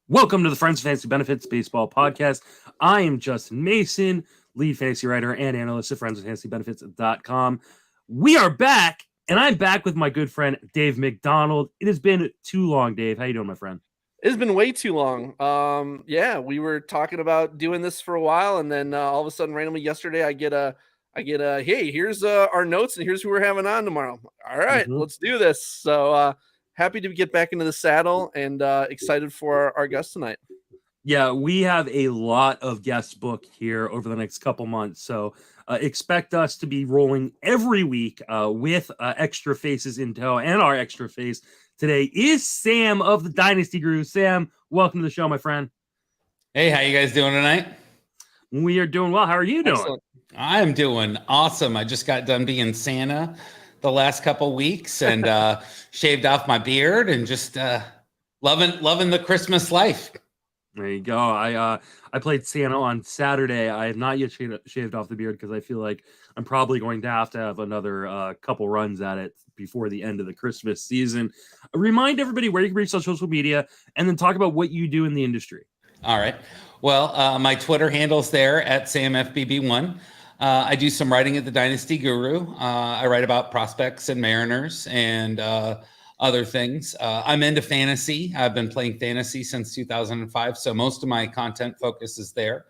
Welcome to the Friends of Fantasy Benefits Baseball Podcast. I am Justin Mason, lead fantasy writer and analyst at friendsoffantasybenefits.com. We are back, and I'm back with my good friend Dave McDonald. It has been too long, Dave. How you doing, my friend? It's been way too long. We were talking about doing this for a while, and then all of a sudden, randomly yesterday, I get a hey, here's our notes, and here's who we're having on tomorrow. All right, let's do this. So happy to get back into the saddle and excited for our guest tonight. Yeah, we have a lot of guests booked here over the next couple months, so expect us to be rolling every week with extra faces in tow, and our extra face today is Sam of the Dynasty Guru. Sam, welcome to the show, my friend. Hey, how you guys doing tonight? We are doing well. How are you doing? Excellent. I'm doing awesome. I just got done being Santa the last couple weeks and shaved off my beard and just loving the Christmas life. There you go. I played Santa on Saturday. I have not yet shaved off the beard because I feel like I'm probably going to have another couple runs at it before the end of the Christmas season. Remind everybody where you can reach on social media and then talk about what you do in the industry. All right. Well, my Twitter handle's there at SamFBB1. I do some writing at the Dynasty Guru. I write about prospects and Mariners and other things. I'm into fantasy. I've been playing fantasy since 2005, so most of my content focus is there.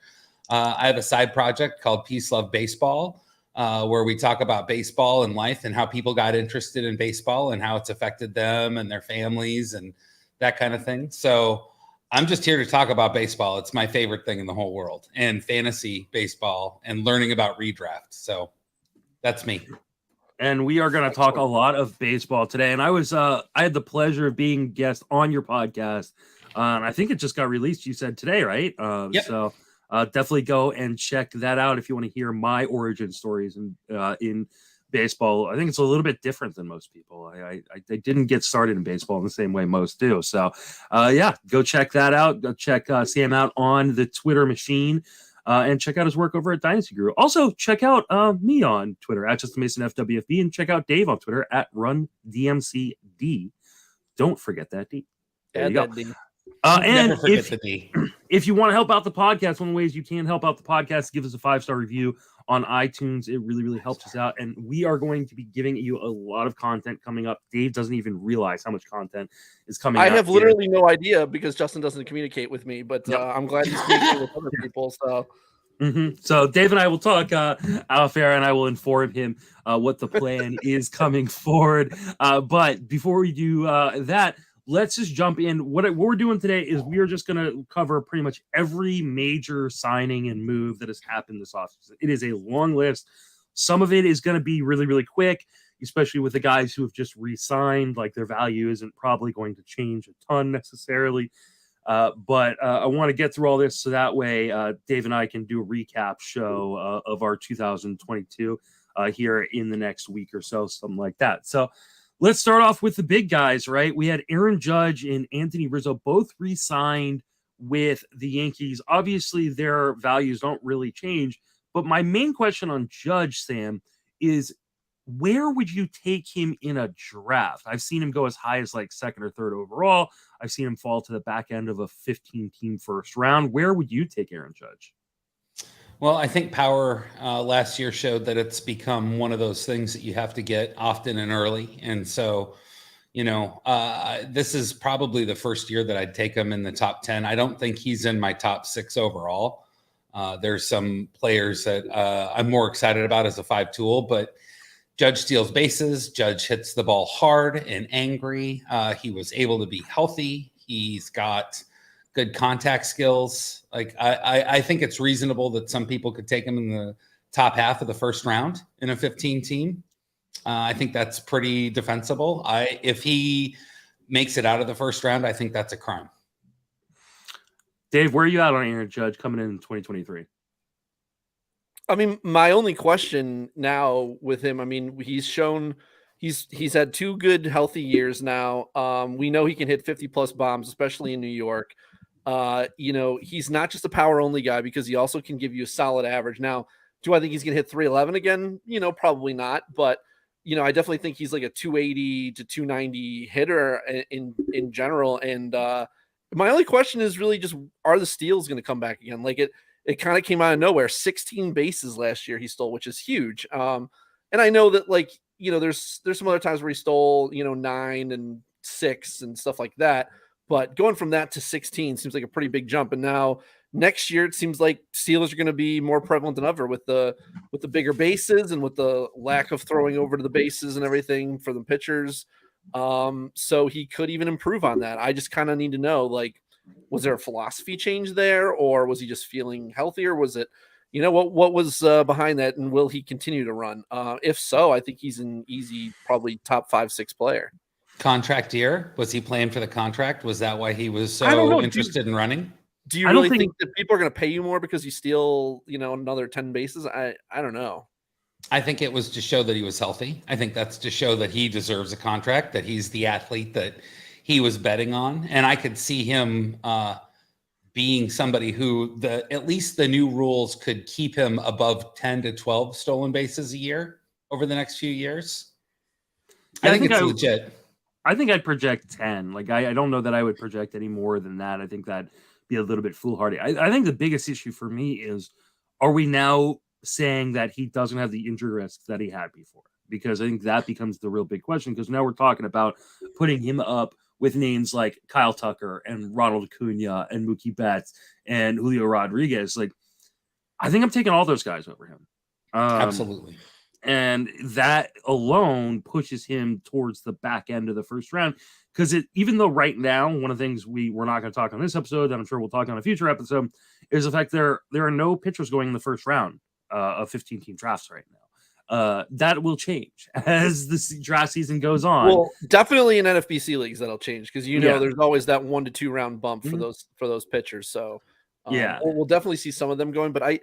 I have a side project called Peace Love Baseball, where we talk about baseball and life and how people got interested in baseball and how it's affected them and their families and that kind of thing. So I'm just here to talk about baseball. It's my favorite thing in the whole world, and fantasy baseball and learning about redraft. So that's me. And we are going to talk a lot of baseball today. And I had the pleasure of being a guest on your podcast. And I think it just got released, you said today, right? Yep. So definitely go and check that out if you want to hear my origin stories in baseball. I think it's a little bit different than most people. I didn't get started in baseball in the same way most do. So go check that out. Go check Sam out on the Twitter machine. And check out his work over at Dynasty Guru. Also, check out me on Twitter at Justin Mason FWFB, and check out Dave on Twitter at RunDMCD. Don't forget that D. There you go. And Never forget the D. If you want to help out the podcast, one of the ways you can help out the podcast, give us a 5-star review on iTunes. It really, really helps us out. And we are going to be giving you a lot of content coming up. Dave doesn't even realize how much content is coming I out. have literally no idea because Justin doesn't communicate with me, but I'm glad he's communicating with other people. So. So Dave and I will talk off air, and I will inform him what the plan is coming forward. But before we do that, let's just jump in. What we're doing today is we are just going to cover pretty much every major signing and move that has happened this offseason. It is a long list. Some of it is going to be really, really quick, especially with the guys who have just re-signed. Like, their value isn't probably going to change a ton necessarily. But I want to get through all this so that way Dave and I can do a recap show of our 2022 here in the next week or so, something like that. So let's start off with the big guys, right? We had Aaron Judge and Anthony Rizzo both re-signed with the Yankees. Obviously, their values don't really change. But my main question on Judge, Sam, is where would you take him in a draft? I've seen him go as high as like second or third overall. I've seen him fall to the back end of a 15-team first round. Where would you take Aaron Judge? Well, I think Power last year showed that it's become one of those things that you have to get often and early. And so, this is probably the first year that I'd take him in the top 10. I don't think he's in my top 6 overall. There's some players that I'm more excited about as a 5 tool, but Judge steals bases. Judge hits the ball hard and angry. He was able to be healthy. He's got good contact skills. Like I think it's reasonable that some people could take him in the top half of the first round in a 15 team. I think that's pretty defensible. If he makes it out of the first round, I think that's a crime. Dave, where are you at on Aaron Judge coming in 2023? I mean, my only question now with him, I mean, he's shown he's had 2 good, healthy years now. We know he can hit 50-plus bombs, especially in New York. He's not just a power-only guy because he also can give you a solid average. Now, do I think he's going to hit 311 again? Probably not. But, I definitely think he's like a 280 to 290 hitter in general. And My only question is really just, are the steals going to come back again? Like it kind of came out of nowhere. 16 bases last year he stole, which is huge. And I know that, like, you know, there's some other times where he stole, you know, 9 and 6 and stuff like that. But going from that to 16 seems like a pretty big jump. And now next year, it seems like steals are going to be more prevalent than ever with the bigger bases and with the lack of throwing over to the bases and everything for the pitchers. So he could even improve on that. I just kind of need to know, like, was there a philosophy change there, or was he just feeling healthier? Was it, you know, what was behind that, and will he continue to run? If so, I think he's an easy, probably top 5-6 player. Contract year? Was he playing for the contract? Was that why he was so interested in running? Do you really think that people are going to pay you more because you steal, you know, another 10 bases? I don't know. I think it was to show that he was healthy. I think that's to show that he deserves a contract, that he's the athlete that he was betting on. And I could see him being somebody who at least the new rules could keep him above 10 to 12 stolen bases a year over the next few years. I think it's legit. I think I'd project 10. Like, I don't know that I would project any more than that. I think that'd be a little bit foolhardy. I think the biggest issue for me is, are we now saying that he doesn't have the injury risk that he had before? Because I think that becomes the real big question, because now we're talking about putting him up with names like Kyle Tucker and Ronald Acuna and Mookie Betts and Julio Rodriguez. Like, I think I'm taking all those guys over him. Absolutely. And that alone pushes him towards the back end of the first round. Because even though right now, one of the things we're not going to talk on this episode, and I'm sure we'll talk on a future episode, is the fact there are no pitchers going in the first round of 15-team drafts right now. That will change as the draft season goes on. Well, definitely in NFBC leagues that'll change, because there's always that 1 to 2 round bump for those pitchers. So we'll definitely see some of them going. But I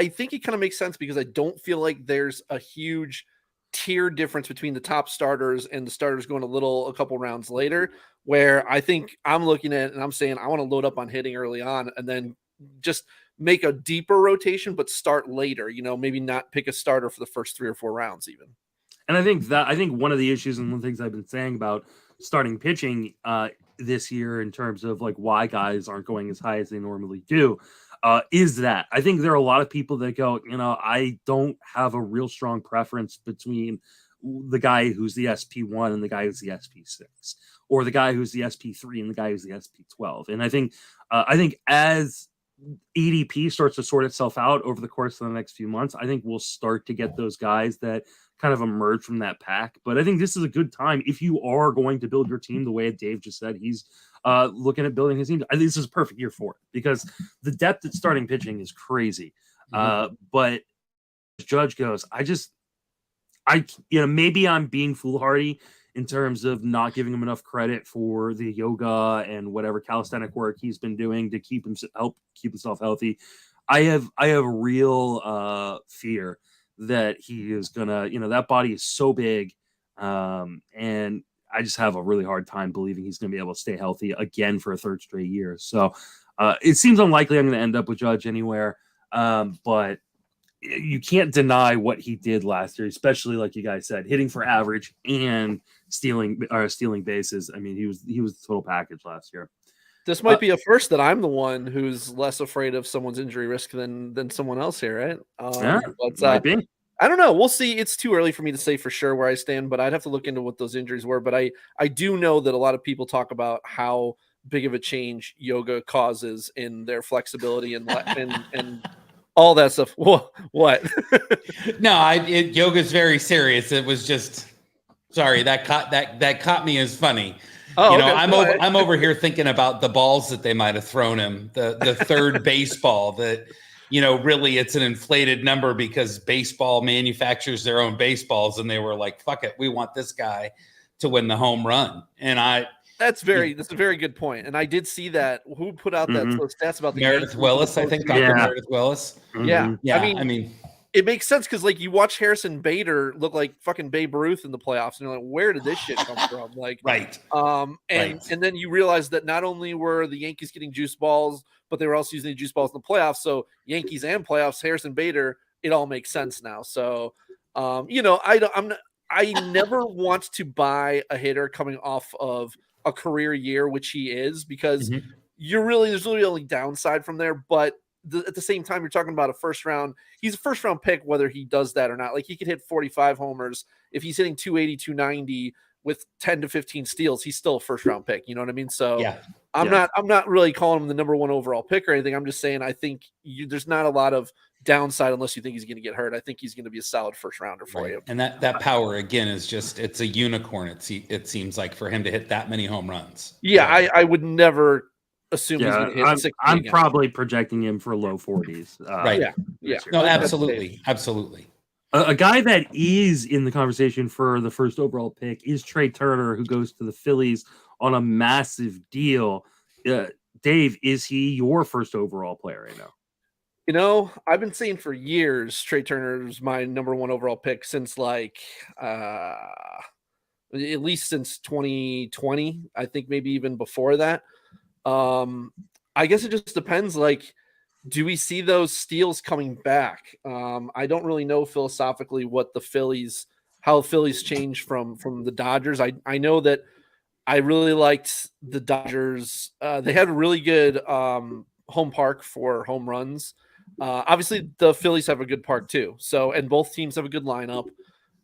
think it kind of makes sense, because I don't feel like there's a huge tier difference between the top starters and the starters going a couple rounds later, where I think I'm looking at it and I'm saying I want to load up on hitting early on and then just make a deeper rotation, but start later, maybe not pick a starter for the first 3 or 4 rounds even. And I think one of the issues, and one of the things I've been saying about starting pitching this year in terms of like why guys aren't going as high as they normally do, is that I think there are a lot of people that go, I don't have a real strong preference between the guy who's the SP1 and the guy who's the SP6, or the guy who's the SP3 and the guy who's the SP12. And I think as ADP starts to sort itself out over the course of the next few months, I think we'll start to get those guys that kind of emerge from that pack. But I think this is a good time if you are going to build your team the way Dave just said he's looking at building his team. I think this is a perfect year for it, because the depth at starting pitching is crazy. But as Judge goes, maybe I'm being foolhardy in terms of not giving him enough credit for the yoga and whatever calisthenic work he's been doing to help keep himself healthy. I have a real fear that he is gonna, that body is so big, and I just have a really hard time believing he's going to be able to stay healthy again for a third straight year. So it seems unlikely I'm going to end up with Judge anywhere. But you can't deny what he did last year, especially like you guys said, hitting for average and stealing bases. I mean, he was the total package last year. This might be a first that I'm the one who's less afraid of someone's injury risk than someone else here, right? Might be. I don't know. We'll see. It's too early for me to say for sure where I stand, but I'd have to look into what those injuries were. But I do know that a lot of people talk about how big of a change yoga causes in their flexibility and all that stuff. What? No, yoga's very serious. It was just sorry that caught me as funny. Oh, okay, I'm over here thinking about the balls that they might have thrown him. The third baseball that. Really it's an inflated number because baseball manufactures their own baseballs, and they were like, fuck it, we want this guy to win the home run. And that's a very good point. And I did see that. Who put out that stats about the Meredith Yankees? Willis, I think. Dr. Meredith Willis. Yeah. Yeah. I mean, it makes sense because like you watch Harrison Bader look like fucking Babe Ruth in the playoffs, and you're like, where did this shit come from? Like, right. And then you realize that not only were the Yankees getting juice balls, but they were also using the juice balls in the playoffs. So Yankees and playoffs, Harrison Bader, it all makes sense now. So, I never want to buy a hitter coming off of a career year, which he is, because Mhm. there's really only downside from there. But at the same time, you're talking about he's a first round pick, whether he does that or not. Like, he could hit 45 homers. If he's hitting 280, 290 with 10 to 15 steals, he's still a first round pick. You know what I mean? So Yeah. I'm not really calling him the number one overall pick or anything. I'm just saying, I think there's not a lot of downside unless you think he's going to get hurt. I think he's going to be a solid first rounder for you. And that power, again, is it's a unicorn. It seems like, for him to hit that many home runs. Yeah. So I would never assume he's going to hit 60 I'm again. probably projecting him for low 40s. Right. Yeah. No, absolutely. Absolutely. A guy that is in the conversation for the first overall pick is Trea Turner, who goes to the Phillies on a massive deal. Dave, is he your first overall player right now? You know, I've been saying for years Trea Turner is my number one overall pick since at least since 2020. I think maybe even before that. I guess it just depends. Like, do we see those steals coming back? I don't really know philosophically how the Phillies change from the Dodgers. I know that I really liked the Dodgers. They had a really good home park for home runs. Obviously, the Phillies have a good park too. So, and both teams have a good lineup.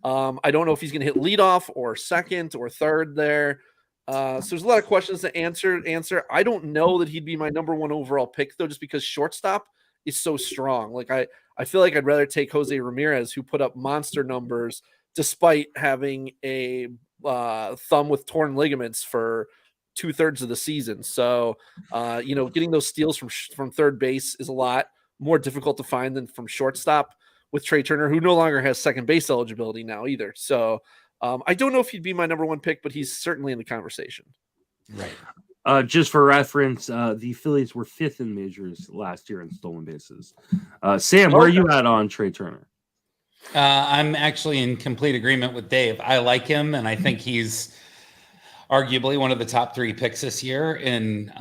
I don't know if he's going to hit leadoff or second or third there. So there's a lot of questions to answer. I don't know that he'd be my number one overall pick, though, just because shortstop is so strong. Like, I feel like I'd rather take Jose Ramirez, who put up monster numbers despite having a thumb with torn ligaments for 2/3 of the season. So, getting those steals from third base is a lot more difficult to find than from shortstop with Trea Turner, who no longer has second base eligibility now either. So I don't know if he'd be my number one pick, but he's certainly in the conversation. Right. Just for reference, the Phillies were 5th in majors last year in stolen bases. Sam, where are you at on Trea Turner? I'm actually in complete agreement with Dave. I like him, and I think he's arguably one of the top 3 picks this year in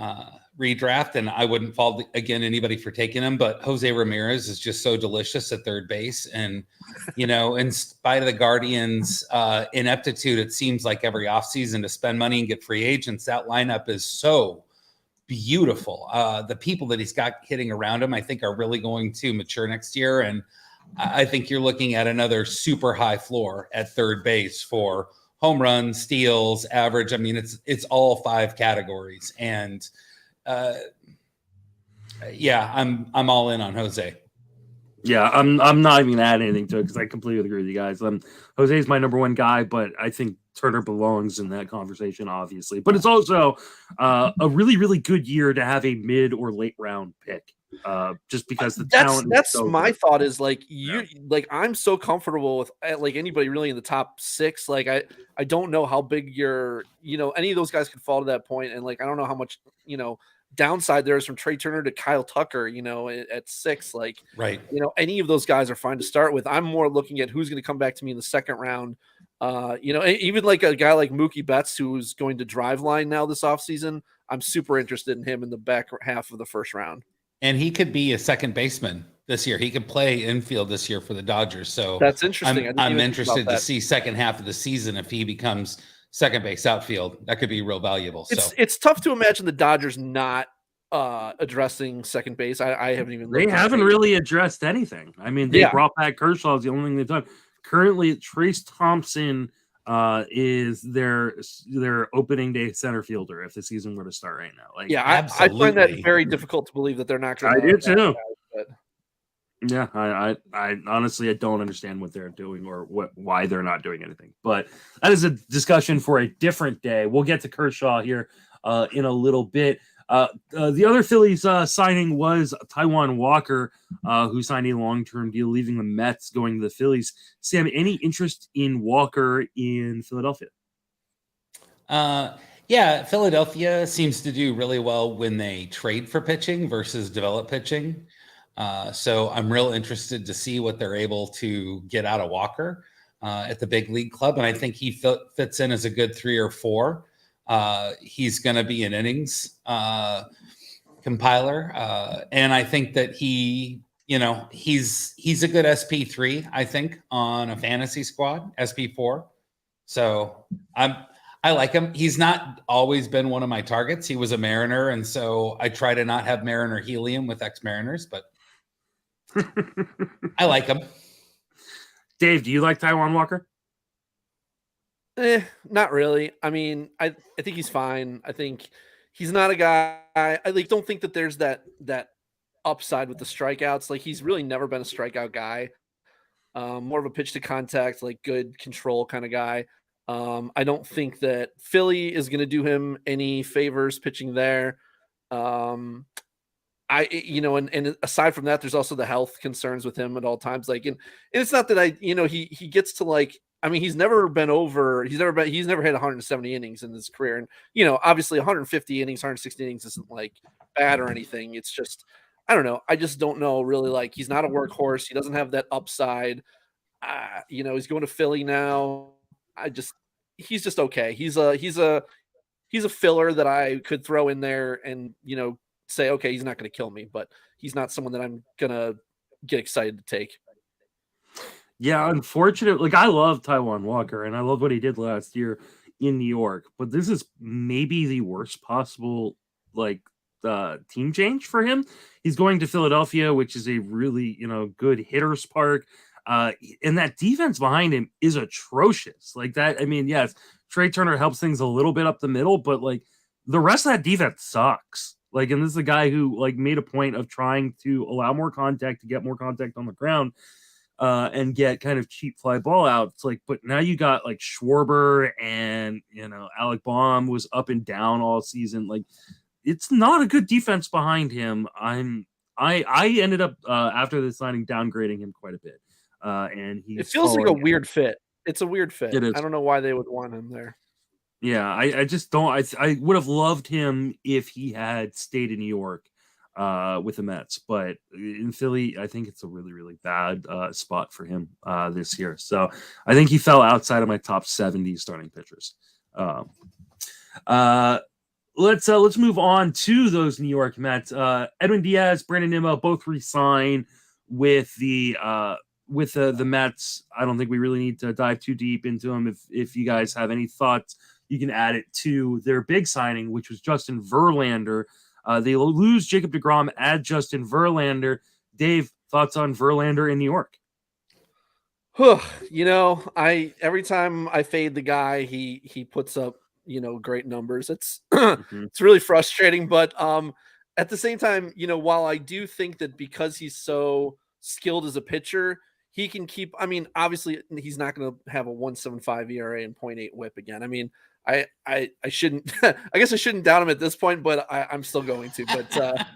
redraft, and I wouldn't fault anybody for taking him, but Jose Ramirez is just so delicious at third base. And, in spite of the Guardians' ineptitude, it seems like every offseason to spend money and get free agents, that lineup is so beautiful. The people that he's got hitting around him, I think, are really going to mature next year. And I think you're looking at another super high floor at third base for home runs, steals, average. I mean, it's all 5 categories. And I'm all in on Jose. Yeah, I'm not even adding anything to it because I completely agree with you guys. Jose's my number one guy, but I think Turner belongs in that conversation, obviously. But it's also a really, really good year to have a mid or late round pick. Just because the talent. That's my thought is like I'm so comfortable with like anybody really in the top 6. Like I don't know how big any of those guys could fall to that point, and like I don't know how much downside there is from Trea Turner to Kyle Tucker, at 6. Like, right. Any of those guys are fine to start with. I'm more looking at who's going to come back to me in the second round. Even like a guy like Mookie Betts, who's going to drive line now this offseason. I'm super interested in him in the back half of the first round. And he could be a second baseman this year. He could play infield this year for the Dodgers. So that's interesting. I'm interested to see second half of the season if he becomes second base outfield. That could be real valuable. It's tough to imagine the Dodgers not addressing second base. I haven't even. They haven't really addressed anything. I mean, they brought back Kershaw is the only thing they've done. Currently, Trace Thompson is their opening day center fielder if the season were to start right now. Like, I find that very difficult to believe that they're not going to. I do too. Yeah, I honestly I don't understand what they're doing or why they're not doing anything. But that is a discussion for a different day. We'll get to Kershaw here in a little bit. The other Phillies signing was Taijuan Walker, who signed a long-term deal, leaving the Mets, going to the Phillies. Sam, any interest in Walker in Philadelphia? Yeah, Philadelphia seems to do really well when they trade for pitching versus develop pitching. So I'm real interested to see what they're able to get out of Walker at the big league club. And I think he fits in as a good 3 or 4. He's going to be an innings compiler. And I think that he's a good SP3, I think, on a fantasy squad, SP4. So I like him. He's not always been one of my targets. He was a Mariner, and so I try to not have Mariner helium with ex-Mariners, but I like him. Dave, do you like Taijuan Walker? Not really. I mean, I think he's fine. I think he's not a guy. I don't think that there's that upside with the strikeouts. Like, he's really never been a strikeout guy. More of a pitch to contact, like good control kind of guy. I don't think that Philly is going to do him any favors pitching there. And aside from that, there's also the health concerns with him at all times. Like, and it's not that he gets to, like, I mean, he's never hit 170 innings in his career. And, obviously 150 innings, 160 innings isn't like bad or anything. It's just, I don't know. I just don't know really. Like, he's not a workhorse. He doesn't have that upside. He's going to Philly now. He's just okay. He's a filler that I could throw in there and, say, okay, he's not going to kill me, but he's not someone that I'm going to get excited to take. Yeah, unfortunately, like, I love Taijuan Walker and I love what he did last year in New York, but this is maybe the worst possible, like, team change for him. He's going to Philadelphia, which is a really, good hitter's park. And that defense behind him is atrocious. Like that. I mean, yes, Trea Turner helps things a little bit up the middle, but like the rest of that defense sucks. Like, and this is a guy who like made a point of trying to allow more contact, to get more contact on the ground, and get kind of cheap fly ball out. It's like, but now you got like Schwarber and, Alec Baum was up and down all season. Like, it's not a good defense behind him. I ended up after the signing downgrading him quite a bit. And it feels like a weird fit. It's a weird fit. It is. I don't know why they would want him there. Yeah, I just don't. I would have loved him if he had stayed in New York with the Mets, but in Philly, I think it's a really, really bad spot for him this year. So I think he fell outside of my top 70 starting pitchers. Let's move on to those New York Mets. Edwin Diaz, Brandon Nimmo both re-sign with the Mets. I don't think we really need to dive too deep into them. If you guys have any thoughts, you can add it to their big signing, which was Justin Verlander. They lose Jacob deGrom, add Justin Verlander. Dave, thoughts on Verlander in New York? Every time I fade the guy, he puts up great numbers. It's it's really frustrating, but at the same time, while I do think that because he's so skilled as a pitcher, he can keep. I mean, obviously, he's not going to have a 1.75 ERA and 0.8 WHIP again. I mean, I shouldn't. I guess I shouldn't doubt him at this point, but I'm still going to. But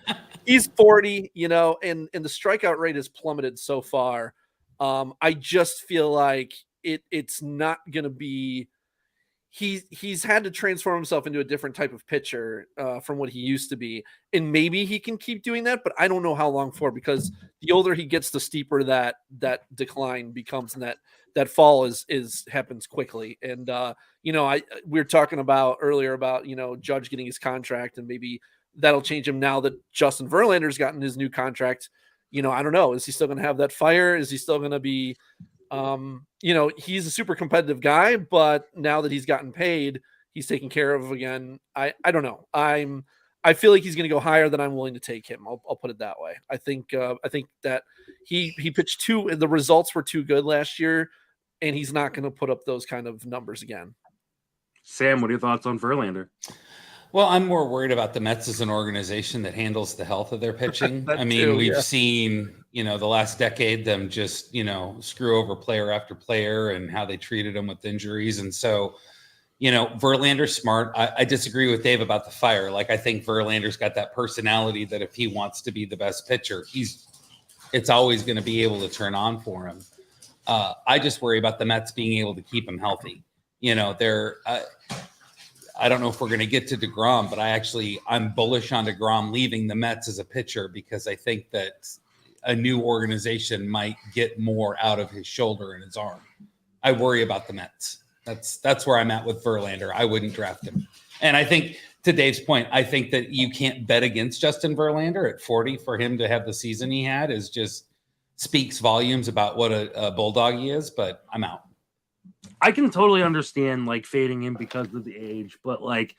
he's 40, and the strikeout rate has plummeted so far. I just feel like it's not going to be. He's had to transform himself into a different type of pitcher from what he used to be. And maybe he can keep doing that, but I don't know how long for, because the older he gets, the steeper that decline becomes, and that fall happens quickly. And, we were talking about earlier about, Judge getting his contract, and maybe that'll change him now that Justin Verlander's gotten his new contract. I don't know. Is he still going to have that fire? Is he still going to be, he's a super competitive guy, but now that he's gotten paid, he's taken care of again. I don't know. I feel like he's going to go higher than I'm willing to take him. I'll put it that way. I think that he pitched the results were too good last year, and he's not going to put up those kind of numbers again. Sam, what are your thoughts on Verlander? Well, I'm more worried about the Mets as an organization that handles the health of their pitching. I mean, we've seen, the last decade, them just, screw over player after player, and how they treated them with injuries. And so, Verlander's smart. I disagree with Dave about the fire. Like, I think Verlander's got that personality that if he wants to be the best pitcher, it's always going to be able to turn on for him. I just worry about the Mets being able to keep him healthy. I don't know if we're going to get to deGrom, but I'm bullish on deGrom leaving the Mets as a pitcher, because I think that a new organization might get more out of his shoulder and his arm. I worry about the Mets. That's where I'm at with Verlander. I wouldn't draft him. And I think, to Dave's point, I think that you can't bet against Justin Verlander at 40. For him to have the season he had speaks volumes about what a bulldog he is, but I'm out. I can totally understand like fading him because of the age, but like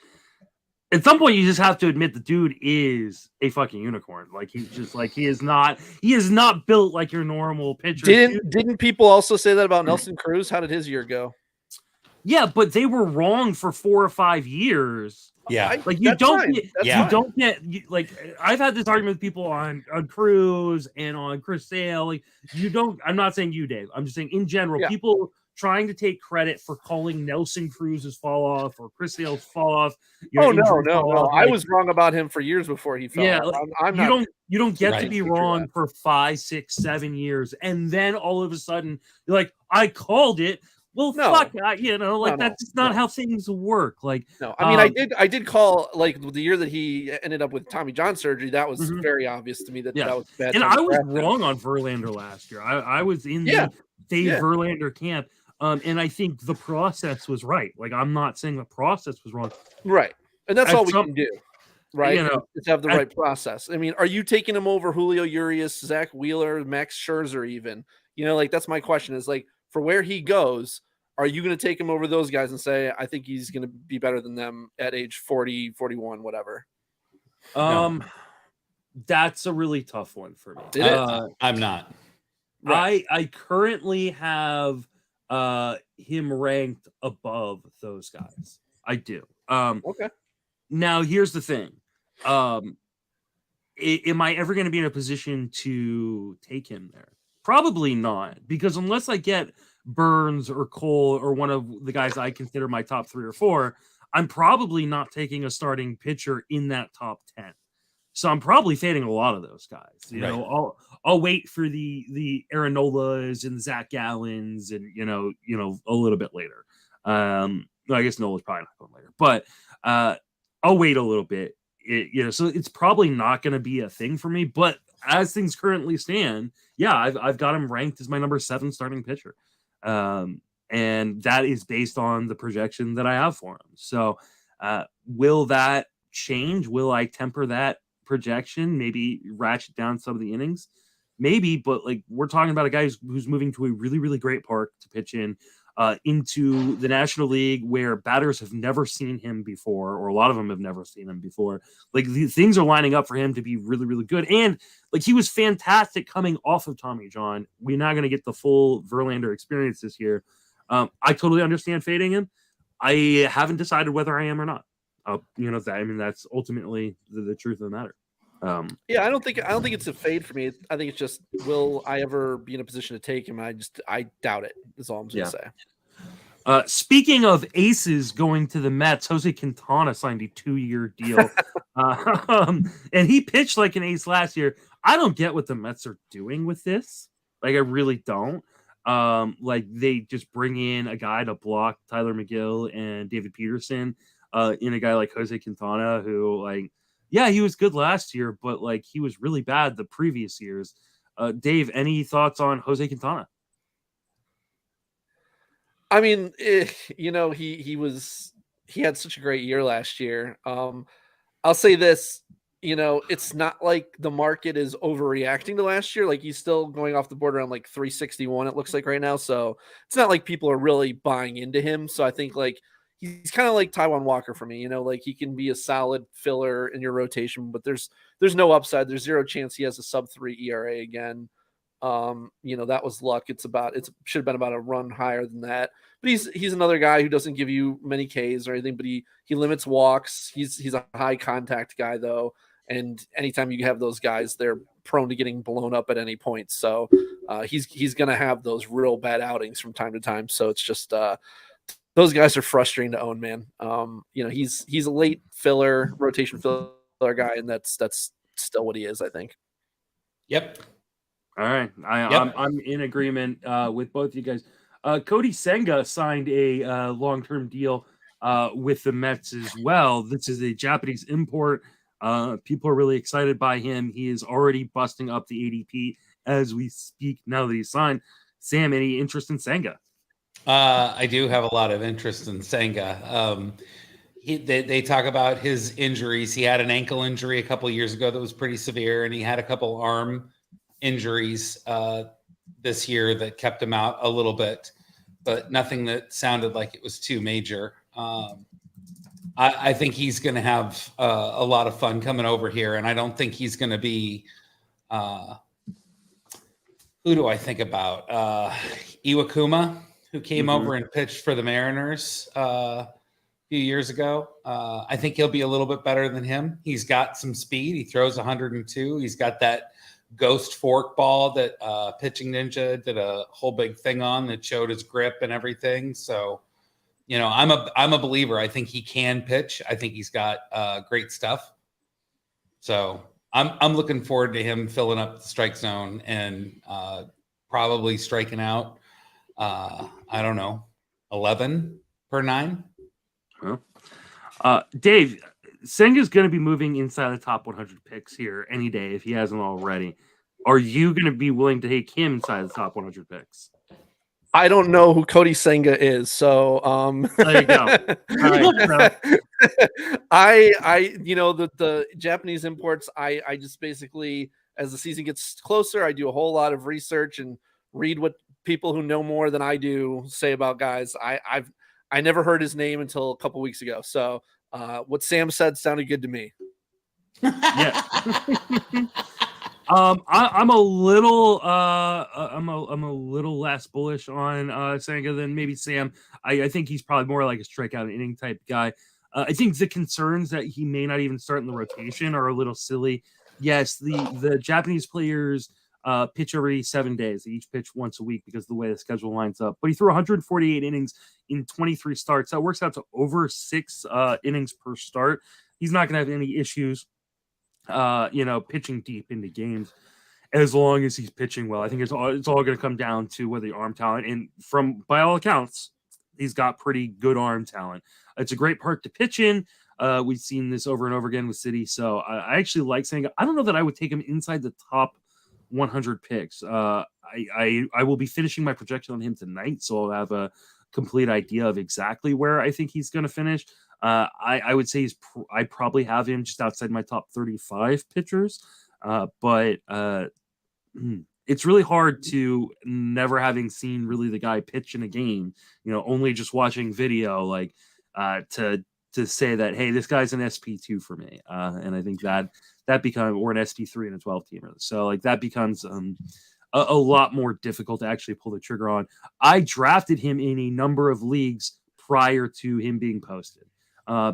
at some point you just have to admit the dude is a fucking unicorn. Like he's just like he is not built like your normal pitcher. Didn't people also say that about Nelson Cruz? How did his year go? Yeah, but they were wrong for 4 or 5 years. Yeah, like you don't get like I've had this argument with people on Cruz and on Chris Sale. Like you don't. I'm not saying you, Dave. I'm just saying in general, people trying to take credit for calling Nelson Cruz's fall off or Chris Sale's fall off. No. I was wrong about him for years before he fell. Yeah, off. You don't get to be wrong for 5, 6, 7 years, and then all of a sudden you're like, I called it. Well, fuck, that's just not how things work. Like, no, I mean, I did call like the year that he ended up with Tommy John surgery. That was very obvious to me that was bad. And I was wrong on Verlander last year. I was in the Dave Verlander camp. And I think the process was right. Like, I'm not saying the process was wrong. Right. And that's all we can do. Right. Is have the right process. I mean, are you taking him over Julio Urias, Zach Wheeler, Max Scherzer even? Like that's my question is like for where he goes, are you going to take him over those guys and say, I think he's going to be better than them at age 40, 41, whatever? No. That's a really tough one for me. I'm not. Right. I currently have him ranked above those guys. I do. Okay. Now here's the thing. Am I ever going to be in a position to take him there? Probably not, because unless I get Burns or Cole or one of the guys I consider my top 3 or 4, I'm probably not taking a starting pitcher in that top 10. So I'm probably fading a lot of those guys. You know, I'll wait for the Aaron Nolas and the Zach Gallens and a little bit later. I guess Nola's probably not going later, but I'll wait a little bit. So it's probably not going to be a thing for me. But as things currently stand, I've got him ranked as my number 7 starting pitcher, and that is based on the projection that I have for him. So will that change? Will I temper that projection? Maybe ratchet down some of the innings? Maybe, but like we're talking about a guy who's moving to a really, really great park to pitch into the National League where batters have never seen him before, or a lot of them have never seen him before. Like the things are lining up for him to be really, really good. And like he was fantastic coming off of Tommy John. We're not going to get the full Verlander experience this year. I totally understand fading him. I haven't decided whether I am or not. That's ultimately the truth of the matter. I don't think it's a fade for me. I think it's just, will I ever be in a position to take him? I doubt it. That's all I'm going to say. Speaking of aces going to the Mets, Jose Quintana signed a 2-year deal. And he pitched like an ace last year. I don't get what the Mets are doing with this. Like, I really don't. Like they just bring in a guy to block Tyler McGill and David Peterson, in a guy like Jose Quintana, who he was good last year, but like he was really bad the previous years. Dave, any thoughts on Jose Quintana? I mean, he had such a great year last year. I'll say this, it's not like the market is overreacting to last year. Like he's still going off the board around like 361, it looks like right now. So it's not like people are really buying into him. So I think like he's kind of like Taijuan Walker for me, like he can be a solid filler in your rotation, but there's no upside. There's zero chance he has a sub-3 ERA again. That was luck. It should have been about a run higher than that. But he's another guy who doesn't give you many Ks or anything, but he limits walks. He's a high contact guy though, and anytime you have those guys, they're prone to getting blown up at any point. So he's gonna have those real bad outings from time to time. So it's just those guys are frustrating to own, man. He's a late filler, rotation filler guy, and that's still what he is, I think. Yep. All right. I'm in agreement with both you guys. Koudai Senga signed a long-term deal with the Mets as well. This is a Japanese import. People are really excited by him. He is already busting up the ADP as we speak now that he's signed. Sam, any interest in Senga? I do have a lot of interest in Senga. They talk about his injuries. He had an ankle injury a couple of years ago that was pretty severe, and he had a couple arm injuries this year that kept him out a little bit. but nothing that sounded like it was too major. I think he's going to have a lot of fun coming over here, and I don't think he's going to be who do I think about? Iwakuma, who came over and pitched for the Mariners a few years ago. I think he'll be a little bit better than him. He's got some speed. He throws 102. He's got that ghost fork ball that Pitching Ninja did a whole big thing on that showed his grip and everything. So, you know, I'm a believer. I think he can pitch. I think he's got great stuff. So I'm looking forward to him filling up the strike zone and probably striking out. I don't know, 11 per 9. Dave, Senga's going to be moving inside the top 100 picks here any day if he hasn't already. Are you going to be willing to take him inside the top 100 picks? I don't know who Koudai Senga is, so there you go. All right, I you know, the Japanese imports, I just basically, as the season gets closer, I do a whole lot of research and read what people who know more than I do say about guys. I never heard his name until a couple weeks ago. So what Sam said sounded good to me. Yeah. I'm a little I'm a little less bullish on Senga than maybe Sam. I think he's probably more like a strikeout inning type guy. I think the concerns that he may not even start in the rotation are a little silly. Yes, the Japanese players pitch every 7 days. They each pitch once a week because of the way the schedule lines up. But he threw 148 innings in 23 starts. That works out to over 6 innings per start. He's not going to have any issues pitching deep into games as long as he's pitching well. I think it's all going to come down to whether the arm talent, and by all accounts, he's got pretty good arm talent. It's a great park to pitch in. We've seen this over and over again with City. So I actually like saying, I don't know that I would take him inside the top 100 picks. I will be finishing my projection on him tonight, so I'll have a complete idea of exactly where I think he's going to finish. I would say I probably have him just outside my top 35 pitchers, but it's really hard to, never having seen really the guy pitch in a game, only just watching video, to say that, hey, this guy's an SP2 for me. And I think that becomes, or an SP3 and a 12 teamer. So that becomes a lot more difficult to actually pull the trigger on. I drafted him in a number of leagues prior to him being posted.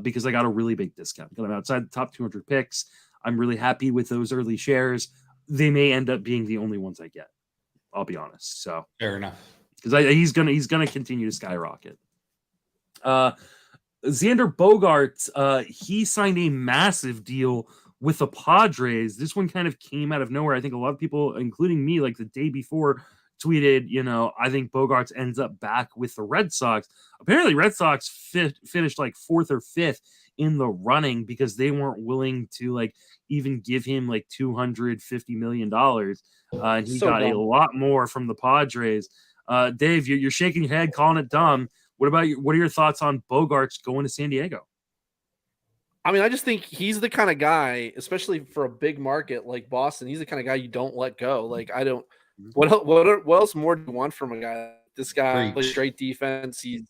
Because I got a really big discount. I'm outside the top 200 picks. I'm really happy with those early shares. They may end up being the only ones I get. I'll be honest. So fair enough. Because he's gonna continue to skyrocket. Xander Bogaerts, he signed a massive deal with the Padres. This one kind of came out of nowhere. I think a lot of people, including me, the day before, tweeted, I think Bogaerts ends up back with the Red Sox. Apparently, Red Sox finished 4th or 5th in the running because they weren't willing to even give him $250 million. And he got a lot more from the Padres. Dave, you're shaking your head, calling it dumb. What are your thoughts on Bogaerts going to San Diego? I mean, I just think he's the kind of guy, especially for a big market like Boston, he's the kind of guy you don't let go. I don't. What else more do you want from a guy like this? Guy plays great defense. He's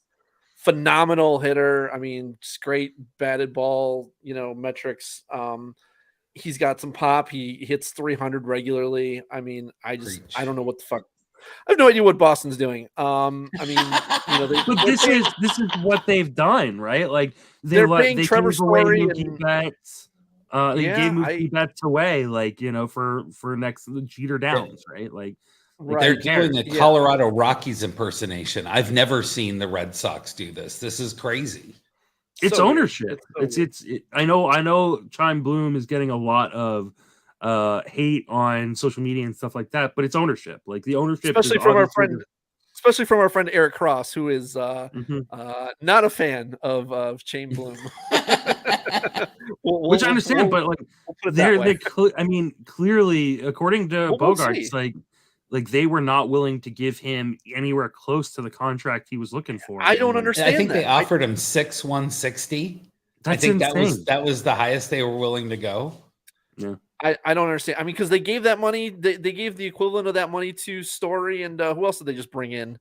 phenomenal hitter. I mean, just great batted ball, metrics. He's got some pop. He hits 300 regularly. I mean, I don't know what the fuck. I have no idea what Boston's doing. I mean, but this is what they've done, right? They're paying Trevor Story bets. They gave Mookie Betts away, for next Jeter Downs, right? They're doing the Colorado Rockies impersonation. I've never seen the Red Sox do this. This is crazy. It's ownership. I know Chime Bloom is getting a lot of hate on social media and stuff like that, but it's ownership. The ownership, especially from our friend Eric Cross, who is not a fan of Chain Bloom. Which I understand, but clearly, according to Bogaerts, they were not willing to give him anywhere close to the contract he was looking for. I don't understand. I think they offered him 6,160. I think insane. that was the highest they were willing to go. Yeah. I don't understand. I mean, because they gave that money, they gave the equivalent of that money to Story, and who else did they just bring in?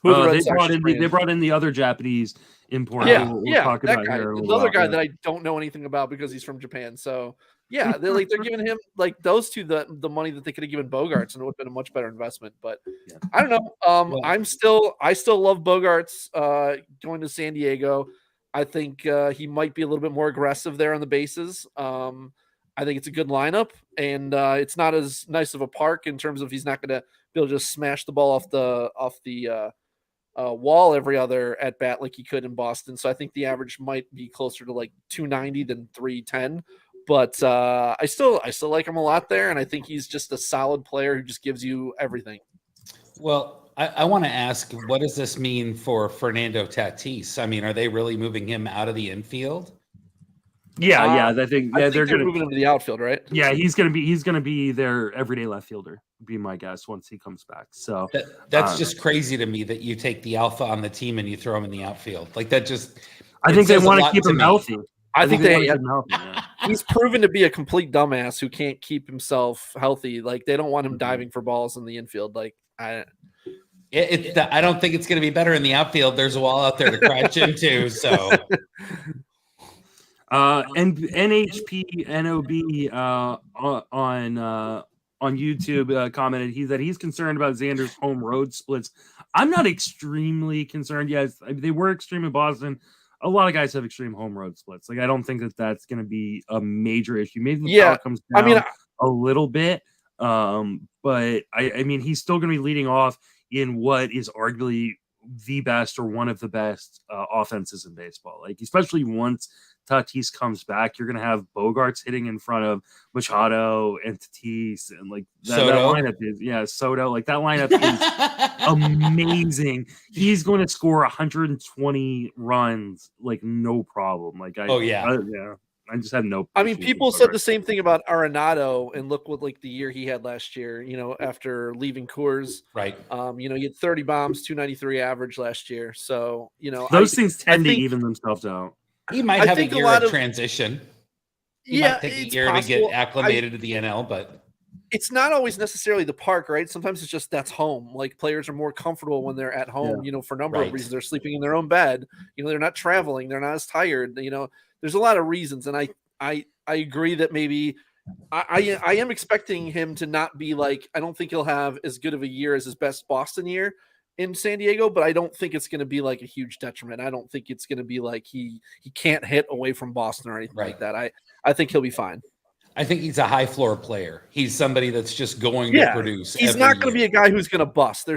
Who are the Red They Sox brought in bringing? they brought in the other Japanese import. We'll talk that about guy. here. The other guy that I don't know anything about because he's from Japan. So yeah, they're giving him like those two the money that they could have given Bogaerts, and it would have been a much better investment. But Yeah. I don't know. I still love Bogaerts going to San Diego. I think he might be a little bit more aggressive there on the bases. I think it's a good lineup, and it's not as nice of a park in terms of he's not going to be able to just smash the ball off the wall every other at bat like he could in Boston. So I think the average might be closer to like 290 than 310. But I still like him a lot there, and I think he's just a solid player who just gives you everything. Well, I want to ask, what does this mean for Fernando Tatis? I mean, are they really moving him out of the infield? Yeah. I think they're going to move him to the outfield, right? Yeah, he's gonna be their everyday left fielder. Would be my guess once he comes back. So that's just crazy to me that you take the alpha on the team and you throw him in the outfield. Like that just. I think they want to keep him healthy. I think they keep him healthy. Yeah. He's proven to be a complete dumbass who can't keep himself healthy. Like they don't want him diving for balls in the infield. Like I don't think it's going to be better in the outfield. There's a wall out there to crash into. So, and NHP NOB on YouTube commented he's concerned about Xander's home road splits. I'm not extremely concerned. Yes, they were extreme in Boston. A lot of guys have extreme home road splits. Like I don't think that's going to be a major issue. Maybe the power comes down a little bit, but I mean he's still going to be leading off in what is arguably the best or one of the best offenses in baseball. Like especially once Tatis comes back, you're going to have Bogaerts hitting in front of Machado and Tatis, and like that lineup is Soto. Like that lineup is amazing. He's going to score 120 runs like no problem. Like I just had no. I mean, people said the same thing about Arenado, and look what like the year he had last year. You know, after leaving Coors, right? You know, he had 30 bombs, 293 average last year. So you know, those things tend to even themselves out. He might have a year of transition. He might take a year to get acclimated to the NL, but it's not always necessarily the park, right? Sometimes it's just that's home. Like players are more comfortable when they're at home, you know, for a number of reasons. They're sleeping in their own bed. You know, they're not traveling. They're not as tired. You know, there's a lot of reasons. And I agree that maybe I am expecting him to not be like, I don't think he'll have as good of a year as his best Boston year in San Diego, but I don't think it's going to be like a huge detriment. I don't think it's going to be like he can't hit away from Boston or anything like that. I think he'll be fine. I think he's a high floor player. He's somebody that's just going to produce. He's not going to be a guy who's going to bust.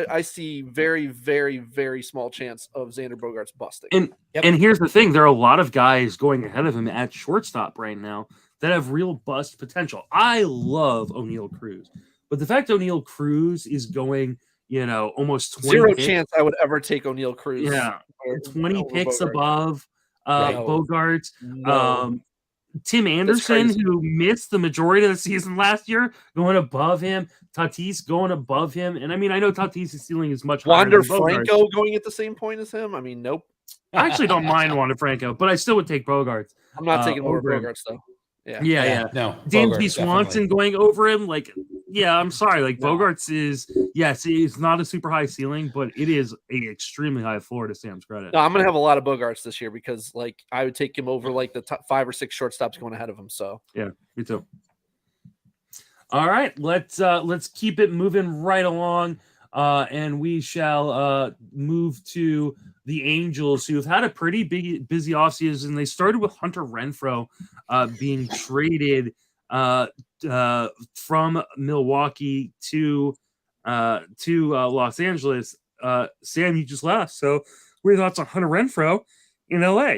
I see very, very, very small chance of Xander Bogaerts busting. And here's the thing. There are a lot of guys going ahead of him at shortstop right now that have real bust potential. I love O'Neal Cruz, but the fact O'Neal Cruz is going, you know, almost 20 zero chance I would ever take O'Neal Cruz. Yeah, 20 picks above Bogaerts. No. Tim Anderson, who missed the majority of the season last year, going above him. Tatis going above him. And I mean, I know Tatis' ceiling is much higher. Wander Franco going at the same point as him? I mean, nope. I actually don't mind Wander Franco, but I still would take Bogaerts. I'm not taking more Bogaerts, though. Yeah. No, James B. Swanson going over him, like, yeah, I'm sorry. Like, Bogaerts is, yes, it's not a super high ceiling, but it is a extremely high floor to Sam's credit. No, I'm going to have a lot of Bogaerts this year because, like, I would take him over, like, the top 5 or 6 shortstops going ahead of him, so. Yeah, me too. All right, let's keep it moving right along, and we shall move to the Angels, who have had a pretty busy offseason. They started with Hunter Renfroe being traded from Milwaukee to Los Angeles. Sam, you just left. So what are your thoughts on Hunter Renfroe in LA?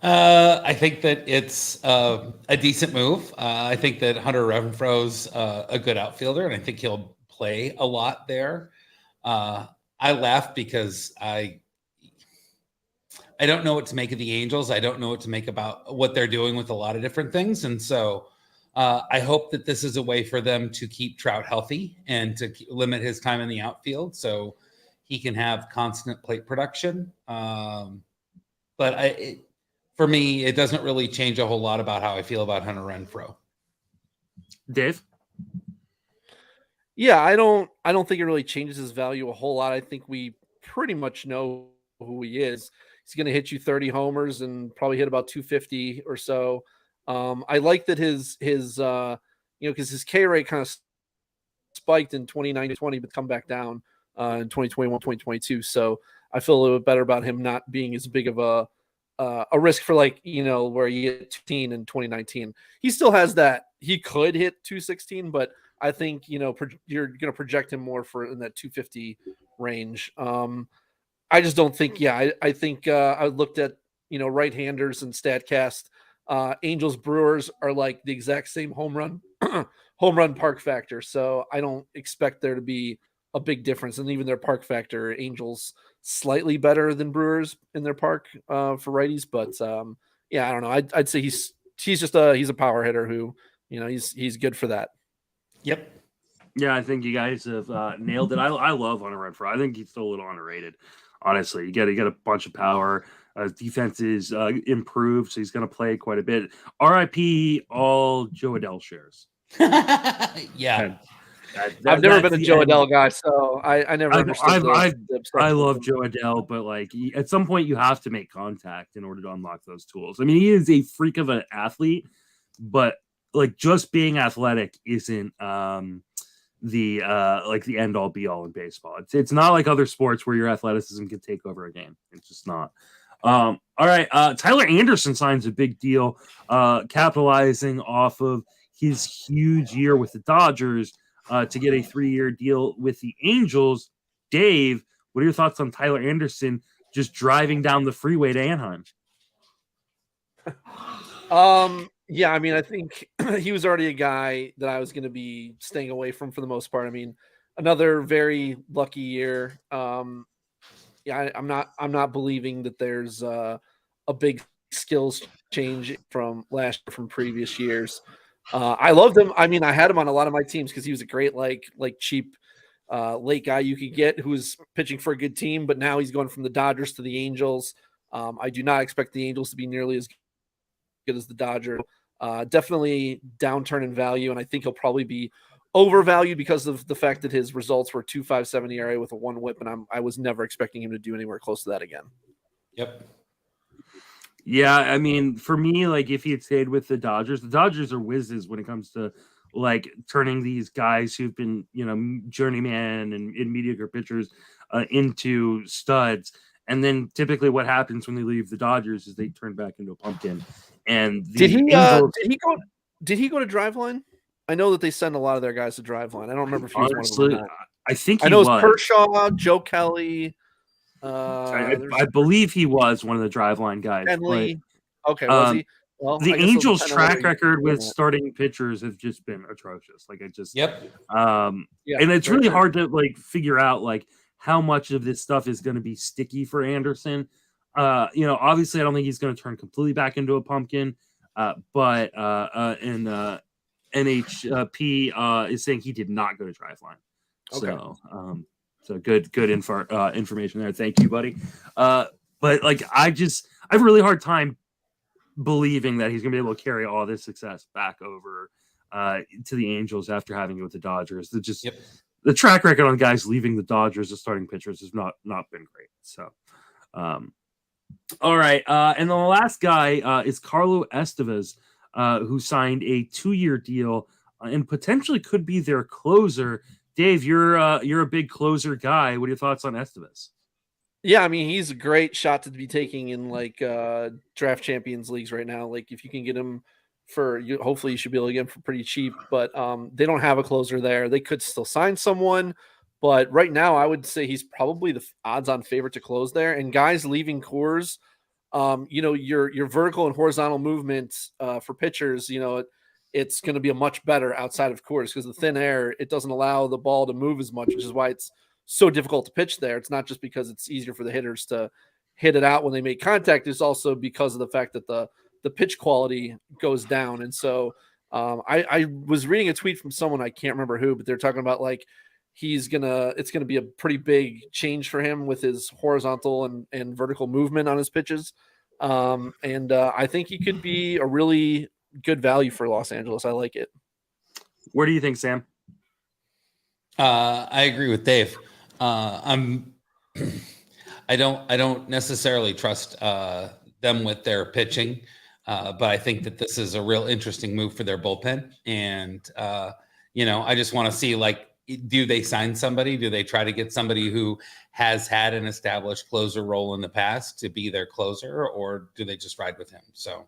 I think that it's a decent move. I think that Hunter Renfroe's a good outfielder, and I think he'll play a lot there. I laugh because I don't know what to make of the Angels. I don't know what to make about what they're doing with a lot of different things. And so I hope that this is a way for them to keep Trout healthy and to limit his time in the outfield so he can have constant plate production. But for me, it doesn't really change a whole lot about how I feel about Hunter Renfroe. Dave? Yeah, I don't think it really changes his value a whole lot. I think we pretty much know who he is. He's going to hit you 30 homers and probably hit about 250 or so. I like that his because his K rate kind of spiked in 2020, but come back down in 2021, 2022. So I feel a little bit better about him not being as big of a risk for where he hit 216 in 2019. He still has that. He could hit 216, but I think, you're going to project him more for in that 250 range. I just don't think, I think I looked at, right-handers and StatCast. Angels Brewers are like the exact same home run park factor. So I don't expect there to be a big difference. And even their park factor, Angels slightly better than Brewers in their park for righties. But I don't know. I'd say he's just he's a power hitter who, he's good for that. Yep. Yeah, I think you guys have nailed it. I love Hunter Renfroe. I think he's still a little underrated. Honestly, you get a bunch of power. Defense is improved, so he's going to play quite a bit. RIP all Joe Adell shares. Yeah. I've never been a Joe Adell guy, so I never understood I love Joe Adell, but at some point you have to make contact in order to unlock those tools. I mean, he is a freak of an athlete, but just being athletic isn't the end all be all in baseball. It's not like other sports where your athleticism can take over a game. It's just not. All right. Tyler Anderson signs a big deal, capitalizing off of his huge year with the Dodgers to get a 3-year deal with the Angels. Dave, what are your thoughts on Tyler Anderson just driving down the freeway to Anaheim? Yeah, I mean, I think he was already a guy that I was going to be staying away from for the most part. I mean, another very lucky year. I'm not believing that there's a big skills change from previous years. I loved him. I mean, I had him on a lot of my teams because he was a great cheap late guy you could get who was pitching for a good team. But now he's going from the Dodgers to the Angels. I do not expect the Angels to be nearly as good as the Dodgers. Definitely downturn in value, and I think he'll probably be overvalued because of the fact that his results were 2.57 ERA with a 1 WHIP, and I was never expecting him to do anywhere close to that again. Yep. Yeah, I mean, for me, if he had stayed with the Dodgers are whizzes when it comes to turning these guys who've been journeyman and mediocre pitchers into studs. And then typically what happens when they leave the Dodgers is they turn back into a pumpkin. And did he go to Driveline? I know that they send a lot of their guys to Driveline. I don't remember if he was one of them or not. I think I know it's Kershaw, Joe Kelly. I believe he was one of the Driveline guys. Kenley. Okay, was he? Well, the Angels' track record with starting pitchers has just been atrocious. Yep. And it's really hard to figure out how much of this stuff is going to be sticky for Anderson. Obviously I don't think he's going to turn completely back into a pumpkin. But NHP is saying he did not go to Driveline. Okay. So good information there. Thank you, buddy. But I have a really hard time believing that he's going to be able to carry all this success back over to the Angels after having it with the Dodgers. The track record on guys leaving the Dodgers as starting pitchers has not been great. So, all right. And the last guy is Carlo Estevez, who signed a 2-year deal and potentially could be their closer. Dave, you're a big closer guy. What are your thoughts on Estevez? Yeah, I mean, he's a great shot to be taking in draft champions leagues right now. If you can get him hopefully you should be able to get him for pretty cheap, but they don't have a closer there. They could still sign someone, but right now I would say he's probably the odds-on favorite to close there. And guys leaving Coors, your vertical and horizontal movements for pitchers, it's going to be a much better outside of Coors because the thin air, it doesn't allow the ball to move as much, which is why it's so difficult to pitch there. It's not just because it's easier for the hitters to hit it out when they make contact. It's also because of the fact that the pitch quality goes down. And so I was reading a tweet from someone, I can't remember who, but they're talking about it's going to be a pretty big change for him with his horizontal and vertical movement on his pitches. I think he could be a really good value for Los Angeles. I like it. Where do you think, Sam? I agree with Dave. I don't necessarily trust them with their pitching, but I think that this is a real interesting move for their bullpen. And I just want to see, like, do they sign somebody? Do they try to get somebody who has had an established closer role in the past to be their closer, or do they just ride with him? So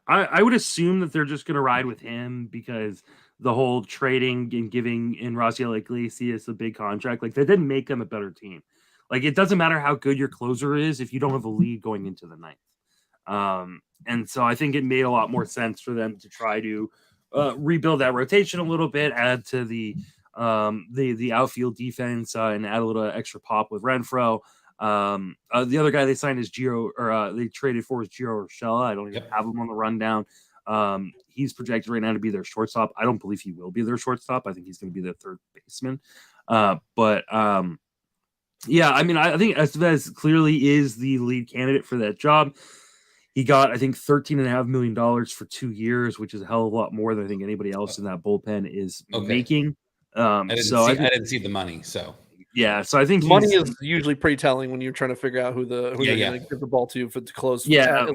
I would assume that they're just going to ride with him because the whole trading and giving in Raziel Iglesias a big contract, like, that didn't make them a better team. Like, it doesn't matter how good your closer is if you don't have a lead going into the ninth. And so I think it made a lot more sense for them to try to rebuild that rotation a little bit, add to the outfield defense, and add a little extra pop with Renfroe. The other guy they signed is Gio, or they traded for is Gio Urshela. I don't even have him on the rundown. He's projected right now to be their shortstop. I don't believe he will be their shortstop. I think he's going to be their third baseman. Yeah, I mean, I think Estevez clearly is the lead candidate for that job. He got, I think, $13.5 million for 2 years, which is a hell of a lot more than I think anybody else in that bullpen is making. I didn't see the money, so yeah. So I think money is usually pretty telling when you're trying to figure out who they're going to give the ball to close. Yeah,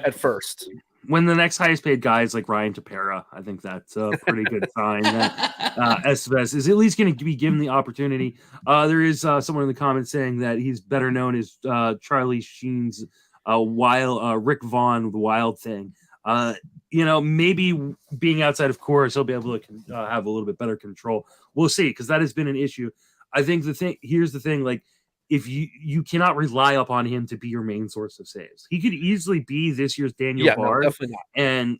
at first. When the next highest paid guy is like Ryan Tepera, I think that's a pretty good sign that Estevez is at least going to be given the opportunity. There is someone in the comments saying that he's better known as Charlie Sheen's Rick Vaughn with the Wild Thing. Maybe being outside of Coors, he'll be able to have a little bit better control. We'll see, because that has been an issue. I think here's the thing, like, if you cannot rely upon him to be your main source of saves. He could easily be this year's Daniel Bard and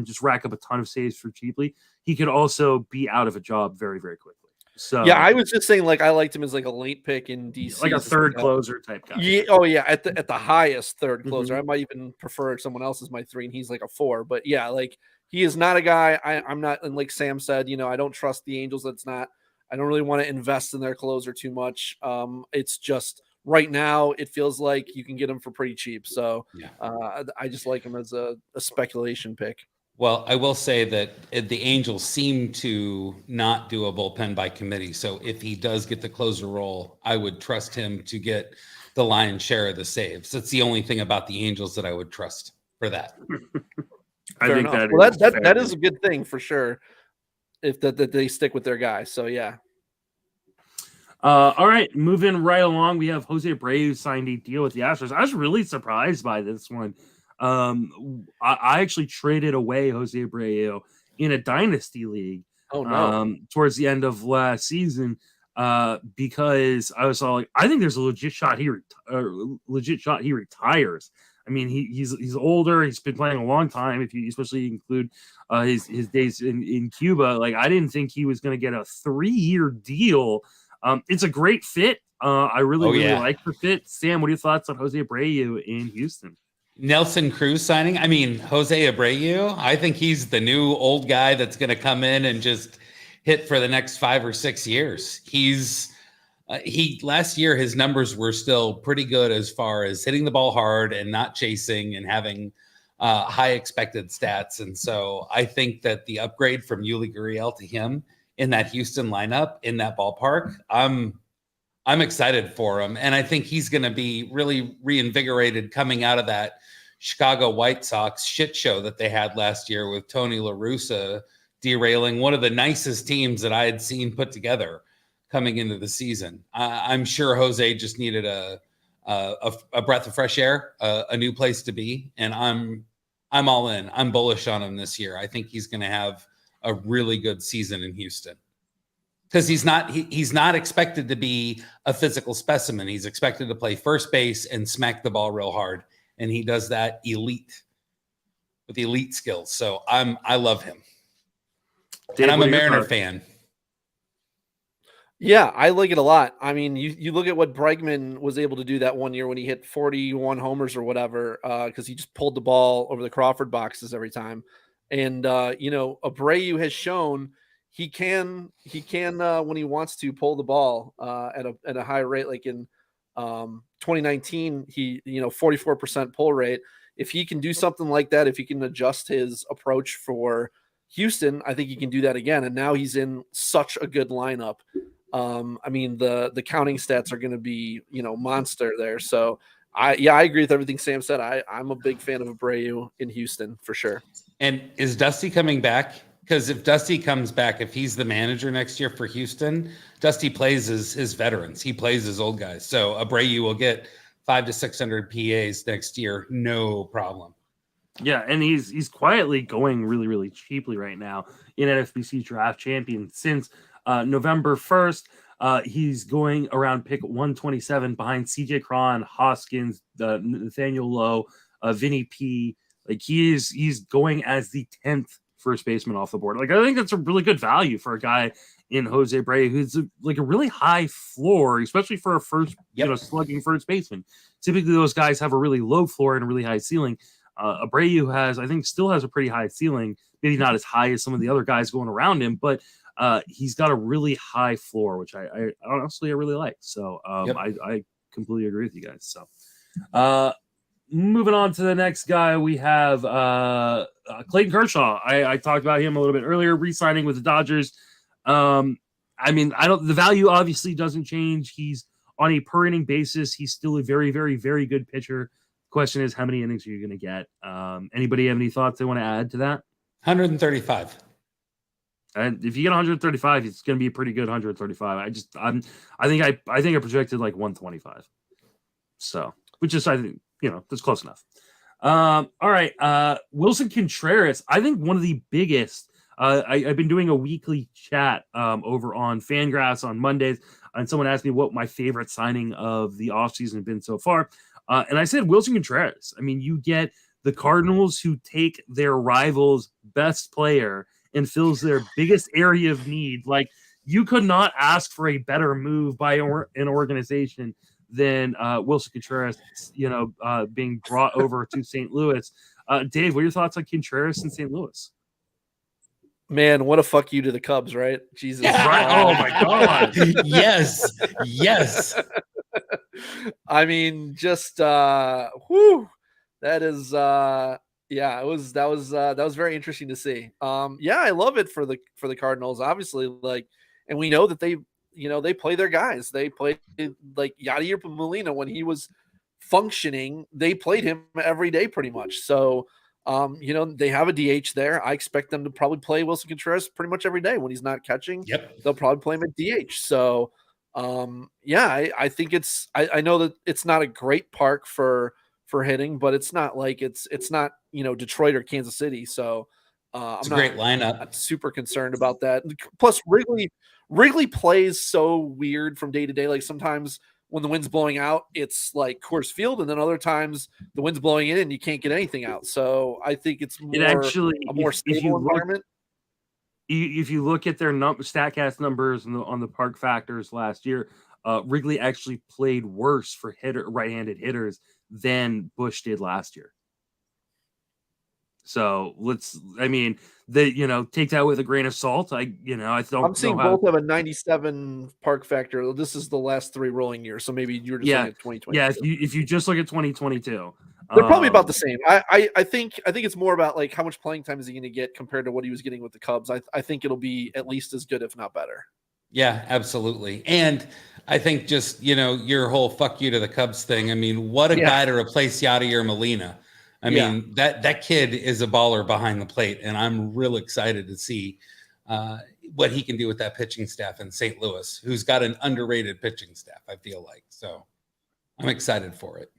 just rack up a ton of saves for cheaply. He could also be out of a job very, very quickly. So yeah, I was just saying, like, I liked him as like a late pick in DC, like a third closer type guy. Yeah, at the highest third closer. I might even prefer someone else as my 3, and he's like a 4. But yeah, like, he is not a guy. I'm not, and like Sam said, I don't trust the Angels. I don't really want to invest in their closer too much. It's just right now it feels like you can get him for pretty cheap. So I just like him as a speculation pick. Well, I will say that the Angels seem to not do a bullpen by committee. So if he does get the closer role, I would trust him to get the lion's share of the saves. That's the only thing about the Angels that I would trust for that. I think that is a good thing for sure. If that they stick with their guy. So yeah. All right, moving right along, we have Jose Abreu signed a deal with the Astros. I was really surprised by this one. I actually traded away Jose Abreu in a dynasty league. Oh no! Towards the end of last season, because I was all like, I think there's a legit shot he retires. I mean, he's older. He's been playing a long time. If you especially include his days in Cuba, like, I didn't think he was going to get a 3-year deal. It's a great fit. I really like the fit. Sam, what are your thoughts on Jose Abreu in Houston? Nelson Cruz signing. I mean, Jose Abreu, I think he's the new old guy that's going to come in and just hit for the next 5 or 6 years. Last year, his numbers were still pretty good as far as hitting the ball hard and not chasing and having high expected stats. And so I think that the upgrade from Yuli Gurriel to him in that Houston lineup, in that ballpark, I'm excited for him. And I think he's going to be really reinvigorated coming out of that Chicago White Sox shit show that they had last year with Tony La Russa derailing one of the nicest teams that I had seen put together coming into the season. I'm sure Jose just needed a breath of fresh air, a new place to be. And I'm all in. I'm bullish on him this year. I think he's going to have a really good season in Houston. Because he's not expected to be a physical specimen. He's expected to play first base and smack the ball real hard, and he does that with elite skills. So I love him, and I'm a Mariner fan. Yeah, I like it a lot. I mean, you look at what Bregman was able to do that one year when he hit 41 homers or whatever, because he just pulled the ball over the Crawford boxes every time, and Abreu has shown. He can when he wants to pull the ball at a high rate. Like in 2019, he 44% pull rate. If he can do something like that, if he can adjust his approach for Houston, I think he can do that again. And now he's in such a good lineup. I mean, the counting stats are going to be, monster there. So I agree with everything Sam said. I'm a big fan of Abreu in Houston for sure. And is Dusty coming back? Because if Dusty comes back, if he's the manager next year for Houston, Dusty plays his veterans. He plays his old guys. So Abreu will get 500 to 600 PAs next year. No problem. Yeah, and he's quietly going really, really cheaply right now in NFBC Draft Champion. Since November 1st, he's going around pick 127 behind CJ Cron, Hoskins, Nathaniel Lowe, Vinny P. Like he's going as the 10th first baseman off the board. Like I think that's a really good value for a guy in Jose Abreu, who's a really high floor, especially for a first, slugging first baseman. Typically, those guys have a really low floor and a really high ceiling. Abreu still has a pretty high ceiling, maybe not as high as some of the other guys going around him, but he's got a really high floor, which I honestly really like. So I completely agree with you guys. So moving on to the next guy, we have Clayton Kershaw. I talked about him a little bit earlier, re-signing with the Dodgers. The value obviously doesn't change. He's on a per inning basis. He's still a very, very, very good pitcher. Question is, how many innings are you going to get? Anybody have any thoughts they want to add to that? 135. And if you get 135, it's going to be a pretty good 135. I think I projected like 125. So, which is, I think, that's close enough. All right. Willson Contreras, I think one of the biggest, I've been doing a weekly chat over on Fangraphs on Mondays, and someone asked me what my favorite signing of the offseason had been so far. And I said Willson Contreras. I mean, you get the Cardinals who take their rival's best player and fills their biggest area of need. Like, you could not ask for a better move by an organization than Willson Contreras, being brought over to St. Louis. Dave, what are your thoughts on Contreras in St. Louis? Man, what a fuck you to the Cubs, right? Jesus. Right? Oh, my God. Yes. I mean, just that is that was very interesting to see. I love it for the Cardinals, obviously, and we know that they play their guys. They played like Yadier Molina when he was functioning, they played him every day pretty much. So they have a DH there. I expect them to probably play Willson Contreras pretty much every day when he's not catching. Yep. They'll probably play him at DH. So I think I know that it's not a great park for hitting, but it's not like it's not, Detroit or Kansas City. So it's a great lineup. Not super concerned about that. Plus Wrigley plays so weird from day to day. Like sometimes when the wind's blowing out, it's like Coors Field, and then other times the wind's blowing in and you can't get anything out. So I think it's more a more stable environment. If you look at their StatCast numbers on the park factors last year, Wrigley actually played worse for right-handed hitters than Busch did last year. So take that with a grain of salt. I'm seeing both have a 97 park factor. This is the last 3 rolling years, so maybe you're just looking at 2022. Yeah, if you just look at 2022, they're probably about the same. I think it's more about like how much playing time is he going to get compared to what he was getting with the Cubs. I think it'll be at least as good, if not better. Yeah, absolutely. And I think just your whole fuck you to the Cubs thing. I mean, what a guy to replace Yadier Molina. I mean, that kid is a baller behind the plate, and I'm real excited to see what he can do with that pitching staff in St. Louis, who's got an underrated pitching staff, I feel like. So I'm excited for it.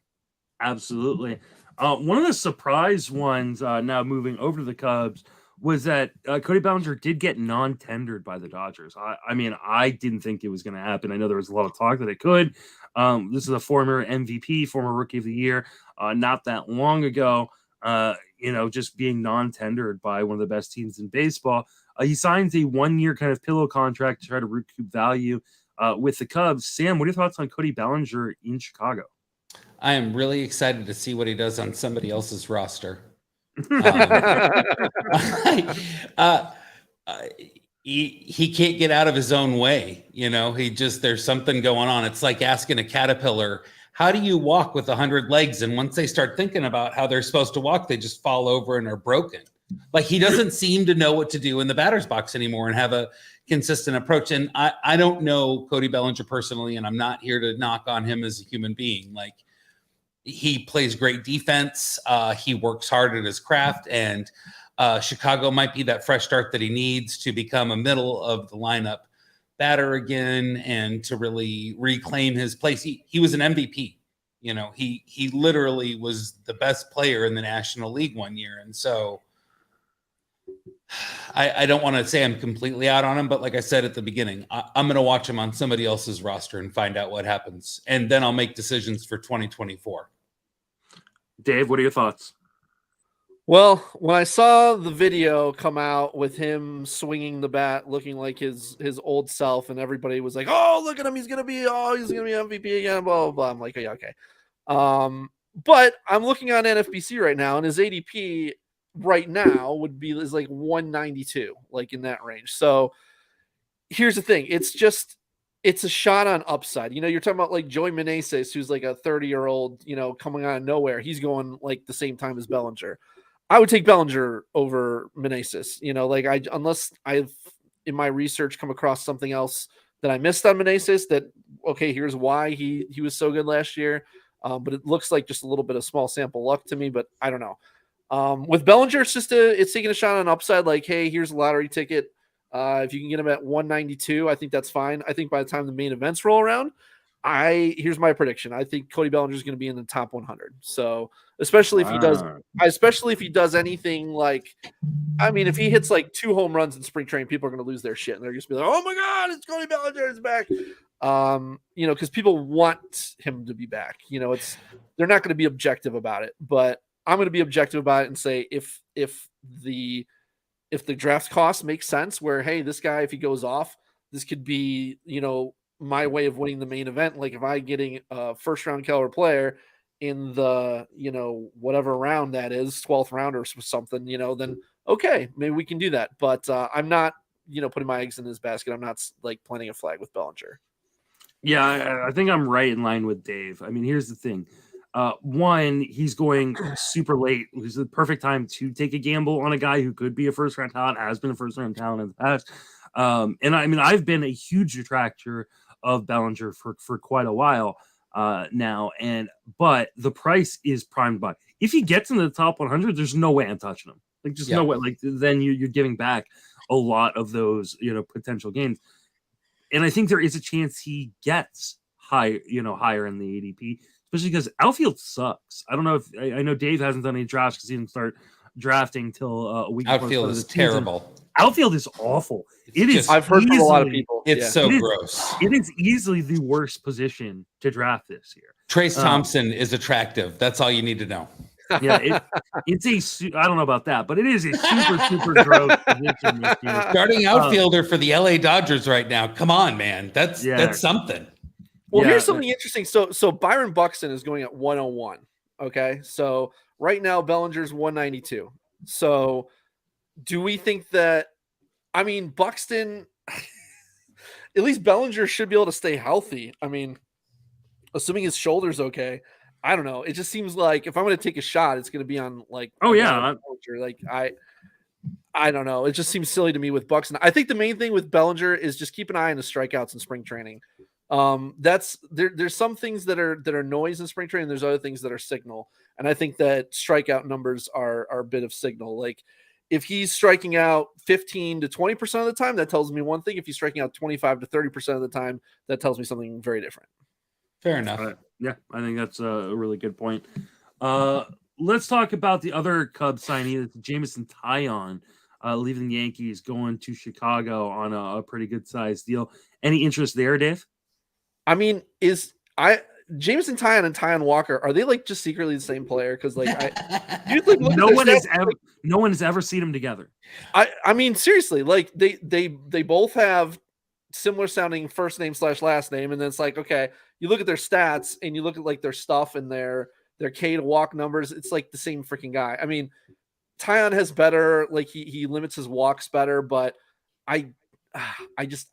Absolutely. One of the surprise ones now moving over to the Cubs was that Cody Bellinger did get non-tendered by the Dodgers. I didn't think it was going to happen. I know there was a lot of talk that it could. This is a former MVP, former Rookie of the Year, not that long ago, just being non-tendered by one of the best teams in baseball. He signs a 1-year kind of pillow contract to try to recoup value with the Cubs. Sam, what are your thoughts on Cody Bellinger in Chicago? I am really excited to see what he does on somebody else's roster. He can't get out of his own way. There's something going on. It's like asking a caterpillar, how do you walk with 100 legs? And once they start thinking about how they're supposed to walk, they just fall over and are broken. Like, he doesn't seem to know what to do in the batter's box anymore and have a consistent approach. And I don't know Cody Bellinger personally, and I'm not here to knock on him as a human being. Like, he plays great defense. He works hard at his craft, and Chicago might be that fresh start that he needs to become a middle of the lineup batter again and to really reclaim his place. He was an MVP. You know, he literally was the best player in the National League one year. And so I don't want to say I'm completely out on him, but like I said at the beginning, I'm going to watch him on somebody else's roster and find out what happens. And then I'll make decisions for 2024. Dave, what are your thoughts? Well, when I saw the video come out with him swinging the bat, looking like his old self, and everybody was like, "Oh, look at him! He's gonna be MVP again." Blah blah blah. I'm like, "Oh, yeah, okay." But I'm looking on NFBC right now, and his ADP right now is like 192, like in that range. So here's the thing: it's a shot on upside. You know, you're talking about like Joey Meneses, who's like a 30-year-old, you know, coming out of nowhere. He's going like the same time as Bellinger. I would take Bellinger over Meneses. You know, like unless I've in my research come across something else that I missed on Meneses that, okay, here's why he was so good last year. But it looks like just a little bit of small sample luck to me, but I don't know. With Bellinger, it's taking a shot on upside. Like, hey, here's a lottery ticket. If you can get him at 192, I think that's fine. I think by the time the main events roll around, here's my prediction. I think Cody Bellinger is going to be in the top 100. So especially if he does anything like, I mean, if he hits like 2 home runs in spring training, people are going to lose their shit and they're just be like, "Oh my God, it's Cody Bellinger is back." You know, because people want him to be back. You know, they're not going to be objective about it, but I'm going to be objective about it and say if the draft cost makes sense, where, hey, this guy, if he goes off, this could be, you know, my way of winning the main event. Like if I'm getting a first round caliber player in the, you know, whatever round that is, 12th round or something, you know, then okay, maybe we can do that. But I'm not, you know, putting my eggs in this basket. I'm not like planting a flag with Bellinger. Yeah, I think I'm right in line with Dave. I mean, here's the thing. One, he's going super late. It was the perfect time to take a gamble on a guy who could be a first-round talent, has been a first-round talent in the past. And I mean, I've been a huge detractor of Bellinger for quite a while now. But the price is primed by. If he gets into the top 100, there's no way I'm touching him. Like, just no way. Like, then you're giving back a lot of those, you know, potential gains. And I think there is a chance he gets higher in the ADP, especially because outfield sucks. I don't know if I know Dave hasn't done any drafts because he didn't start drafting till a week. Outfield is terrible. Outfield is awful. I've heard from a lot of people. It's gross. It is easily the worst position to draft this year. Trace Thompson is attractive. That's all you need to know. Yeah, it's I don't know about that, but it is a super gross position this year. Starting outfielder for the LA Dodgers right now. Come on, man. That's something. Well, here's something interesting. So Byron Buxton is going at 101. Okay. So right now Bellinger's 192. So do we think that, I mean, Buxton, at least Bellinger should be able to stay healthy. I mean, assuming his shoulder's okay. I don't know. It just seems like if I'm going to take a shot, it's going to be on like, like I don't know. It just seems silly to me with Buxton. I think the main thing with Bellinger is just keep an eye on his strikeouts in spring training. There's some things that are noise in spring training. There's other things that are signal. And I think that strikeout numbers are a bit of signal. Like if he's striking out 15 to 20% of the time, that tells me one thing. If he's striking out 25 to 30% of the time, that tells me something very different. Fair enough. Yeah, I think that's a really good point. Let's talk about the other Cubs signing. It's Jameson Taillon leaving the Yankees, going to Chicago on a pretty good sized deal. Any interest there, Dave? I mean, Jameson Taillon and Taijuan Walker, are they like just secretly the same player? Because like no one has ever seen them together. I mean, seriously, like they both have similar sounding first name / last name, and then it's like, okay, you look at their stats and you look at like their stuff and their K to walk numbers, it's like the same freaking guy. I mean, Taillon has better, like he limits his walks better, but I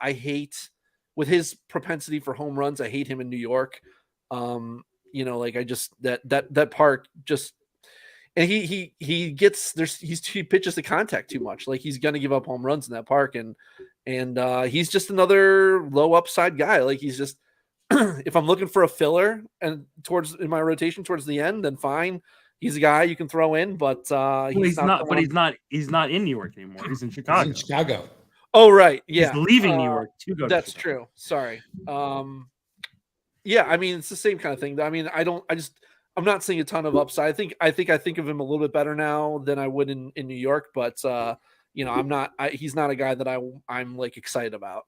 hate, with his propensity for home runs, I hate him in New York. You know, like I just that park just, and he pitches the contact too much. Like he's gonna give up home runs in that park, and he's just another low upside guy. Like he's just if I'm looking for a filler and in my rotation towards the end, then fine. He's a guy you can throw in, but he's not. But he's not in New York anymore. He's in Chicago. He's in Chicago. Oh right, yeah. He's leaving New York to go. That's to Chicago. true. Sorry. Yeah, I mean it's the same kind of thing. I mean, I'm not seeing a ton of upside. I think of him a little bit better now than I would in New York, but he's not a guy that I'm like excited about.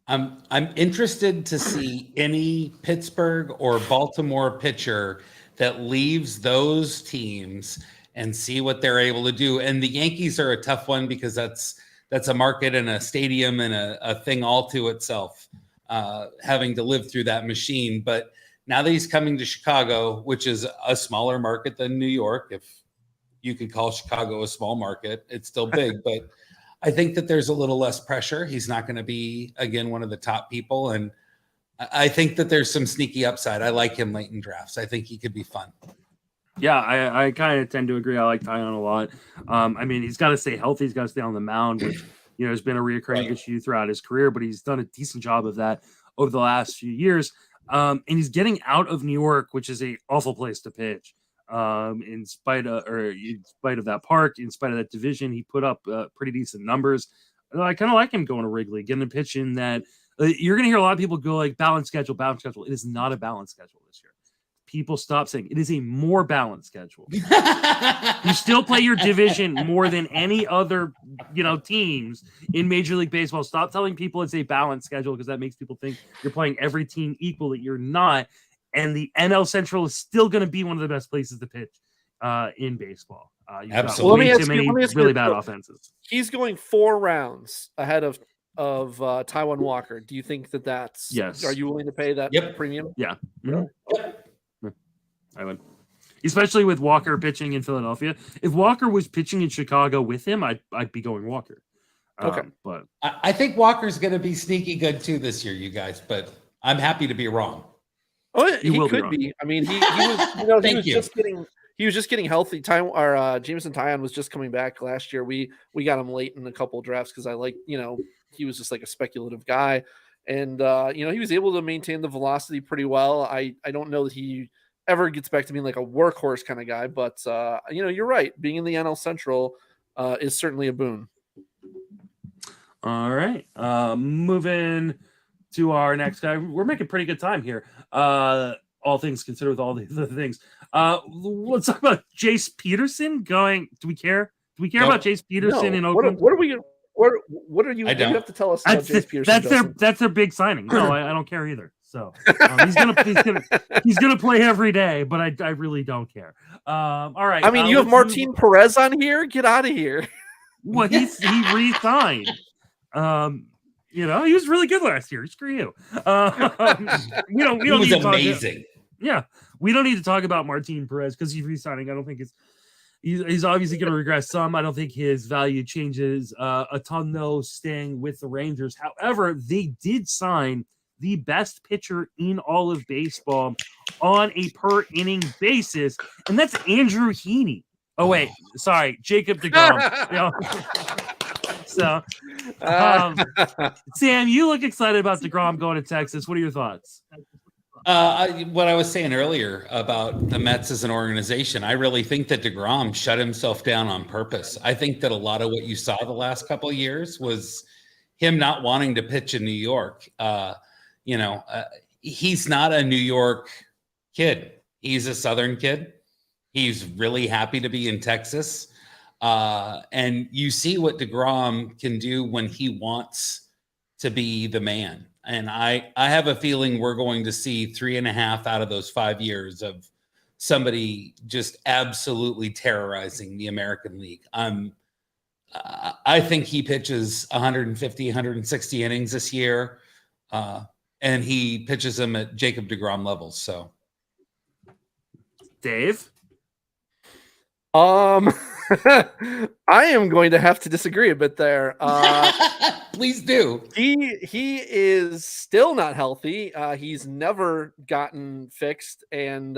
I'm interested to see any Pittsburgh or Baltimore pitcher that leaves those teams and see what they're able to do. And the Yankees are a tough one because that's a market and a stadium and a thing all to itself, having to live through that machine. But now that he's coming to Chicago, which is a smaller market than New York, if you could call Chicago a small market, it's still big, but I think that there's a little less pressure. He's not going to be, again, one of the top people. And I think that there's some sneaky upside. I like him late in drafts. I think he could be fun. Yeah, I kind of tend to agree. I like Taillon a lot. I mean, he's got to stay healthy. He's got to stay on the mound, which, has been a reoccurring issue throughout his career, but he's done a decent job of that over the last few years. And he's getting out of New York, which is an awful place to pitch. In spite of that park, in spite of that division, he put up pretty decent numbers. I kind of like him going to Wrigley, getting a pitch in that you're going to hear a lot of people go like balance schedule. It is not a balanced schedule this year. People stop saying it is a more balanced schedule. You still play your division more than any other, teams in Major League Baseball. Stop telling people it's a balanced schedule because that makes people think you're playing every team equally. You're not. And the NL Central is still going to be one of the best places to pitch in baseball. Absolutely. Let me ask you really bad offenses. He's going 4 rounds ahead of Taijuan Walker. Do you think that's yes? Are you willing to pay that premium? Yeah. Mm-hmm. I would, especially with Walker pitching in Philadelphia. If Walker was pitching in Chicago with him, I'd be going Walker. Okay, but I think Walker's going to be sneaky good too this year, you guys. But I'm happy to be wrong. Oh, he could be. I mean, he was he was just getting healthy. Jameson Taillon was just coming back last year. We got him late in a couple of drafts because he was just like a speculative guy, and he was able to maintain the velocity pretty well. I don't know that he ever gets back to being like a workhorse kind of guy, but you're right. Being in the NL Central is certainly a boon. All right, moving to our next guy. We're making pretty good time here. All things considered, with all the other things. Let's talk about Jace Peterson going. Do we care? Do we care about Jace Peterson in Oakland? What are we? What are you? I don't. You have to tell us about Jace Peterson. That's their big signing. No, I don't care either. So he's gonna play every day, but I really don't care. All right. I mean, you have Martin Perez on here. Get out of here. Well, he re-signed. He was really good last year. Screw you. We don't he was need to amazing. We don't need to talk about Martin Perez because he's re-signing. I don't think he's obviously going to regress some. I don't think his value changes a ton though, staying with the Rangers. However, they did sign the best pitcher in all of baseball on a per inning basis, and that's Andrew Heaney. Oh wait, sorry, Jacob deGrom. So, Sam, you look excited about deGrom going to Texas. What are your thoughts? What I was saying earlier about the Mets as an organization, I really think that deGrom shut himself down on purpose. I think that a lot of what you saw the last couple of years was him not wanting to pitch in New York. He's not a New York kid. He's a Southern kid. He's really happy to be in Texas. And you see what deGrom can do when he wants to be the man. And I have a feeling we're going to see 3.5 out of those 5 years of somebody just absolutely terrorizing the American League. I think he pitches 150, 160 innings this year. And he pitches them at Jacob deGrom levels. So, Dave? I am going to have to disagree a bit there. Please do. He is still not healthy. He's never gotten fixed, and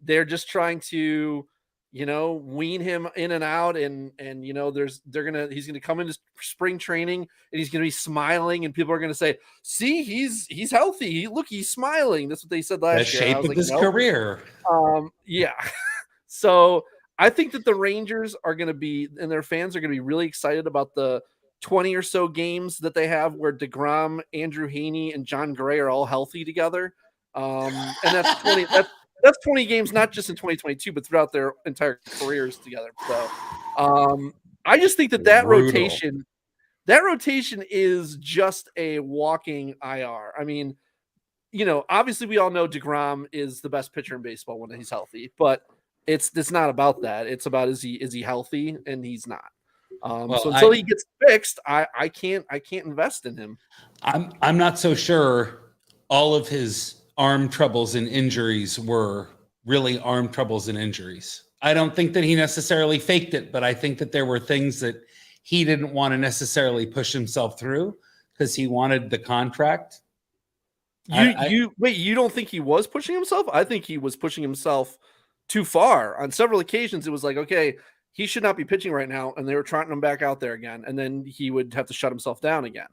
they're just trying to wean him in and out, and he's gonna come into spring training and he's gonna be smiling, and people are gonna say, "See, he's healthy. Look, he's smiling." That's what they said last year. The shape of his career. Yeah. So I think that the Rangers are gonna be, and their fans are gonna be really excited about the 20 or so games that they have where deGrom, Andrew Heaney, and John Gray are all healthy together. And that's 20. That's 20 games, not just in 2022, but throughout their entire careers together. So I just think that rotation is just a walking IR. I mean, obviously we all know deGrom is the best pitcher in baseball when he's healthy, but it's not about that. It's about is he healthy, and he's not. So until he gets fixed, I can't invest in him. I'm not so sure all of his arm troubles and injuries were really arm troubles and injuries. I don't think that he necessarily faked it, but I think that there were things that he didn't want to necessarily push himself through because he wanted the contract. You don't think he was pushing himself? I think he was pushing himself too far. On several occasions, it was like, okay, he should not be pitching right now, and they were trotting him back out there again, and then he would have to shut himself down again.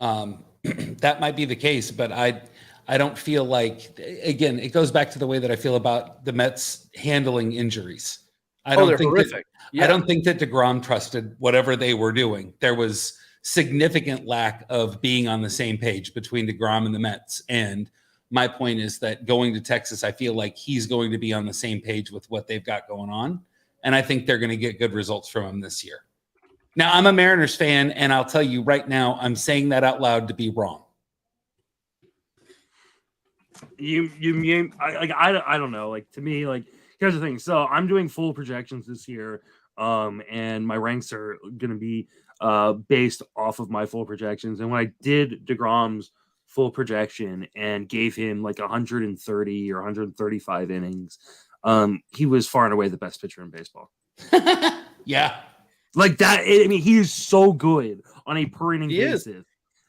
That might be the case, but I don't feel like, again, it goes back to the way that I feel about the Mets handling injuries. They're horrific. I don't think that deGrom trusted whatever they were doing. There was significant lack of being on the same page between deGrom and the Mets. And my point is that going to Texas, I feel like he's going to be on the same page with what they've got going on. And I think they're going to get good results from him this year. Now, I'm a Mariners fan, and I'll tell you right now, I'm saying that out loud to be wrong. I don't know. Like, to me, like, here's the thing. So I'm doing full projections this year, and my ranks are going to be based off of my full projections. And when I did deGrom's full projection and gave him like 130 or 135 innings, he was far and away the best pitcher in baseball. Yeah. Like that. I mean, he is so good on a per inning basis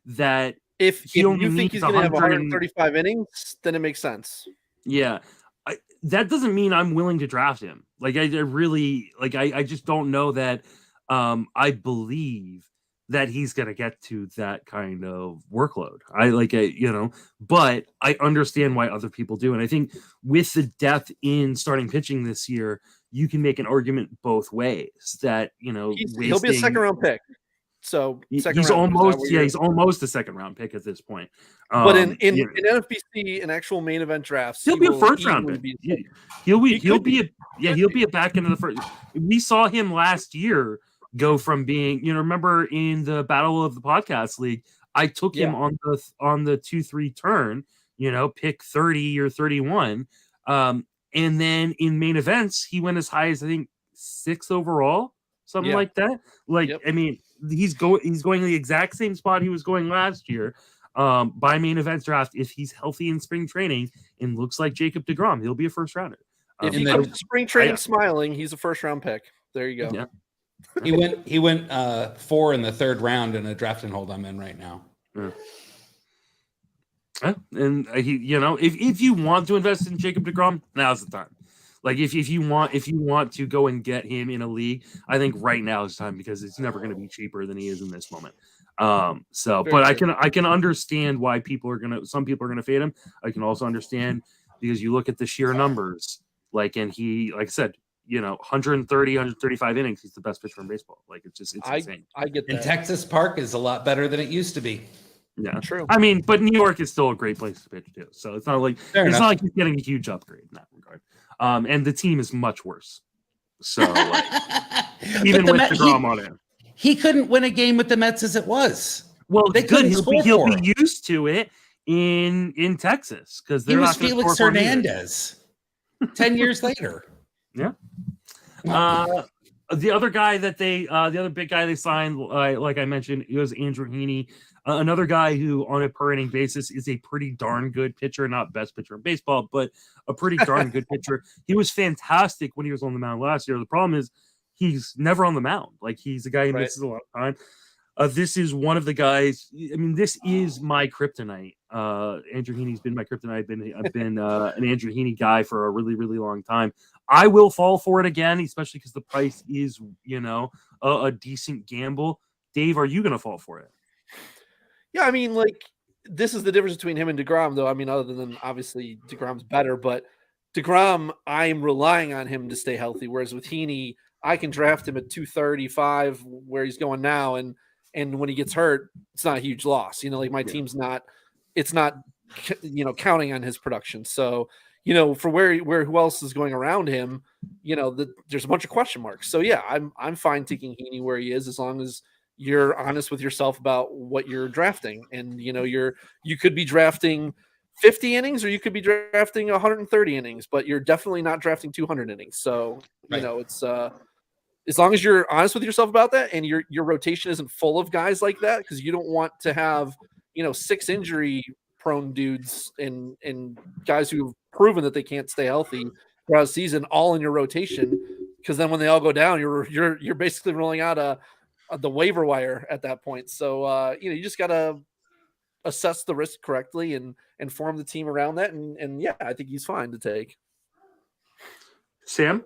that if you think he's going to have 135 innings, then it makes sense. Yeah. That doesn't mean I'm willing to draft him. Like, I really, like, I just don't know that I believe that he's going to get to that kind of workload. But I understand why other people do. And I think with the depth in starting pitching this year, you can make an argument both ways that, he'll be a second round pick. So he's almost a second round pick at this point. But in NFBC and actual main event drafts, he'll be a first round pick. He'll be a back end of the first. We saw him last year go from being, remember in the Battle of the Podcast League, I took him on the 2-3 turn, pick 30 or 31. And then in main events, he went as high as I think 6 overall, something like that. I mean, he's going the exact same spot he was going last year. By main event draft, if he's healthy in spring training and looks like Jacob deGrom, he'll be a first rounder. If he comes to spring training smiling, he's a first round pick. There you go. Yeah. He went 4 in the third round in a draft and hold I'm in right now. Yeah. And if you want to invest in Jacob deGrom, now's the time. Like if you want to go and get him in a league, I think right now is the time because it's never going to be cheaper than he is in this moment. But I can understand why some people are gonna fade him. I can also understand because you look at the sheer numbers, and he, like I said, 130, 135 innings, he's the best pitcher in baseball. Like it's insane. I get that. And Texas Park is a lot better than it used to be. Yeah, true. I mean, but New York is still a great place to pitch too. So it's not like not like he's getting a huge upgrade in that regard. And the team is much worse. So even with deGrom on it, he couldn't win a game with the Mets as it was. Well, he'll be used to it in Texas because he was Felix Hernandez 10 years later. Yeah. The other guy the other big guy they signed, like I mentioned, it was Andrew Heaney, another guy who on a per inning basis is a pretty darn good pitcher, not best pitcher in baseball, but a pretty darn good pitcher. He was fantastic when he was on the mound last year. The problem is he's never on the mound. Like he's a guy who misses a lot of time. This is one of the guys. I mean, this is my kryptonite. Andrew Heaney's been my kryptonite. I've been an Andrew Heaney guy for a really, really long time. I will fall for it again, especially because the price is, a decent gamble. Dave, are you going to fall for it? Yeah, I mean, like, this is the difference between him and deGrom, though. I mean, other than obviously deGrom's better, but deGrom, I'm relying on him to stay healthy. Whereas with Heaney, I can draft him at 235 where he's going now, and when he gets hurt, it's not a huge loss. Like my team's not, it's not, counting on his production. So, for where who else is going around him, there's a bunch of question marks. So yeah, I'm fine taking Heaney where he is as long as you're honest with yourself about what you're drafting. And, you could be drafting 50 innings or you could be drafting 130 innings, but you're definitely not drafting 200 innings. So, it's as long as you're honest with yourself about that and your rotation isn't full of guys like that, because you don't want to have, 6 injury prone dudes and guys who've proven that they can't stay healthy throughout the season all in your rotation. Because then when they all go down, you're basically rolling out the waiver wire at that point. So, you just got to assess the risk correctly and form the team around that. And yeah, I think he's fine to take. Sam?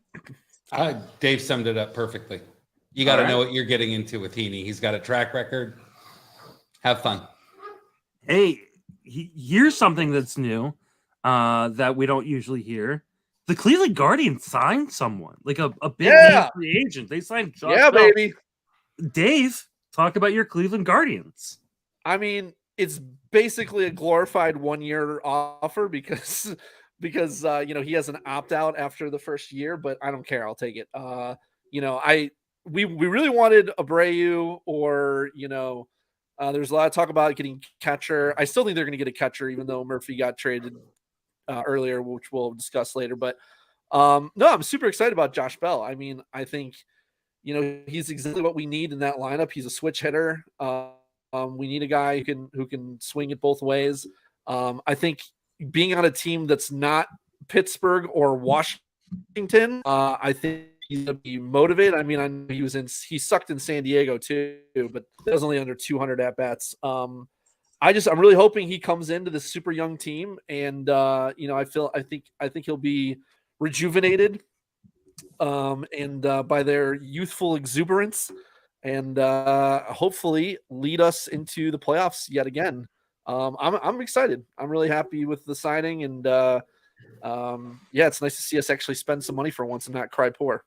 Dave summed it up perfectly. You got to know what you're getting into with Heaney. He's got a track record. Have fun. Hey, here's something that's new that we don't usually hear. The Cleveland Guardians signed someone, like a big name free agent. They signed Josh Bell. Baby. Dave, talk about your Cleveland Guardians. I mean, it's basically a glorified 1-year offer because he has an opt-out after the first year, but I don't care. I'll take it. We really wanted Abreu or, there's a lot of talk about getting catcher. I still think they're going to get a catcher, even though Murphy got traded earlier, which we'll discuss later. But no, I'm super excited about Josh Bell. I mean, I think, he's exactly what we need in that lineup. He's a switch hitter. We need a guy who can swing it both ways. I think being on a team that's not Pittsburgh or Washington, I think he's going to be motivated. I mean, I know he sucked in San Diego too, but that was only under 200 at bats. I'm really hoping he comes into this super young team, and I think he'll be rejuvenated, and by their youthful exuberance, and hopefully lead us into the playoffs yet again. I'm excited. I'm really happy with the signing, and it's nice to see us actually spend some money for once and not cry poor.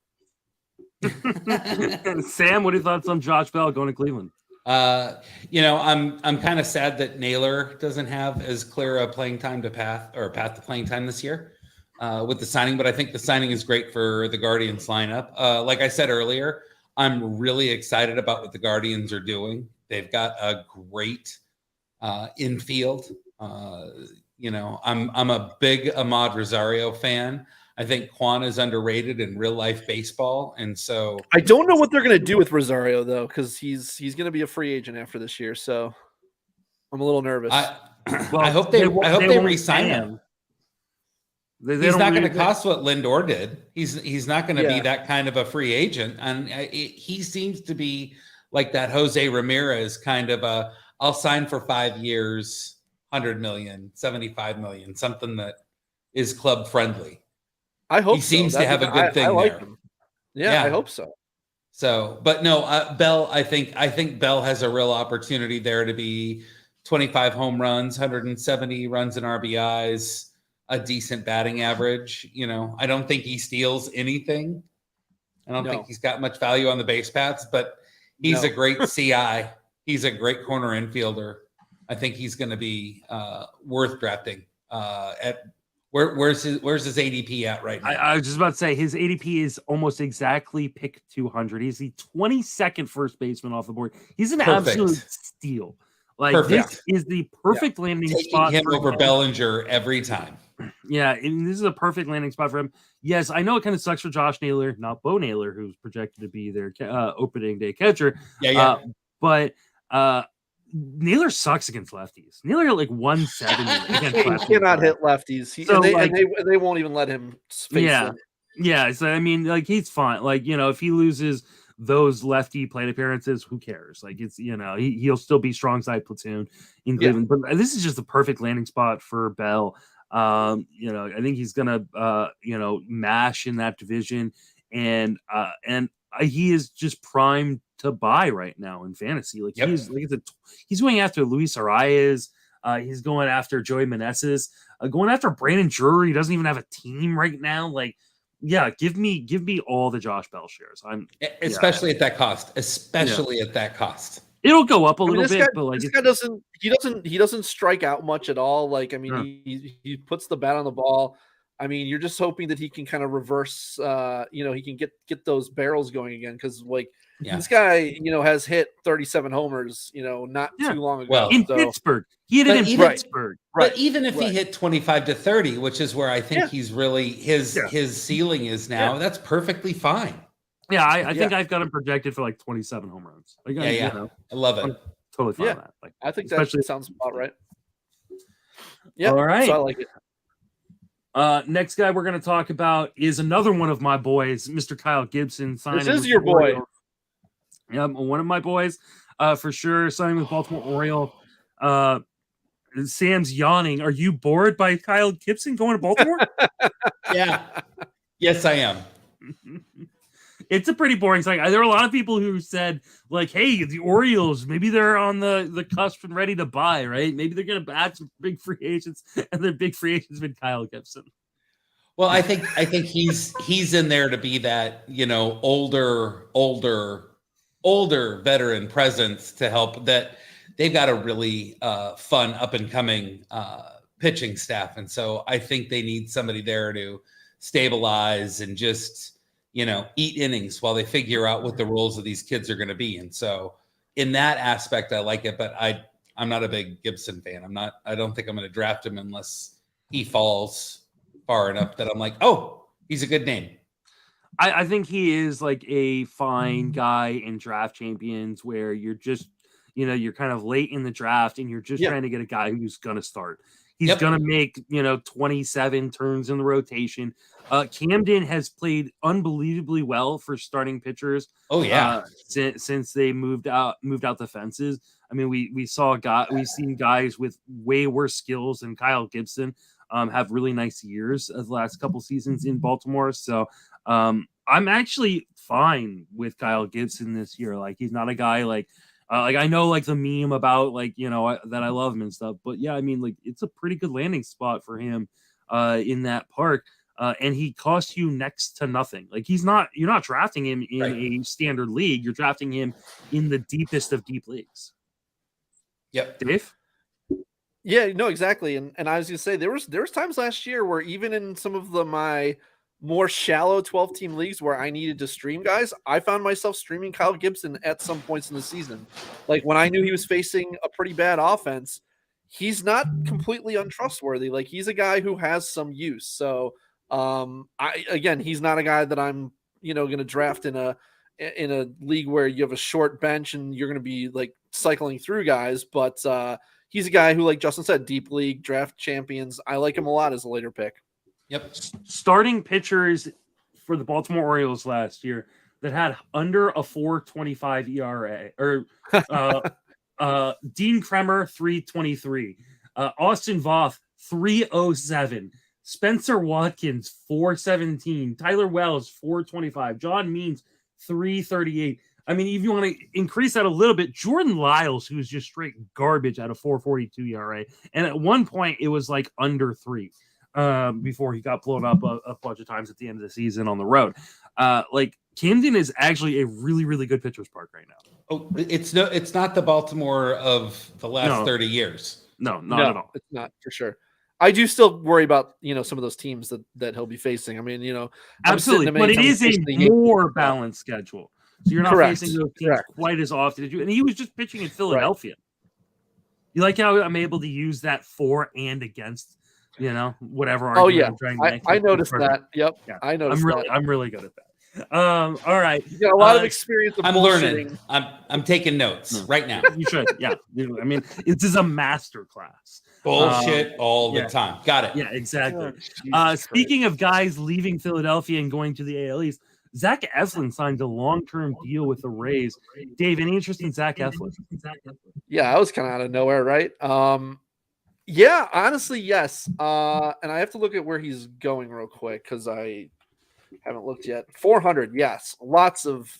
Sam, what are your thoughts on Josh Bell going to Cleveland? I'm kind of sad that Naylor doesn't have as clear a playing time path to playing time this year with the signing, but I think the signing is great for the Guardians lineup. Like I said earlier, I'm really excited about what the Guardians are doing. They've got a great infield. I'm a big Ahmad Rosario fan. I think Quan is underrated in real life baseball, and so I don't know what they're going to do with Rosario though, because he's going to be a free agent after this year. So I'm a little nervous. I hope they re-sign him. He's not going to cost what Lindor did. He's not going to be that kind of a free agent, and he seems to be like that Jose Ramirez kind of I'll sign for 5 years, 100 million, 75 million, something that is club friendly. I hope he seems to have a good thing like there. Him. Yeah, I hope so. So, but no, Bell. I think Bell has a real opportunity there to be 25 home runs, 170 runs and RBIs, a decent batting average. I don't think he steals anything. I don't think he's got much value on the base paths, but he's a great CI. He's a great corner infielder. I think he's going to be worth drafting at. Where's his ADP at right now? I was just about to say his ADP is almost exactly pick 200. He's the 22nd first baseman off the board. He's an absolute steal. This is the perfect landing spot. Taking him over Bellinger every time. Yeah, and this is a perfect landing spot for him. Yes, I know it kind of sucks for Josh Naylor, not Bo Naylor, who's projected to be their opening day catcher. But Naylor sucks against lefties. Naylor at like 170 against lefties. He cannot hit lefties. They won't even let him face them. Yeah. So I mean, he's fine. If he loses those lefty plate appearances, who cares? It's he'll still be strong side platoon in Cleveland. But this is just the perfect landing spot for Bell. I think he's gonna mash in that division, and he is just primed to buy right now in fantasy. Like he's going after Luis Arias. He's going after Joey Meneses, going after Brandon Drury. He doesn't even have a team right now. Like, yeah, give me all the Josh Bell shares. Especially at that cost. At that cost. It'll go up a little bit, but like this guy doesn't strike out much at all. Like, I mean, he puts the bat on the ball. I mean, you're just hoping that he can kind of reverse, he can get those barrels going again. Because this guy, has hit 37 homers, not too long ago. Well, in Pittsburgh, he hit it in Pittsburgh. But even if he hit 25 to 30, which is where I think he's really his ceiling is now, that's perftly fine. Yeah, I think I've got him projected for like 27 home runs. Like, I love it. I'm totally fine with that. Like, I think that sounds about right. Yeah, all right. So I like it. Next guy we're going to talk about is another one of my boys, Mr. Kyle Gibson. This is your boy. Yeah, one of my boys, for sure. Signing with Baltimore Orioles. Sam's yawning. Are you bored by Kyle Gibson going to Baltimore? Yeah. Yes, I am. It's a pretty boring thing. There were a lot of people who said, like, hey, the Orioles, maybe they're on the cusp and ready to buy, right? Maybe they're going to add some big free agents, and their big free agent's been Kyle Gibson. Well, I think he's in there to be that, older veteran presence to help. That they've got a really fun up and coming pitching staff, and so I think they need somebody there to stabilize and just eat innings while they figure out what the roles of these kids are going to be. And so in that aspect, I like it, but I'm not a big Gibson fan. I don't think I'm going to draft him unless he falls far enough that I'm like, oh, he's a good name. I think he is like a fine guy in draft champions where you're just, you're kind of late in the draft and you're just trying to get a guy who's going to start. He's going to make, 27 turns in the rotation. Camden has played unbelievably well for starting pitchers. Oh yeah. Since they moved out the fences. I mean, we've seen guys with way worse skills than Kyle Gibson have really nice years the last couple seasons in Baltimore. So I'm actually fine with Kyle Gibson this year. Like, he's not a guy like I know like the meme about that I love him and stuff, but yeah, I mean, like, it's a pretty good landing spot for him in that park. And he costs you next to nothing. Like, you're not drafting him in a standard league. You're drafting him in the deepest of deep leagues. Yep. Dave? Yeah, no, exactly. And I was going to say, there was times last year where even in some of my more shallow 12-team leagues where I needed to stream guys, I found myself streaming Kyle Gibson at some points in the season. Like, when I knew he was facing a pretty bad offense, he's not completely untrustworthy. Like, he's a guy who has some use. So, he's not a guy that I'm, going to draft in a league where you have a short bench and you're going to be like cycling through guys. But he's a guy who, like Justin said, deep league draft champions. I like him a lot as a later pick. Yep. Starting pitchers for the Baltimore Orioles last year that had under a 4.25 ERA, or Dean Kremer 3.23, Austin Voth 3.07, Spencer Watkins 4.17, Tyler Wells 4.25, John Means 3.38. I mean, if you want to increase that a little bit, Jordan Lyles, who was just straight garbage at a 4.42 ERA, and at one point it was like under 3. Before he got blown up a bunch of times at the end of the season on the road. Like, Camden is actually a really, really good pitcher's park right now. Oh, it's not the Baltimore of the last 30 years. No, not at all. It's not, for sure. I do still worry about, some of those teams that he'll be facing. I mean, absolutely, but it is a more balanced schedule. So you're not facing those teams quite as often as you. And he was just pitching in Philadelphia. Right. You like how I'm able to use that for and against, whatever. Oh yeah, I noticed that. Yep, yeah. I noticed. I'm really good at that. All right, you got a lot of experience. I'm learning. I'm taking notes right now. You should. Yeah, I mean, this is a master class. Bullshit all the time. Got it. Yeah, exactly. Speaking of guys leaving Philadelphia and going to the AL East, Zach Eflin signed a long-term deal with the Rays. Dave, any interest in Zach Eflin? Yeah, I was kind of out of nowhere, right? Yeah, honestly, yes. And I have to look at where he's going real quick because I haven't looked yet. 400, yes. Lots of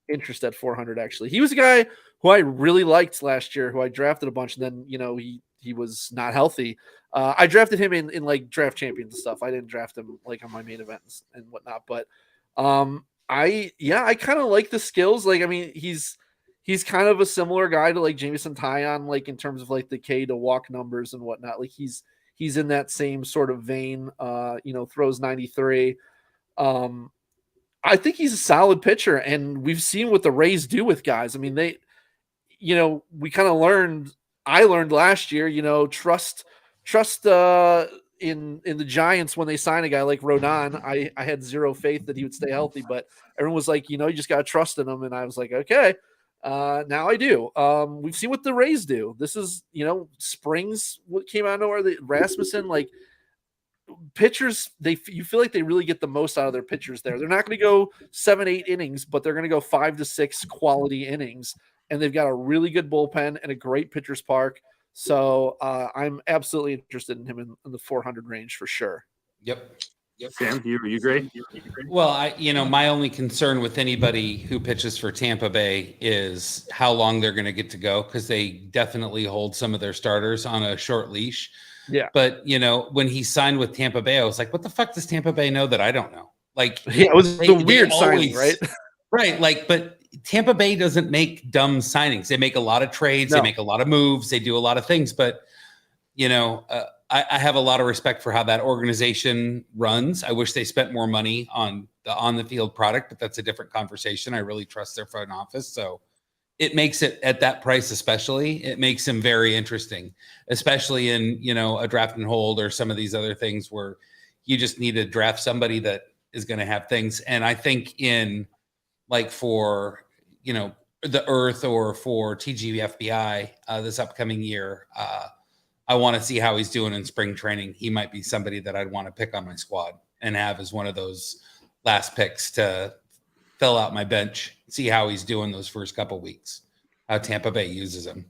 interest at 400, actually. He was a guy who I really liked last year, who I drafted a bunch, and then, he was not healthy. I drafted him in like draft champions and stuff. I didn't draft him like on my main events and whatnot, but I kind of like the skills. Like, I mean, he's kind of a similar guy to like Jameson Taillon, like in terms of like the K to walk numbers and whatnot. Like he's in that same sort of vein. Throws 93. I think he's a solid pitcher, and we've seen what the Rays do with guys. I mean, we kind of I learned last year, trust in the Giants when they sign a guy like Rodon. I had zero faith that he would stay healthy, but everyone was like, you just got to trust in him. And I was like, okay, now I do. We've seen what the Rays do. This is, Springs, what came out of nowhere, the Rasmussen, like pitchers, you feel like they really get the most out of their pitchers there. They're not going to go 7-8 innings, but they're going to go 5 to 6 quality innings. And they've got a really good bullpen and a great pitcher's park. So I'm absolutely interested in him in the 400 range for sure. Yep. Sam, you agree? Well, my only concern with anybody who pitches for Tampa Bay is how long they're going to get to go, because they definitely hold some of their starters on a short leash. Yeah. But, when he signed with Tampa Bay, I was like, what the fuck does Tampa Bay know that I don't know? Like, yeah, it was the weird signing, right? Right. Like, but Tampa Bay doesn't make dumb signings. They make a lot of trades. No. They make a lot of moves. They do a lot of things. But, I have a lot of respect for how that organization runs. I wish they spent more money on the field product, but that's a different conversation. I really trust their front office. So it makes it at that price, especially, it makes him very interesting, especially in, a draft and hold or some of these other things where you just need to draft somebody that is going to have things. And I think in like for, the Earth or for TGFBI this upcoming year, I want to see how he's doing in spring training. He might be somebody that I'd want to pick on my squad and have as one of those last picks to fill out my bench, see how he's doing those first couple weeks, how Tampa Bay uses him.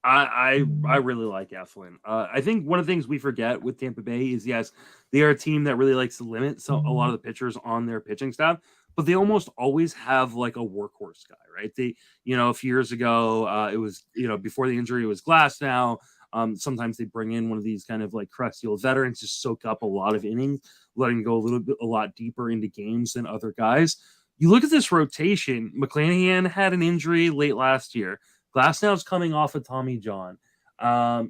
I really like Eflin. I think one of the things we forget with Tampa Bay is, yes, they are a team that really likes to limit a lot of the pitchers on their pitching staff, but they almost always have like a workhorse guy, right? They, a few years ago, it was, before the injury, it was Glasnow. Sometimes they bring in one of these kind of like crusty old veterans to soak up a lot of innings, letting go a lot deeper into games than other guys. You look at this rotation. McClanahan had an injury late last year. Glasnow's coming off of Tommy John.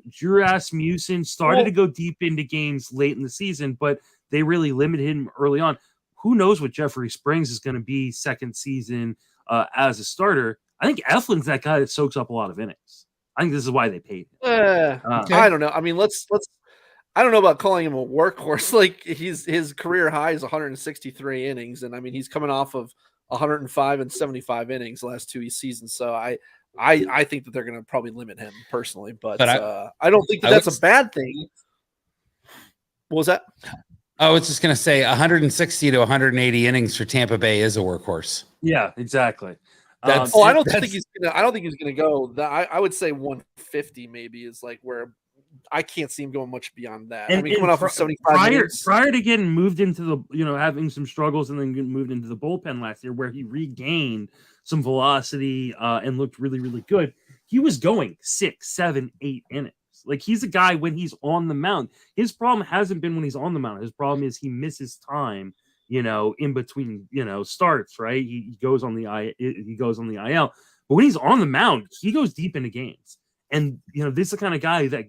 Drew Rasmussen started to go deep into games late in the season, but they really limited him early on. Who knows what Jeffrey Springs is going to be second season as a starter. I think Eflin's that guy that soaks up a lot of innings. I think this is why they paid him. Okay. I don't know. I mean, let's. I don't know about calling him a workhorse. Like his career high is 163 innings, and I mean he's coming off of 105 and 75 innings the last 2 seasons. So I think that they're going to probably limit him personally, but I don't think that's a bad thing. What was that? I was just going to say 160 to 180 innings for Tampa Bay is a workhorse. Yeah, exactly. I don't think he's gonna go. I would say 150 maybe is like where I can't see him going much beyond that. I mean, coming off of 75 prior to getting moved into the having some struggles and then getting moved into the bullpen last year, where he regained some velocity and looked really, really good. He was going 6, 7, 8 innings. Like he's a guy when he's on the mound. His problem hasn't been when he's on the mound. His problem is he misses time. In between, starts, right? He goes on the IL, but when he's on the mound, he goes deep into games. And, this is the kind of guy that,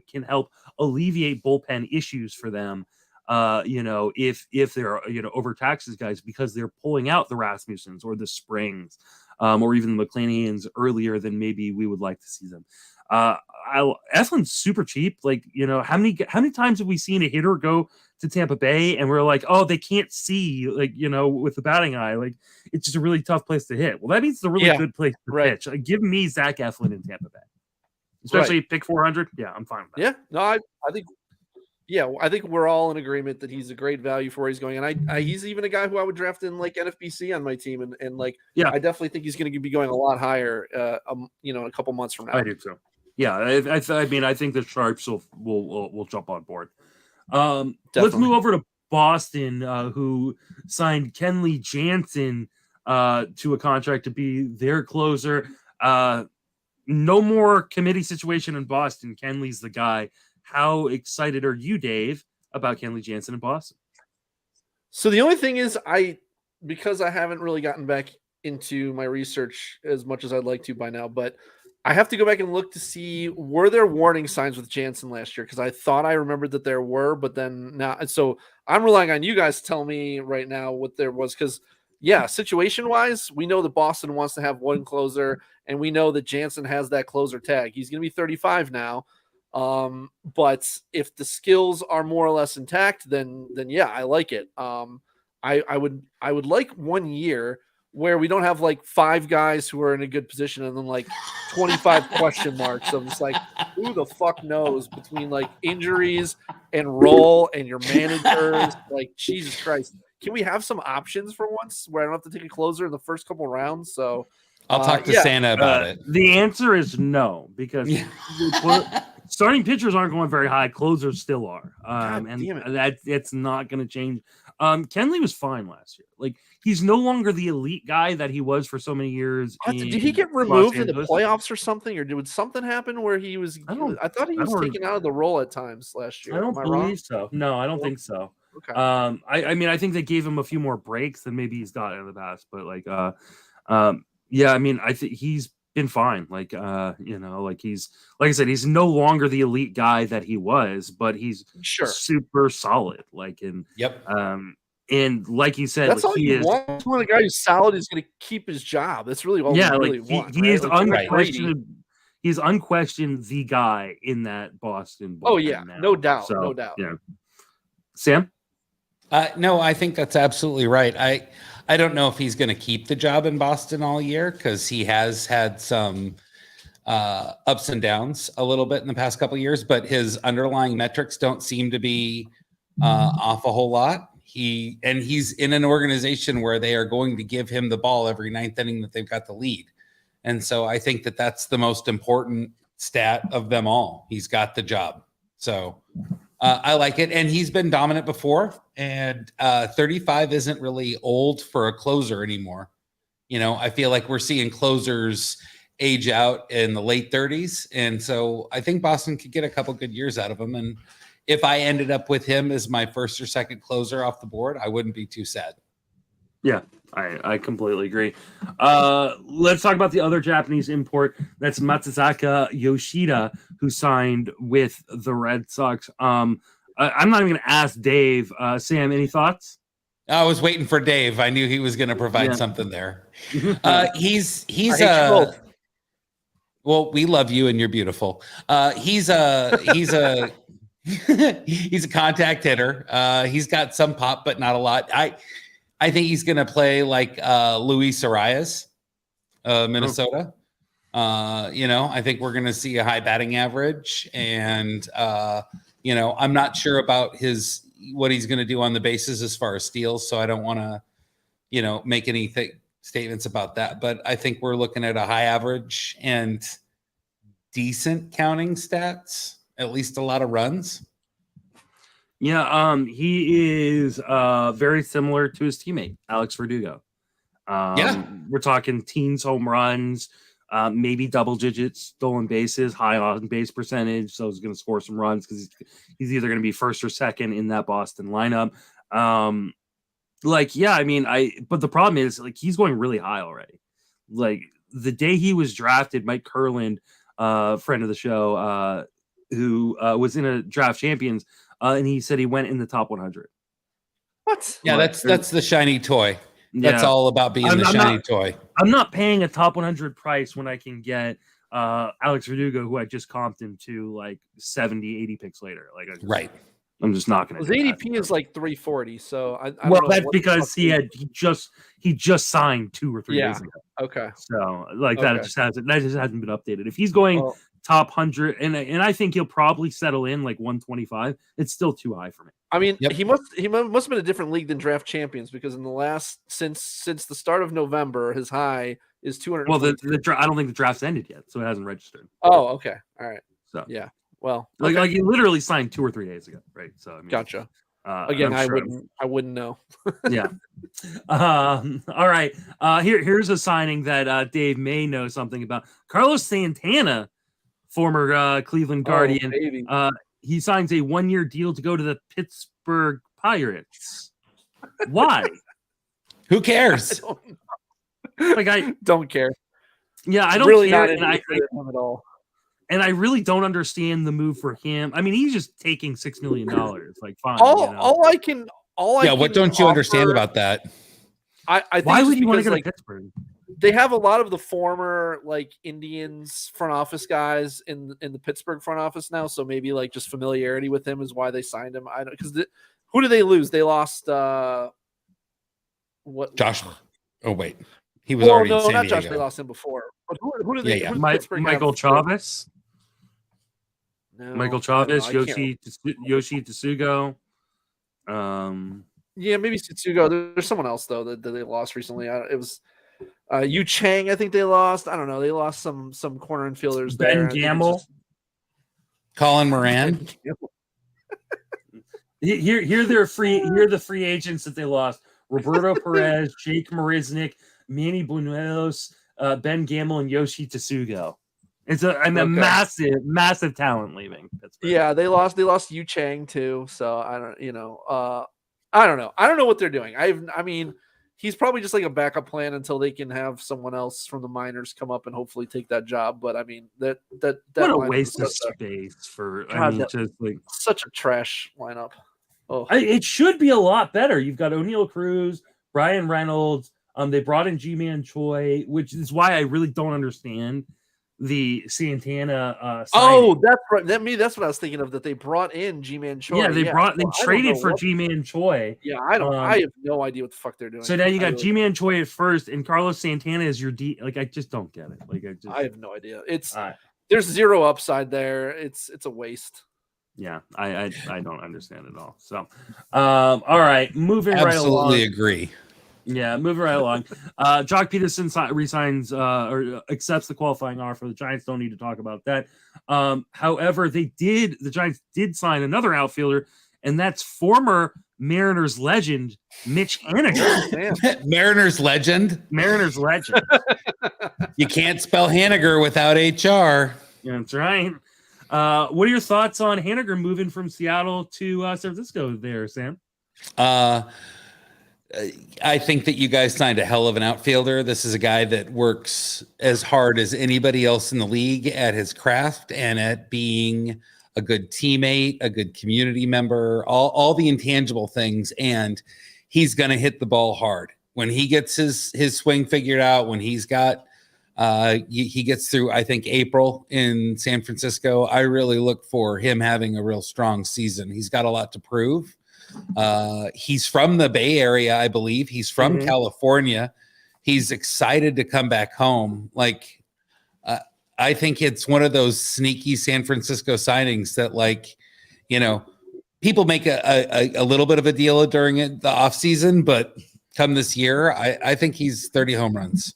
can help alleviate bullpen issues for them. If they're, overtaxes guys because they're pulling out the Rasmussens or the Springs, or even the McClanahans earlier than maybe we would like to see them. Eflin's super cheap. Like, how many times have we seen a hitter go to Tampa Bay and we're like, oh, they can't see, like, with the batting eye, like it's just a really tough place to hit. Well, that means it's a really good place to pitch. Like, give me Zach Eflin in Tampa Bay, especially pick 400. Yeah, I'm fine with that. Yeah, no, I think we're all in agreement that he's a great value for where he's going. And he's even a guy who I would draft in like NFBC on my team. And I definitely think he's going to be going a lot higher, a couple months from now. I do too. Yeah, I mean, I think the Sharps will jump on board. Let's move over to Boston, who signed Kenley Jansen to a contract to be their closer. No more committee situation in Boston. Kenley's the guy. How excited are you, Dave, about Kenley Jansen in Boston? So the only thing is, because I haven't really gotten back into my research as much as I'd like to by now, but I have to go back and look to see, were there warning signs with Jansen last year? Because I thought I remembered that there were, but then now, so I'm relying on you guys to tell me right now what there was. Because yeah, situation wise, we know that Boston wants to have one closer, and we know that Jansen has that closer tag. He's going to be 35 now. But if the skills are more or less intact, then yeah, I like it. I would like 1 year where we don't have like 5 guys who are in a good position and then like 25 question marks of just like, who the fuck knows, between like injuries and role and your managers. Like, Jesus Christ, can we have some options for once where I don't have to take a closer in the first couple rounds? So I'll talk to Santa about it. The answer is no, because starting pitchers aren't going very high. Closers still are. It's not going to change. Kenley was fine last year. Like, he's no longer the elite guy that he was for so many years. Did he get removed in the playoffs or something, or did something happen where he was? I thought he was taken out of the role at times last year. I don't believe so. No, I don't think so. Okay. I mean, I think they gave him a few more breaks than maybe he's got in the past, but like, yeah, I mean, I think he's been fine. Like, he's, like I said, he's no longer the elite guy that he was, but he's super solid. Like, and like you said, that's like, all you want. When a guy who's solid is going to keep his job. That's really all we really want. He is unquestioned. He's unquestioned the guy in that Boston. Oh yeah, now. No doubt. Yeah. Sam? No, I think that's absolutely right. I don't know if he's going to keep the job in Boston all year, because he has had some ups and downs a little bit in the past couple of years, but his underlying metrics don't seem to be off a whole lot. He's in an organization where they are going to give him the ball every ninth inning that they've got the lead. And so I think that that's the most important stat of them all. He's got the job. So I like it. And he's been dominant before. And 35 isn't really old for a closer anymore. You know, I feel like we're seeing closers age out in the late 30s. And so I think Boston could get a couple good years out of him. And if I ended up with him as my first or second closer off the board, I wouldn't be too sad. Yeah, I completely agree. Let's talk about the other Japanese import. That's Matsuzaka Yoshida, who signed with the Red Sox. I'm not even going to ask Dave. Sam, any thoughts? I was waiting for Dave. I knew he was going to provide something there. He's well, we love you and you're beautiful. He's a he's a contact hitter. He's got some pop, but not a lot. I think he's going to play like Luis Arias, Minnesota. I think we're going to see a high batting average, and I'm not sure about what he's going to do on the bases as far as steals, so I don't want to, make any statements about that. But I think we're looking at a high average and decent counting stats, at least a lot of runs. Yeah, he is very similar to his teammate, Alex Verdugo. We're talking teens home runs, maybe double digits stolen bases, high on base percentage. So he's going to score some runs because he's either going to be first or second in that Boston lineup. But the problem is, like, he's going really high already. Like, the day he was drafted, Mike Kurland, friend of the show, who was in a draft champions, and he said he went in the top 100. What? Yeah, that's the shiny toy. That's all about being the shiny toy. I'm not paying a top 100 price when I can get Alex Verdugo, who I just comped him to like 70, 80 picks later. Like, I'm just not going to. His ADP is like 340. So I don't know. That's because he just signed 2 or 3 days ago. Okay. So that just hasn't been updated. If he's going top 100, and I think he'll probably settle in like 125. It's still too high for me. I mean, he must have been a different league than draft champions, because in the last since the start of November, his high is 200. Well, I don't think the draft's ended yet, so it hasn't registered. Oh, okay. All right. So yeah. Well, like he literally signed 2 or 3 days ago, right? So I mean, gotcha. Again, I wouldn't know. Yeah. All right. Here's a signing that Dave may know something about. Carlos Santana, former Cleveland Guardian. He signs a 1-year deal to go to the Pittsburgh Pirates. Why? Who cares? I don't care. Yeah, I don't really care. Not him at all. And I really don't understand the move for him. I mean, he's just taking $6 million. Like, fine. What don't you understand about that? I think why would you want to go to Pittsburgh? They have a lot of the former like Indians front office guys in the Pittsburgh front office now, so maybe like just familiarity with him is why they signed him. I don't because who did they lose? They lost what? Josh. Oh wait, he was already in San not Diego. Josh. They lost him before. But who did they? Michael Chavez. No, Michael Chavez, Yoshi Tsugo. Yeah, maybe Tsugo. There's someone else though that they lost recently. It was Yu Chang. I think they lost. I don't know. They lost some corner infielders there. Ben Gamble, Colin Moran. Here they're free. Here are the free agents that they lost: Roberto Perez, Jake Marisnick, Manny Buñuelos, Ben Gamble, and Yoshi Tsugo. It's a massive talent leaving Pittsburgh. Yeah, they lost Yu Chang too. So I don't know. I don't know what they're doing. I mean, he's probably just like a backup plan until they can have someone else from the minors come up and hopefully take that job. But I mean, that what a waste of space for. I mean, just like such a trash lineup. Oh, it should be a lot better. You've got O'Neal Cruz, Brian Reynolds. They brought in Ji-Man Choi, which is why I really don't understand the Santana signing. That's right. That's what I was thinking of, that they brought in Ji-Man Choi. Yeah, they traded for Ji-Man Choi. Yeah, I have no idea what the fuck they're doing. So now you got Ji-Man Choi at first and Carlos Santana as your D. Like, I just don't get it. Like, I have no idea. There's zero upside there. It's a waste. Yeah, I don't understand it all. So all right, moving right along. Absolutely agree. Yeah, moving right along. Jock Peterson resigns or accepts the qualifying offer. The Giants don't need to talk about that. However, the Giants did sign another outfielder, and that's former Mariners legend Mitch Haniger. Mariners legend. You can't spell Haniger without HR. That's right. What are your thoughts on Haniger moving from Seattle to San Francisco there, Sam? I think that you guys signed a hell of an outfielder. This is a guy that works as hard as anybody else in the league at his craft and at being a good teammate, a good community member, all the intangible things. And he's going to hit the ball hard. When he gets his swing figured out, when he's got he gets through, I think, April in San Francisco, I really look for him having a real strong season. He's got a lot to prove. He's from the Bay Area, I believe. He's from California. He's excited to come back home. Like, I think it's one of those sneaky San Francisco signings that, like, people make a little bit of a deal during the offseason, but come this year, I think he's 30 home runs.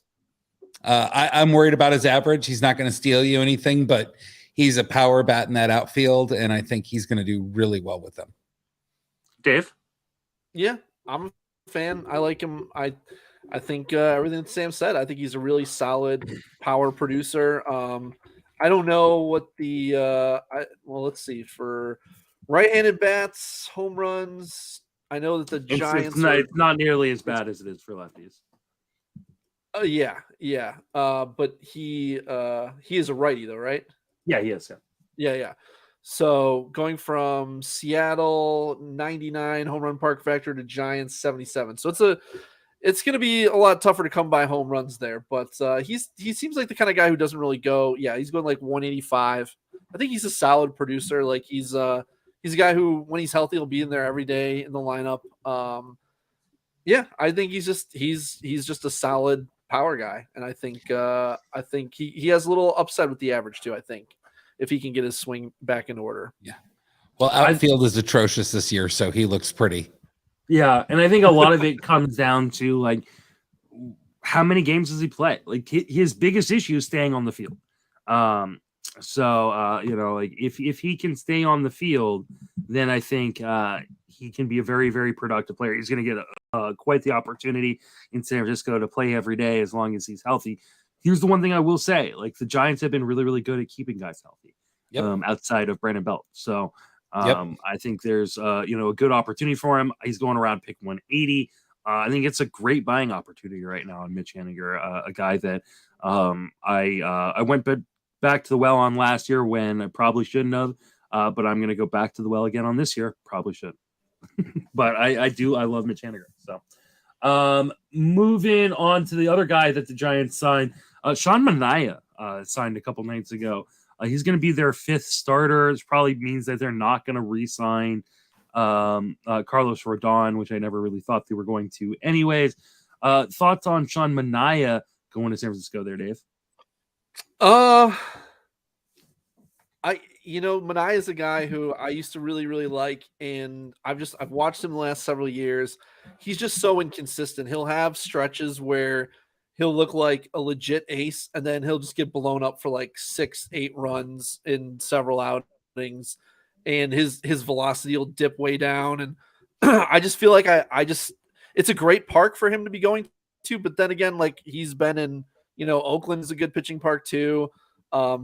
I'm worried about his average. He's not going to steal you anything, but he's a power bat in that outfield, and I think he's going to do really well with them. Dave? Yeah, I'm a fan. I like him. I think everything that Sam said, I think he's a really solid power producer. I don't know what the let's see, for right-handed bats, home runs. I know that the Giants it's not nearly as bad as it is for lefties. Yeah. But he is a righty though, right? Yeah, he is. Yeah. So going from Seattle 99 home run park factor to Giants 77. So it's going to be a lot tougher to come by home runs there, but he seems like the kind of guy who doesn't really go. Yeah, he's going like 185. I think he's a solid producer. Like he's a guy who, when he's healthy, will be in there every day in the lineup. Yeah, I think he's just a solid power guy, and I think he has a little upside with the average too. I think if he can get his swing back in order. Yeah. Well, outfield is atrocious this year, so he looks pretty. Yeah, and I think a lot of it comes down to, like, how many games does he play? Like his biggest issue is staying on the field. Like if he can stay on the field, then I think he can be a very, very productive player. He's going to get quite the opportunity in San Francisco to play every day as long as he's healthy. Here's the one thing I will say: like the Giants have been really, really good at keeping guys healthy, outside of Brandon Belt. So I think there's a good opportunity for him. He's going around pick 180. I think it's a great buying opportunity right now on Mitch Haniger, a guy that I went back to the well on last year when I probably shouldn't have, but I'm going to go back to the well again on this year. Probably should. But I love Mitch Haniger. So moving on to the other guy that the Giants signed, Sean Manaea signed a couple nights ago. He's going to be their fifth starter. It probably means that they're not going to re-sign Carlos Rodon, which I never really thought they were going to anyways. Thoughts on Sean Manaea going to San Francisco there, Dave? Manaea is a guy who I used to really, really like, and I've watched him the last several years. He's just so inconsistent. He'll have stretches where he'll look like a legit ace, and then he'll just get blown up for like 6-8 runs in several outings, and his velocity will dip way down. And I just feel like it's a great park for him to be going to, but then again, like he's been in, Oakland's a good pitching park too.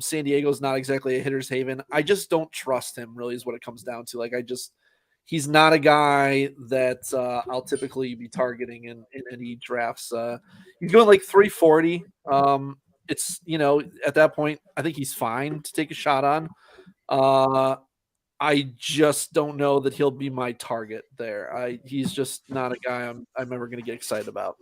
San Diego's not exactly a hitter's haven. I just don't trust him, really, is what it comes down to. Like, he's not a guy that I'll typically be targeting in any drafts. He's going like 340. It's, at that point, I think he's fine to take a shot on. I just don't know that he'll be my target there. He's just not a guy I'm ever going to get excited about.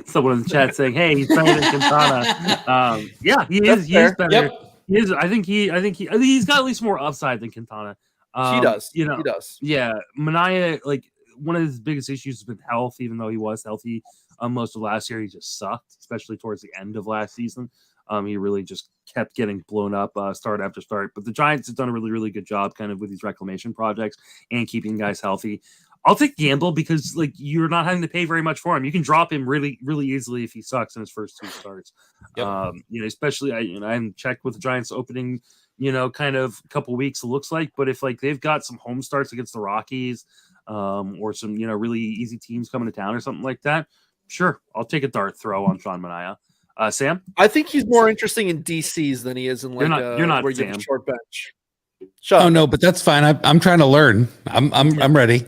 Someone in the chat saying, "Hey, he's better than Quintana." Yeah, he is. He is better. Yep. He is. I think he's got at least more upside than Quintana. He does. He does. Yeah, Manaea, like one of his biggest issues has been health. Even though he was healthy most of last year, he just sucked, especially towards the end of last season. He really just kept getting blown up start after start. But the Giants have done a really, really good job kind of with these reclamation projects and keeping guys healthy. I'll take gamble because like you're not having to pay very much for him. You can drop him really, really easily if he sucks in his first two starts. Yep. Especially I haven't checked with the Giants opening, kind of a couple weeks it looks like. But if like they've got some home starts against the Rockies, or some really easy teams coming to town or something like that, sure, I'll take a dart throw on Sean Manaea. Sam, I think he's more interesting in DCs than he is in like you're not where Sam. you have a short bench. Oh no, but that's fine. I'm trying to learn. I'm ready.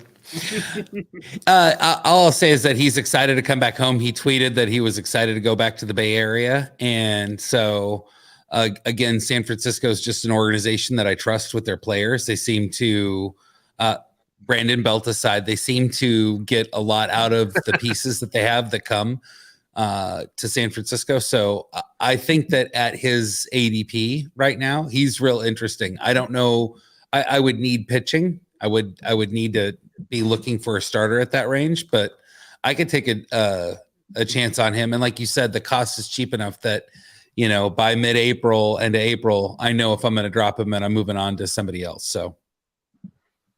All I'll say is that he's excited to come back home. He tweeted that he was excited to go back to the Bay Area. And so, again, San Francisco is just an organization that I trust with their players. They seem to, Brandon Belt aside, they seem to get a lot out of the pieces that they have that come to San Francisco. So I think that at his ADP right now, he's real interesting. I don't know. I would need pitching. I would need to be looking for a starter at that range, but I could take a chance on him. And like you said, the cost is cheap enough that, by mid-April and April, I know if I'm going to drop him and I'm moving on to somebody else. So.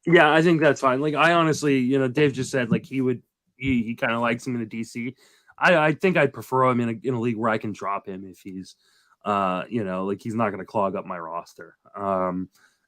Yeah, I think that's fine. Like I honestly, Dave just said like he kind of likes him in the DC. I think I'd prefer him in a league where I can drop him if he's, like he's not going to clog up my roster.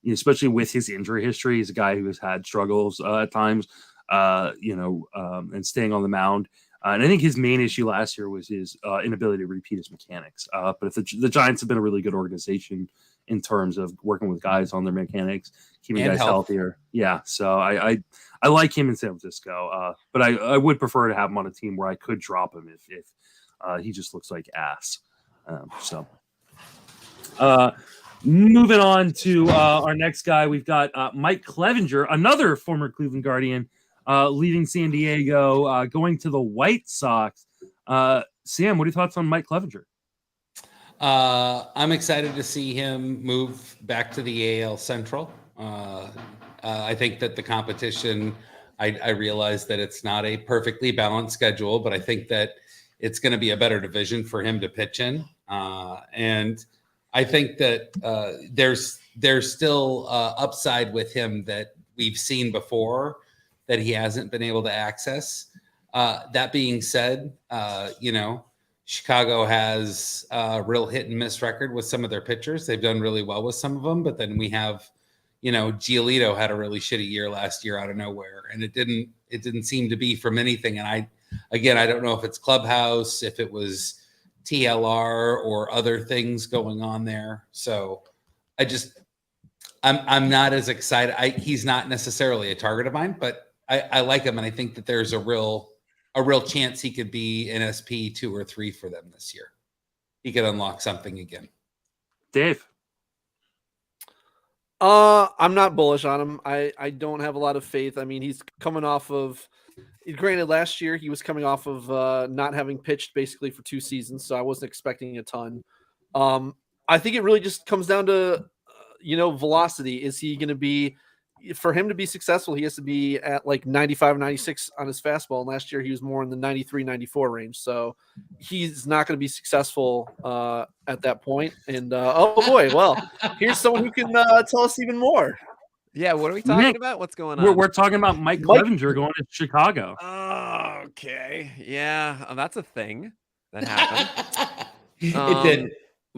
Especially with his injury history. He's a guy who has had struggles at times, and staying on the mound. And I think his main issue last year was his inability to repeat his mechanics. But if the Giants have been a really good organization in terms of working with guys on their mechanics, keeping guys healthier. Yeah, so I like him in San Francisco. But I would prefer to have him on a team where I could drop him if he just looks like ass. Moving on to our next guy, we've got Mike Clevinger, another former Cleveland Guardian, leaving San Diego, going to the White Sox. Sam, what are your thoughts on Mike Clevinger? I'm excited to see him move back to the AL Central. I think that the competition, I realize that it's not a perfectly balanced schedule, but I think that it's going to be a better division for him to pitch in. And I think that there's still upside with him that we've seen before that he hasn't been able to access. That being said, Chicago has a real hit and miss record with some of their pitchers. They've done really well with some of them, but then we have, Giolito had a really shitty year last year out of nowhere, and it didn't seem to be from anything. And I don't know if it's clubhouse, if it was TLR or other things going on there. So I'm not as excited. He's not necessarily a target of mine, but I like him, and I think that there's a real chance he could be an SP 2 or 3 for them this year. He could unlock something again. Dave. I'm not bullish on him. I don't have a lot of faith. I mean, he's coming off of, granted, last year he was coming off of not having pitched basically for 2 seasons, so I wasn't expecting a ton. I think it really just comes down to, velocity. Is he going to be, for him to be successful, he has to be at like 95, 96 on his fastball. And last year he was more in the 93, 94 range. So he's not going to be successful at that point. And oh boy, well, here's someone who can tell us even more. Yeah, what are we talking about? What's going on? We're talking about Mike Clevenger going to Chicago. Oh, okay. Yeah, that's a thing that happened. It did.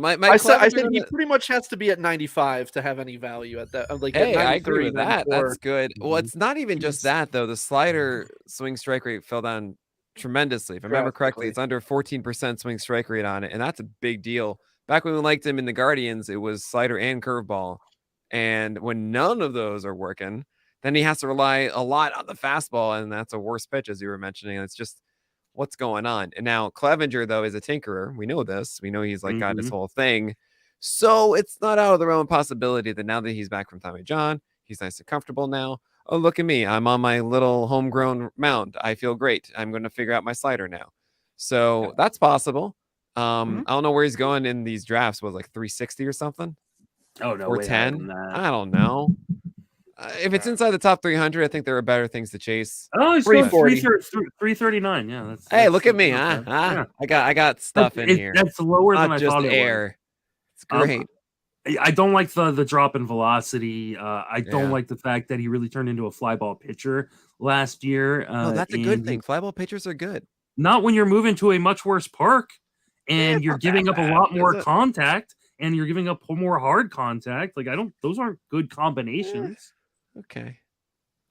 I said he pretty much has to be at 95 to have any value at that. Like, hey, I agree with that. That's good. Well, it's not even just that though. The slider swing strike rate fell down tremendously. If I remember correctly, it's under 14% swing strike rate on it, and that's a big deal. Back when we liked him in the Guardians, it was slider and curveball, and when none of those are working, then he has to rely a lot on the fastball, and that's a worse pitch, as you were mentioning. It's just what's going on. And now Clevenger, though, is a tinkerer. We know this. We know he's got his whole thing. So it's not out of the realm of possibility that now that he's back from Taijuan, he's nice and comfortable now. Oh, look at me. I'm on my little homegrown mound. I feel great. I'm going to figure out my slider now. So that's possible. I don't know where he's going in these drafts. Was like 360 or something? Oh, no. Or 10? I don't know. If it's inside the top 300, I think there are better things to chase. Oh, he's 339. Yeah. Hey, look at me. Yeah. I got stuff in here. That's lower than I thought it was. It's great. I don't like the drop in velocity. I don't like the fact that he really turned into a fly ball pitcher last year. No, that's a good thing. Fly ball pitchers are good. Not when you're moving to a much worse park and you're giving up a lot more contact and you're giving up more hard contact. Like, those aren't good combinations. Okay.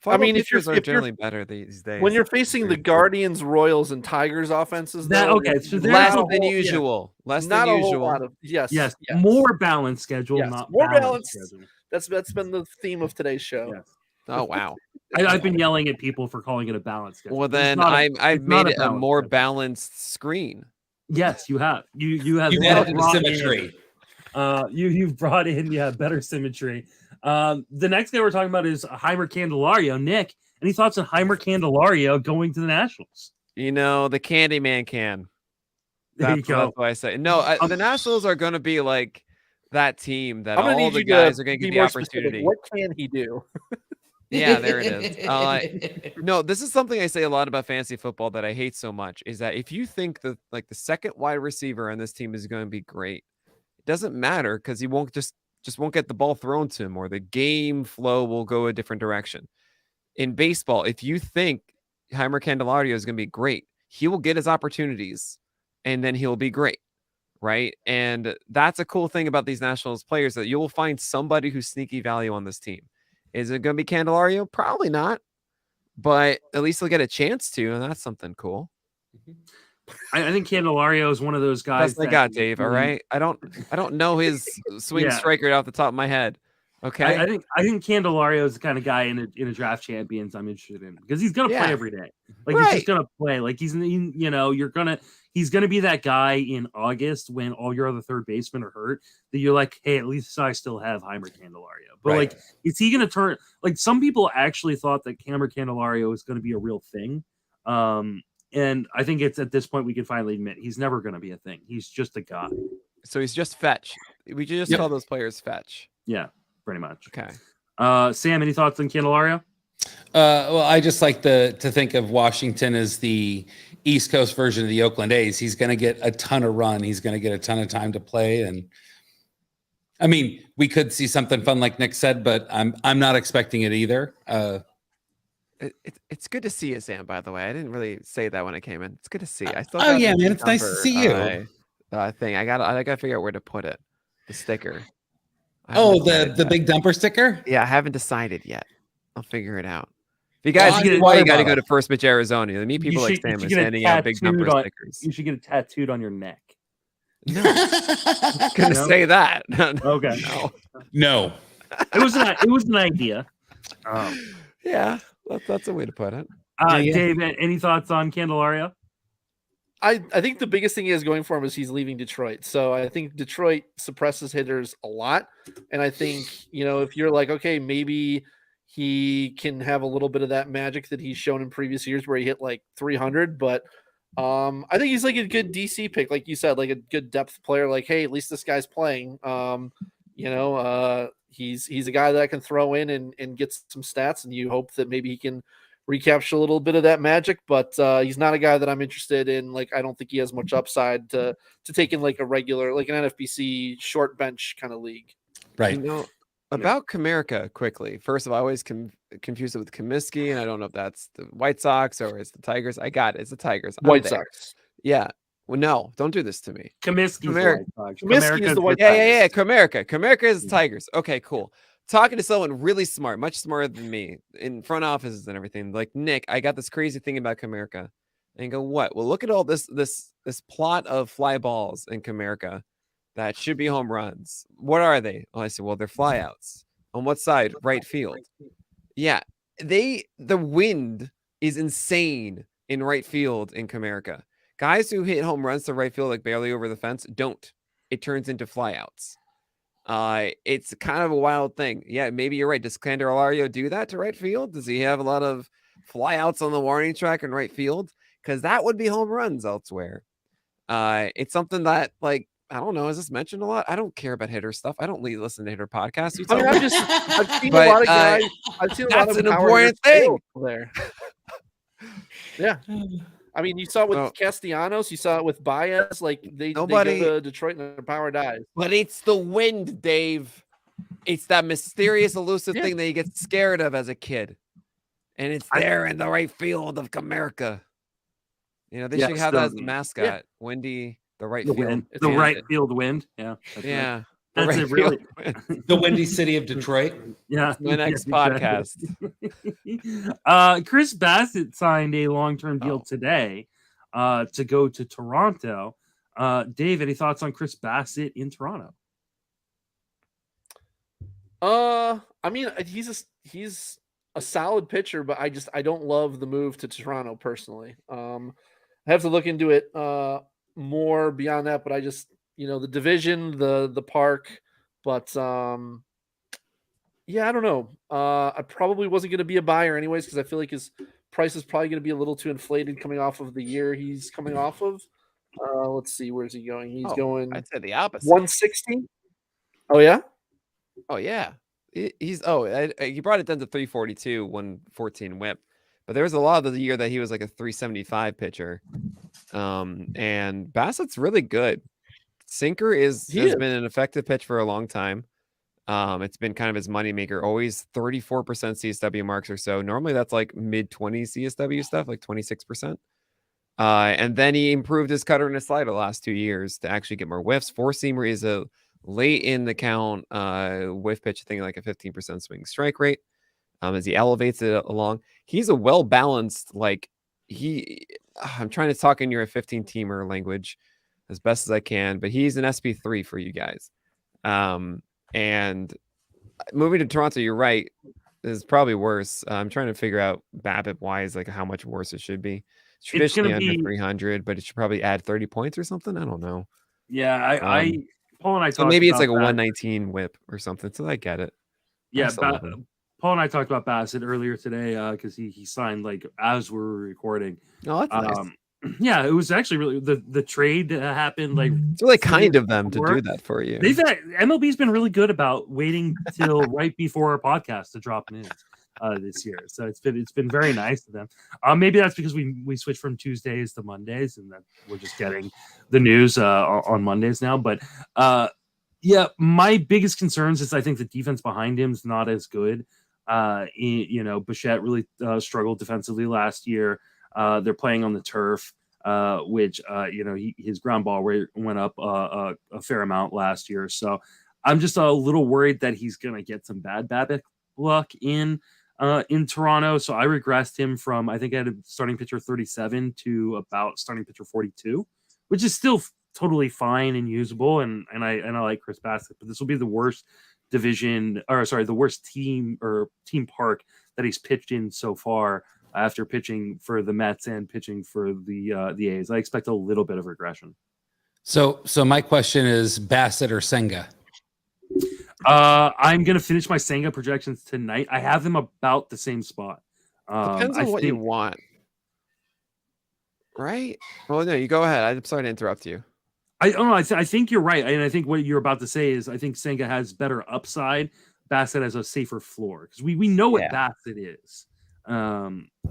I mean, if you're generally better these days. When you're facing the Guardians, Royals, and Tigers offenses, so less than usual. Less than usual. Yes. More balanced schedule, not more balanced schedule. That's been the theme of today's show. Yes. Oh wow. I've been yelling at people for calling it a balanced schedule. Well, then I've made it a more balanced screen. Yes, you have. You have added symmetry. You've brought in better symmetry. The next guy we're talking about is Heimer Candelario. Nick, any thoughts on Heimer Candelario going to the Nationals? The Candyman can. That's what I say. No, the Nationals are going to be like that team that all the guys are going to get the opportunity. Specific. What can he do? Yeah, there it is. No, this is something I say a lot about fantasy football that I hate so much, is that if you think that the second wide receiver on this team is going to be great, it doesn't matter because he won't just won't get the ball thrown to him, or the game flow will go a different direction. In baseball, if you think Heimer Candelario is going to be great, he will get his opportunities and then he'll be great. Right. And that's a cool thing about these Nationals players, that you will find somebody who's sneaky value on this team. Is it going to be Candelario? Probably not, but at least he'll get a chance to, and that's something cool. I think Candelario is one of those guys. That's I got, Dave. All right. I don't know his swing strike rate off the top of my head. Okay. I think Candelario is the kind of guy in a draft champions I'm interested in, because he's gonna play every day. Like he's just gonna play. Like he's gonna be that guy in August when all your other third basemen are hurt, that you're like, hey, at least I still have Heimer Candelario. But like, is he gonna turn? Like, some people actually thought that Heimer Candelario is gonna be a real thing. And I think it's at this point we can finally admit he's never going to be a thing. He's just a guy. So he's just fetch. We just call those players fetch. Yeah, pretty much. Okay. Sam, any thoughts on Candelario? Well, I just like to think of Washington as the East Coast version of the Oakland A's. He's going to get a ton of run. He's going to get a ton of time to play. And I mean, we could see something fun like Nick said, but I'm not expecting it either. It's good to see you, Sam. By the way, I didn't really say that when I came in. It's good to see you. I still oh got yeah, the man, it's nice to see you. Thing. I gotta figure out where to put it. The sticker. Oh, the big dumper sticker. Yeah, I haven't decided yet. I'll figure it out. If you guys you got to go to First Pitch Arizona. You meet people like Sam is handing out big dumper stickers. You should get it tattooed on your neck. No, I was gonna say that. Okay. No. It was an idea. Yeah, that's a way to put it. Dave, any thoughts on Candelario? I think the biggest thing he has going for him is he's leaving Detroit. So I think Detroit suppresses hitters a lot. And I think, if you're like, okay, maybe he can have a little bit of that magic that he's shown in previous years where he hit like 300. But I think he's like a good DC pick. Like you said, like a good depth player. Like, hey, at least this guy's playing. He's a guy that I can throw in and get some stats. And you hope that maybe he can recapture a little bit of that magic, but he's not a guy that I'm interested in. Like, I don't think he has much upside to take in like a regular, like an NFBC short bench kind of league. Right. About Comerica quickly. First of all, I always confuse it with Comiskey, and I don't know if that's the White Sox or it's the Tigers. I got it. It's the Tigers. White Sox. Yeah. Well, no, don't do this to me. Comiskey is the White Sox. Yeah. Comerica is the Tigers. Okay, cool. Talking to someone really smart, much smarter than me in front offices and everything. Like, Nick, I got this crazy thing about Comerica. And you go, what? Well, look at all this plot of fly balls in Comerica that should be home runs. What are they? Oh, I said, well, they're flyouts. On what side? Right field. Yeah. The wind is insane in right field in Comerica. Guys who hit home runs to right field, like barely over the fence, don't. It turns into flyouts. It's kind of a wild thing. Yeah, maybe you're right. Does Candelario do that to right field? Does he have a lot of flyouts on the warning track in right field? Because that would be home runs elsewhere. It's something that, like, I don't know. Is this mentioned a lot? I don't care about hitter stuff. I don't listen to hitter podcasts. I've seen a lot of guys. I've seen a lot of an important thing there. Yeah. I mean, you saw it with Castellanos. You saw it with Baez. Like, they go to Detroit and their power dies. But it's the wind, Dave. It's that mysterious, elusive thing that you get scared of as a kid. And it's there in the right field of Comerica. They should have that as the mascot. Yeah. Windy, the right field. Wind. The right field wind. Yeah. Yeah. Right. That's it, really. The Windy City of Detroit. Yeah. My next podcast. Chris Bassett signed a long-term deal today to go to Toronto. Dave, any thoughts on Chris Bassett in Toronto? I mean, he's a solid pitcher, but I don't love the move to Toronto personally. I have to look into it more beyond that, but I just, the division, the park, but I don't know. I probably wasn't going to be a buyer anyways, because I feel like his price is probably going to be a little too inflated coming off of the year he's coming off of. Let's see, where's he going? He's going. I'd say the opposite. 160. Oh yeah. Oh yeah. He brought it down to 342, 114 whip. But there was a lot of the year that he was like a 375 pitcher. And Bassett's really good. Sinker has been an effective pitch for a long time. It's been kind of his moneymaker, always 34% CSW marks or so. Normally that's like mid-20 CSW stuff, like 26%. And then he improved his cutter and his slider the last 2 years to actually get more whiffs. Four-seamer is a late in the count whiff pitch thing, like a 15% swing strike rate. As he elevates it along, he's a well-balanced, I'm trying to talk in your 15-teamer language as best as I can, but he's an SP3 for you guys. And moving to Toronto, you're right, is probably worse. I'm trying to figure out BABIP-wise, like how much worse it should be. It's traditionally under 300, but it should probably add 30 points or something. I don't know. Yeah, Paul and I so maybe it's like a 119 whip or something. So I get it. Yeah, Paul and I talked about Bassett earlier today because he signed like as we were recording. Oh, that's nice. Yeah, it was actually really the trade happened like it's really kind of them to do that for you. MLB's been really good about waiting till right before our podcast to drop news this year. So it's been very nice to them. Maybe that's because we switched from Tuesdays to Mondays and that we're just getting the news on Mondays now. But yeah, my biggest concerns is I think the defense behind him is not as good Bichette really struggled defensively last year. They're playing on the turf, which his ground ball rate went up a fair amount last year. So I'm just a little worried that he's going to get some bad BABIP luck in Toronto. So I regressed him from, I think I had a starting pitcher 37 to about starting pitcher 42, which is still totally fine and usable. And I like Chris Bassett, but this will be the worst the worst team park that he's pitched in so far after pitching for the Mets and pitching for the A's. I expect a little bit of regression. So my question is Bassett or Senga? I'm going to finish my Senga projections tonight. I have them about the same spot. Depends on what you want. Right? Well, no, you go ahead. I'm sorry to interrupt you. I don't know. I think you're right. And I think what you're about to say is I think Senga has better upside. Bassett has a safer floor because we know what Bassett is.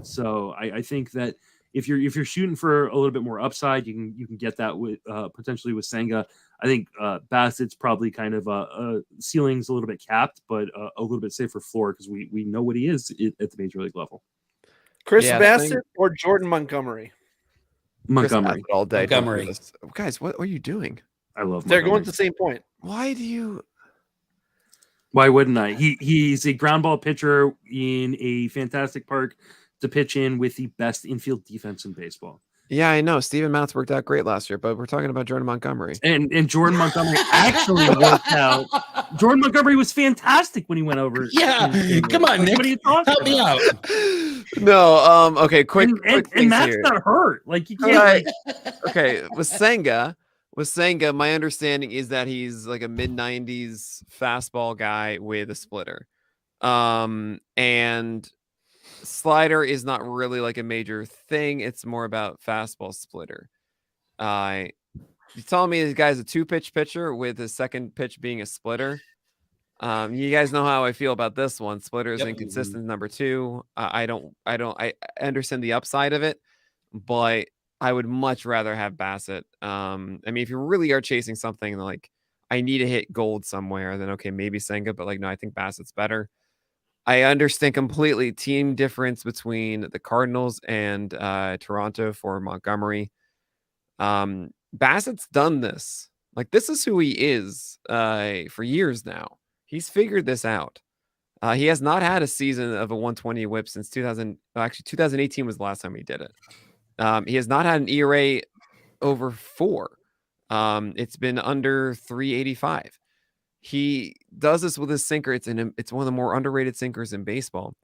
So I think that if you're shooting for a little bit more upside, you can get that with potentially with Senga. I think Bassett's probably kind of ceiling's a little bit capped, but a little bit safer floor because we know what he is at the major league level. Chris Bassett or Jordan Montgomery? Montgomery all day. Montgomery. Guys, what are you doing? I love. They're going to the same point. Why wouldn't I? He's a ground ball pitcher in a fantastic park to pitch in with the best infield defense in baseball. Yeah, I know. Steven Matz worked out great last year, but we're talking about Jordan Montgomery. And Jordan Montgomery actually worked out. Jordan Montgomery was fantastic when he went over. Yeah, come on, Nick. What are you talking Help me out. No, okay, quick and Matt's not hurt. Like you can't. Okay, with Senga, my understanding is that he's like a mid-90s fastball guy with a splitter. And slider is not really like a major thing. It's more about fastball splitter. You telling me this guy's a 2-pitch pitcher with his second pitch being a splitter? You guys know how I feel about this one. Splitter is inconsistent. Number 2. I understand the upside of it, but I would much rather have Bassett. I mean, if you really are chasing something like I need to hit gold somewhere, then okay, maybe Senga, but like, no, I think Bassett's better. I understand completely team difference between the Cardinals and Toronto for Montgomery. Bassett's done this. Like, this is who he is for years now. He's figured this out. He has not had a season of a 120 whip since 2018 was the last time he did it. He has not had an ERA over 4. It's been under 385. He does this with his sinker. It's one of the more underrated sinkers in baseball.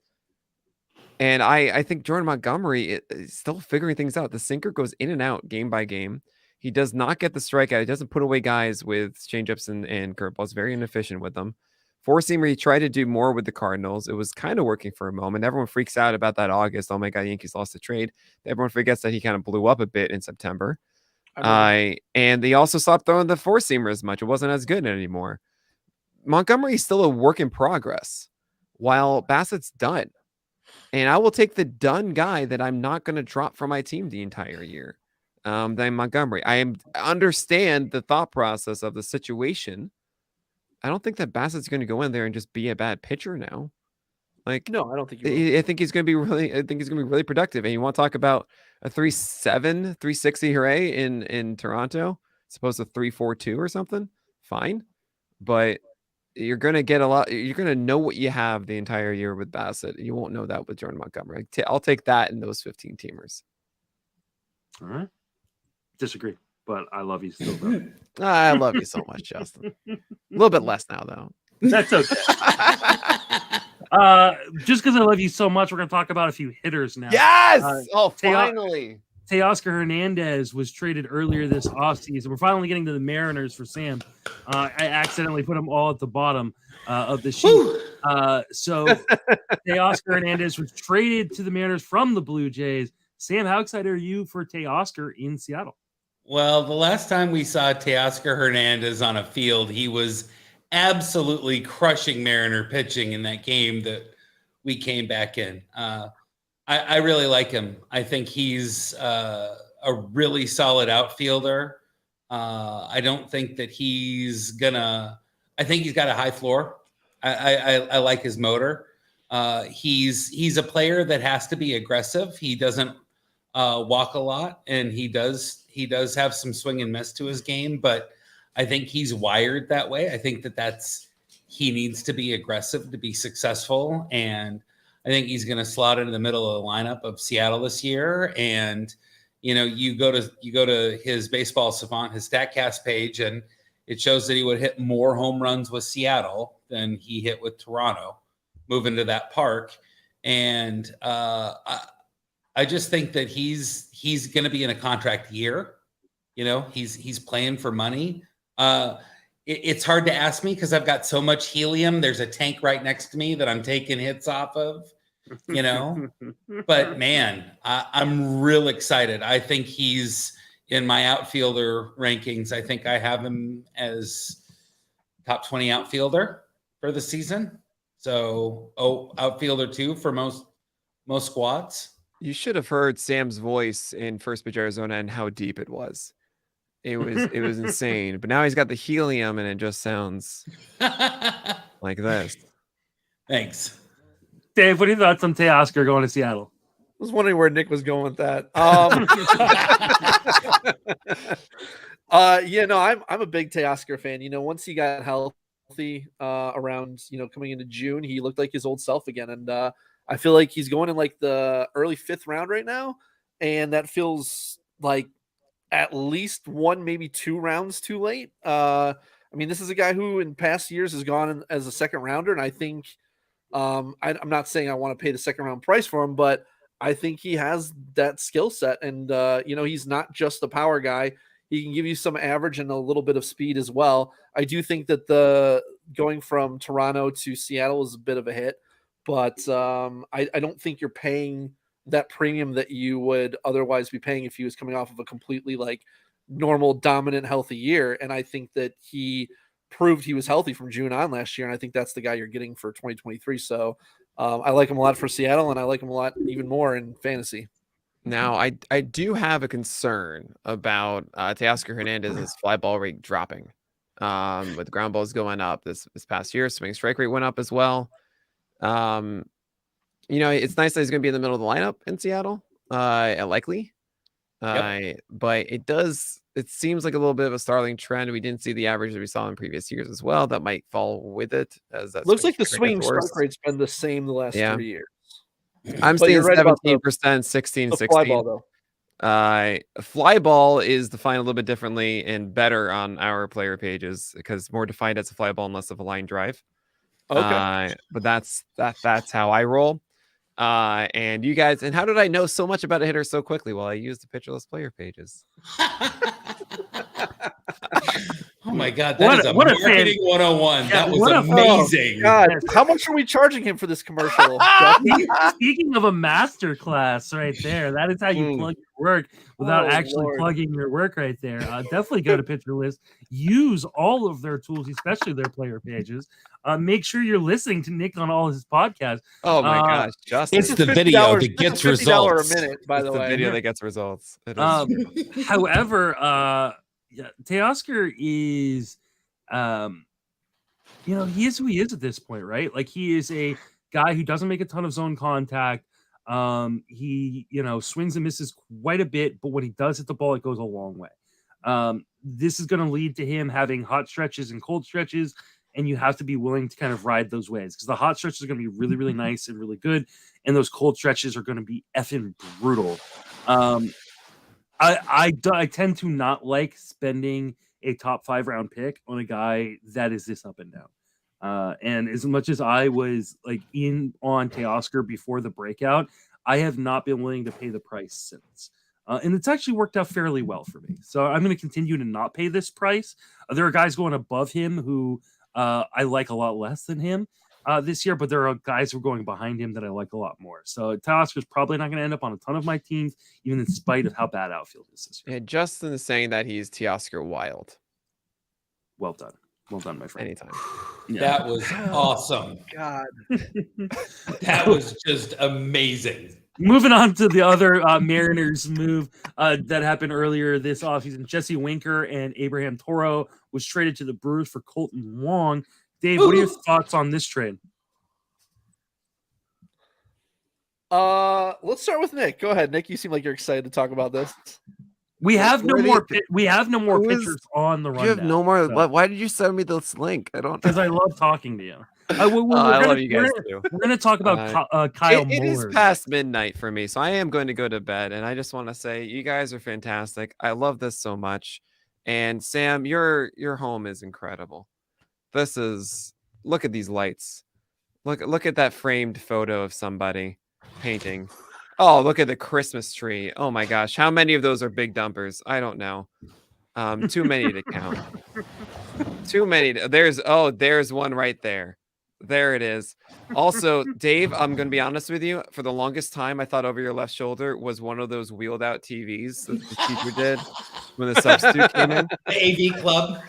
And I think Jordan Montgomery is still figuring things out. The sinker goes in and out game by game. He does not get the strikeout. He doesn't put away guys with changeups and curveballs. Very inefficient with them. Four-seamer, he tried to do more with the Cardinals. It was kind of working for a moment. Everyone freaks out about that August. Oh my God, Yankees lost the trade. Everyone forgets that he kind of blew up a bit in September. And they also stopped throwing the four-seamer as much. It wasn't as good anymore. Montgomery is still a work in progress, while Bassett's done. And I will take the done guy that I'm not going to drop from my team the entire year. Than Montgomery. I understand the thought process of the situation. I don't think that Bassett's going to go in there and just be a bad pitcher now. Like, no, I don't think I think he's going to be really productive. And you want to talk about a 3.7, 360 hooray in Toronto, as opposed to 3.42 or something? Fine. But you're going to get a lot. You're going to know what you have the entire year with Bassett. You won't know that with Jordan Montgomery. I'll take that in those 15 teamers. All right. Disagree, but I love you still, though. I love you so much, Justin. A little bit less now, though. That's okay. Just because I love you so much, we're going to talk about a few hitters now. Yes! Finally. Teoscar Hernandez was traded earlier this offseason. We're finally getting to the Mariners for Sam. I accidentally put them all at the bottom of the sheet. So Teoscar Hernandez was traded to the Mariners from the Blue Jays. Sam, how excited are you for Teoscar in Seattle? Well, the last time we saw Teoscar Hernandez on a field, he was absolutely crushing Mariner pitching in that game that we came back in. I really like him. I think he's a really solid outfielder. I don't think that I think he's got a high floor. I like his motor. He's a player that has to be aggressive. He doesn't walk a lot, and he does have some swing and miss to his game, but I think he's wired that way. I think he needs to be aggressive to be successful, and I think he's going to slot into the middle of the lineup of Seattle this year. And you go to his Baseball Savant, his Statcast page, and it shows that he would hit more home runs with Seattle than he hit with Toronto, moving to that park. And I just think that he's going to be in a contract year. He's playing for money. It's hard to ask me because I've got so much helium. There's a tank right next to me that I'm taking hits off of, but man, I'm real excited. I think he's in my outfielder rankings. I think I have him as top 20 outfielder for the season. So, outfielder 2 for most squads. You should have heard Sam's voice in First Pitch Arizona and how deep it was. It was insane. But now he's got the helium and it just sounds like this. Thanks. Dave, what are your thoughts on Teoscar going to Seattle? I was wondering where Nick was going with that. I'm a big Teoscar fan. Once he got healthy around, coming into June, he looked like his old self again. And I feel like he's going in like the early 5th round right now. And that feels like at least 1, maybe 2 rounds too late. This is a guy who in past years has gone in as a 2nd rounder. And I think I'm not saying I want to pay the 2nd round price for him, but I think he has that skill set. And, he's not just a power guy. He can give you some average and a little bit of speed as well. I do think that the going from Toronto to Seattle is a bit of a hit, but I don't think you're paying that premium that you would otherwise be paying if he was coming off of a completely like normal, dominant, healthy year. And I think that he proved he was healthy from June on last year. And I think that's the guy you're getting for 2023. So I like him a lot for Seattle, and I like him a lot even more in fantasy. Now, I do have a concern about Teoscar Hernandez's fly ball rate dropping. With ground balls going up this past year, swing strike rate went up as well. It's nice that he's going to be in the middle of the lineup in Seattle, likely. Yep. But it seems like a little bit of a startling trend. We didn't see the average that we saw in previous years as well. That might fall with it. As that looks like the swing strike rate's been the same the last 3 years. I'm seeing 17%, 16, 16. Fly ball, though. Fly ball is defined a little bit differently and better on our player pages because more defined as a fly ball and less of a line drive. Okay. But that's how I roll. And you guys, and how did I know so much about a hitter so quickly? Well, I used the pitcherless player pages. Oh my God, that is marketing 101. That was amazing. God, how much are we charging him for this commercial? Speaking of a master class right there, that is how you plug your work without actually plugging your work right there. Definitely go to Pitcherlist. Use all of their tools, especially their player pages. Make sure you're listening to Nick on all his podcasts. Oh my gosh, Justin. It's the video that gets results. $50 a minute, by the way. The video that gets results. However, Teoscar is, he is who he is at this point, right? Like he is a guy who doesn't make a ton of zone contact. He, swings and misses quite a bit, but when he does hit the ball, it goes a long way. This is going to lead to him having hot stretches and cold stretches, and you have to be willing to kind of ride those waves because the hot stretches are going to be really, really nice and really good, and those cold stretches are going to be effing brutal. I tend to not like spending a top 5 round pick on a guy that is this up and down. And as much as I was like in on Teoscar before the breakout, I have not been willing to pay the price since. And it's actually worked out fairly well for me. So I'm going to continue to not pay this price. There are guys going above him who I like a lot less than him this year, but there are guys who are going behind him that I like a lot more. So Teoscar is probably not going to end up on a ton of my teams, even in spite of how bad outfield is this year. Yeah, Justin is saying that he's Teoscar wild. Well done. Well done, my friend. Anytime. Yeah. That was awesome. God. That was just amazing. Moving on to the other Mariners move that happened earlier this offseason. Jesse Winker and Abraham Toro was traded to the Brewers for Colton Wong. Dave, what are your thoughts on this trade? Let's start with Nick. Go ahead, Nick. You seem like you're excited to talk about this. We have no more pitchers on the rundown. You have no more. So. Why did you send me this link? I don't. Because I love talking to you. I love you guys too. We're going to talk about Kyle Muller. It is past midnight for me, so I am going to go to bed. And I just want to say, you guys are fantastic. I love this so much. And Sam, your home is incredible. Look at these lights. Look at that framed photo of somebody painting. Oh, look at the Christmas tree. Oh my gosh. How many of those are big dumpers? I don't know. Too many to count. Too many. There's one right there. There it is. Also, Dave, I'm going to be honest with you. For the longest time, I thought over your left shoulder was one of those wheeled out TVs that the teacher did when the substitute came in. The AV club.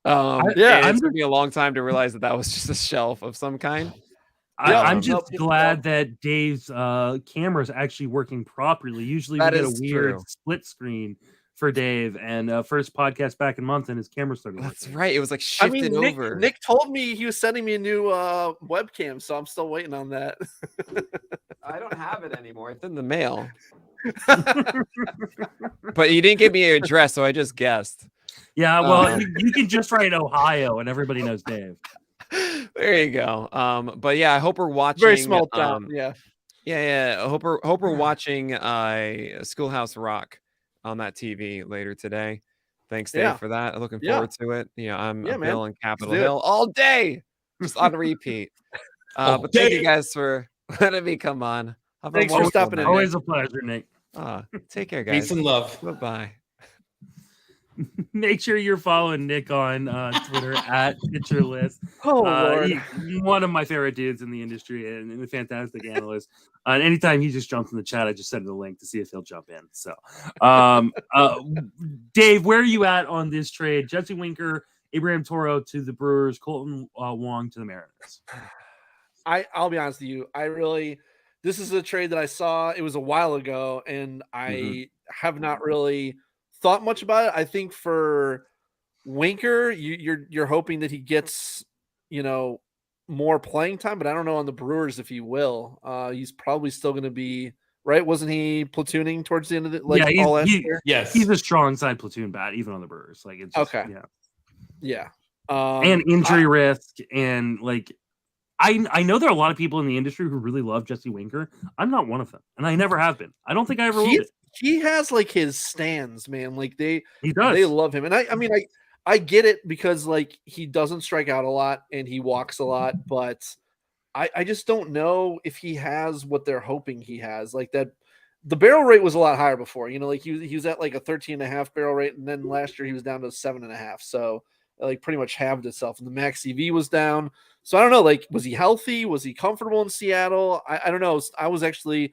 It took me a long time to realize that was just a shelf of some kind. I'm just glad that Dave's camera is actually working properly. Usually we get a weird split screen for Dave, and first podcast back in month, and his camera started working. That's right. It was like shifted over. Nick told me he was sending me a new webcam, so I'm still waiting on that. I don't have it anymore. It's in the mail. But you didn't give me your address, so I just guessed. Yeah, well, you can just write Ohio, and everybody knows Dave. There you go. But yeah, I hope we're watching. Very small town. Yeah. I hope we're watching Schoolhouse Rock on that TV later today. Thanks, Dave, for that. Looking forward to it. I'm Bill on Capitol Hill all day, just on repeat. But thank you guys for letting me come on. Thanks for stopping in. Always a pleasure, Nick. Take care, guys. Peace and love. Bye-bye. Make sure you're following Nick on Twitter at Pitcher List. Lord. He's one of my favorite dudes in the industry and a fantastic analyst. And anytime he just jumps in the chat, I just send him the link to see if he'll jump in. So, Dave, where are you at on this trade? Jesse Winker, Abraham Toro to the Brewers, Colton Wong to the Mariners. I'll be honest with you. This is a trade that I saw. It was a while ago, and I have not really thought much about it. I think for Winker, you're hoping that he gets, more playing time, but I don't know on the Brewers if he will. He's probably still going to be right. Wasn't he platooning towards the end of the all last year? Yes, he's a strong side platoon bat, even on the Brewers. Like it's just, okay, yeah. And injury risk, and I know there are a lot of people in the industry who really love Jesse Winker. I'm not one of them, and I never have been. I don't think I ever will be. He has his stands, man. He does. They love him. And I get it because he doesn't strike out a lot and he walks a lot, but I just don't know if he has what they're hoping he has. That the barrel rate was a lot higher before, he was at a 13.5 barrel rate. And then last year he was down to 7.5. So pretty much halved itself. And the max EV was down. So I don't know, was he healthy? Was he comfortable in Seattle? I don't know. I was actually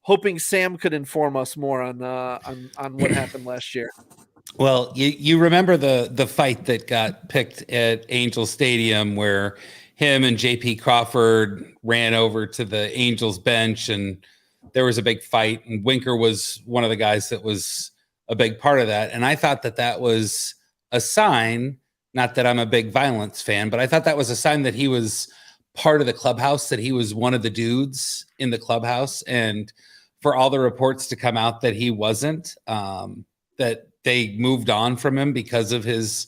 hoping Sam could inform us more on what happened last year. Well, you remember the fight that got picked at Angel Stadium where him and JP Crawford ran over to the Angels bench and there was a big fight, and Winker was one of the guys that was a big part of that. And I thought that was a sign, not that I'm a big violence fan, but I thought that was a sign that he was part of the clubhouse, that he was one of the dudes in the clubhouse. And for all the reports to come out that he wasn't, that they moved on from him because of his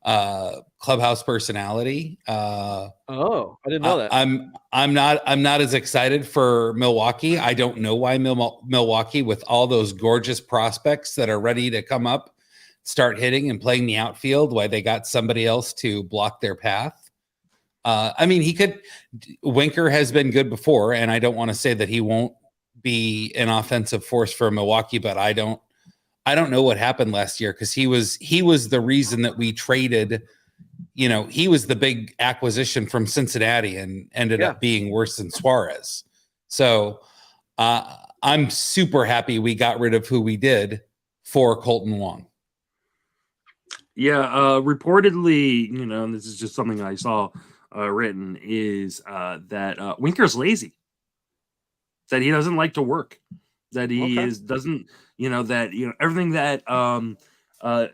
clubhouse personality. I didn't know that. I'm not as excited for Milwaukee. I don't know why Milwaukee, with all those gorgeous prospects that are ready to come up, start hitting and playing the outfield, why they got somebody else to block their path. Winker has been good before, and I don't want to say that he won't be an offensive force for Milwaukee, but I don't know what happened last year, because he was the reason that we traded. He was the big acquisition from Cincinnati and ended up being worse than Suarez. So I'm super happy we got rid of who we did for Colton Wong. Yeah, reportedly, and this is just something I saw written, is that Winker's lazy, that he doesn't like to work, that he doesn't, everything that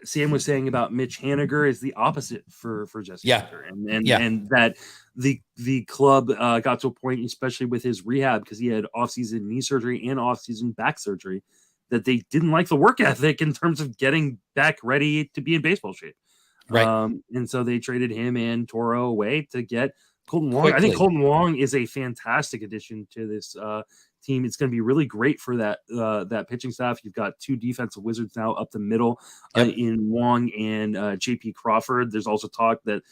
Sam was saying about Mitch Haniger is the opposite for Jesse Winker, and that the club got to a point, especially with his rehab, because he had offseason knee surgery and offseason back surgery, that they didn't like the work ethic in terms of getting back ready to be in baseball shape. Right. And so they traded him and Toro away to get Colton Wong. Quickly. I think Colton Wong is a fantastic addition to this team. It's going to be really great for that pitching staff. You've got two defensive wizards now up the middle in Wong and JP Crawford. There's also talk that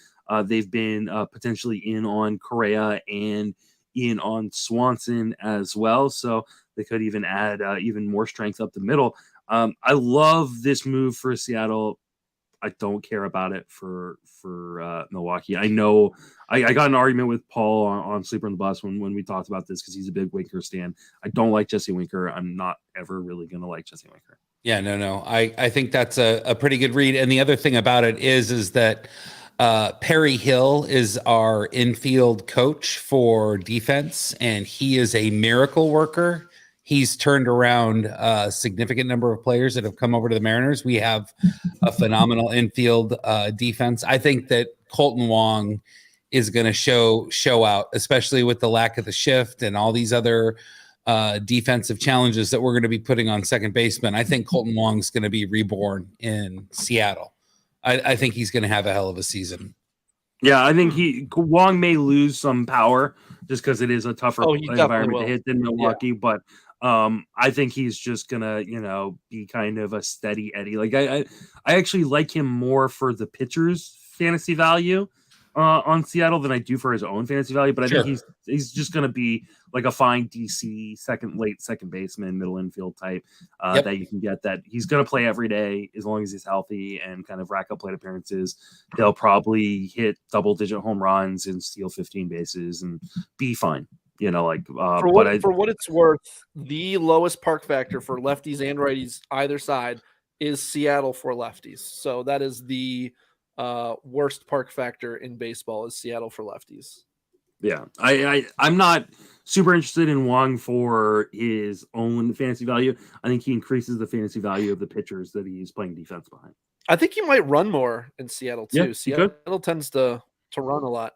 they've been potentially in on Correa and in on Swanson as well. So they could even add even more strength up the middle. I love this move for Seattle. I don't care about it for Milwaukee. I know I got an argument with Paul on Sleeper on the Bus when we talked about this, because he's a big Winker stan. I don't like Jesse Winker. I'm not ever really going to like Jesse Winker. Yeah, no. I think that's a pretty good read. And the other thing about it is that Perry Hill is our infield coach for defense, and he is a miracle worker. He's turned around a significant number of players that have come over to the Mariners. We have a phenomenal infield defense. I think that Colton Wong is going to show out, especially with the lack of the shift and all these other defensive challenges that we're going to be putting on second baseman. I think Colton Wong's going to be reborn in Seattle. I think he's going to have a hell of a season. Yeah, I think Wong may lose some power just because it is a tougher environment to hit than Milwaukee, but I think he's just gonna, be kind of a steady Eddie. Like I actually like him more for the pitcher's fantasy value on Seattle than I do for his own fantasy value. But I think he's just gonna be like a fine DC second baseman, middle infield type that you can get. That he's gonna play every day as long as he's healthy and kind of rack up plate appearances. They'll probably hit double-digit home runs and steal 15 bases and be fine. For what it's worth, the lowest park factor for lefties and righties either side is Seattle for lefties. So that is the worst park factor in baseball, is Seattle for lefties. Yeah, I'm not super interested in Wong for his own fantasy value. I think he increases the fantasy value of the pitchers that he's playing defense behind. I think he might run more in Seattle too. Yeah, Seattle tends to run a lot.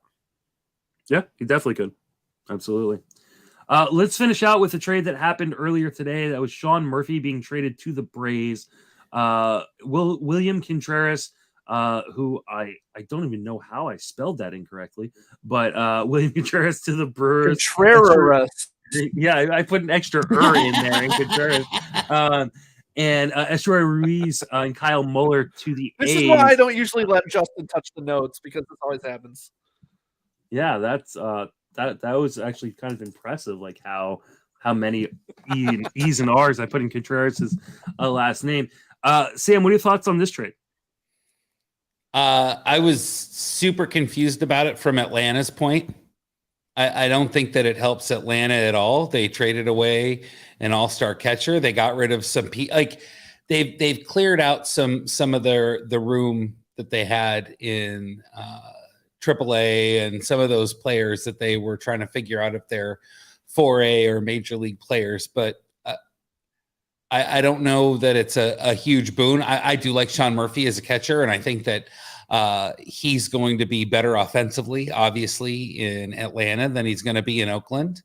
Yeah, he definitely could. Absolutely. Let's finish out with a trade that happened earlier today. That was Sean Murphy being traded to the Braves. William Contreras, who I don't even know how I spelled that incorrectly, but William Contreras to the Brewers. Contreras. Yeah, I put an extra in there in Contreras. And Esteury Ruiz and Kyle Muller to the A's. This is why I don't usually let Justin touch the notes, because this always happens. Yeah, that's that was actually kind of impressive, like how many E's and R's I put in Contreras' last name. Sam, what are your thoughts on this trade? I was super confused about it from Atlanta's point. I don't think that it helps Atlanta at all. They traded away an all-star catcher. They got rid of some they've cleared out some of the room that they had in AAA and some of those players that they were trying to figure out if they're 4A or major league players. But I don't know that it's a huge boon. I do like Sean Murphy as a catcher, and I think that he's going to be better offensively, obviously, in Atlanta than he's going to be in Oakland.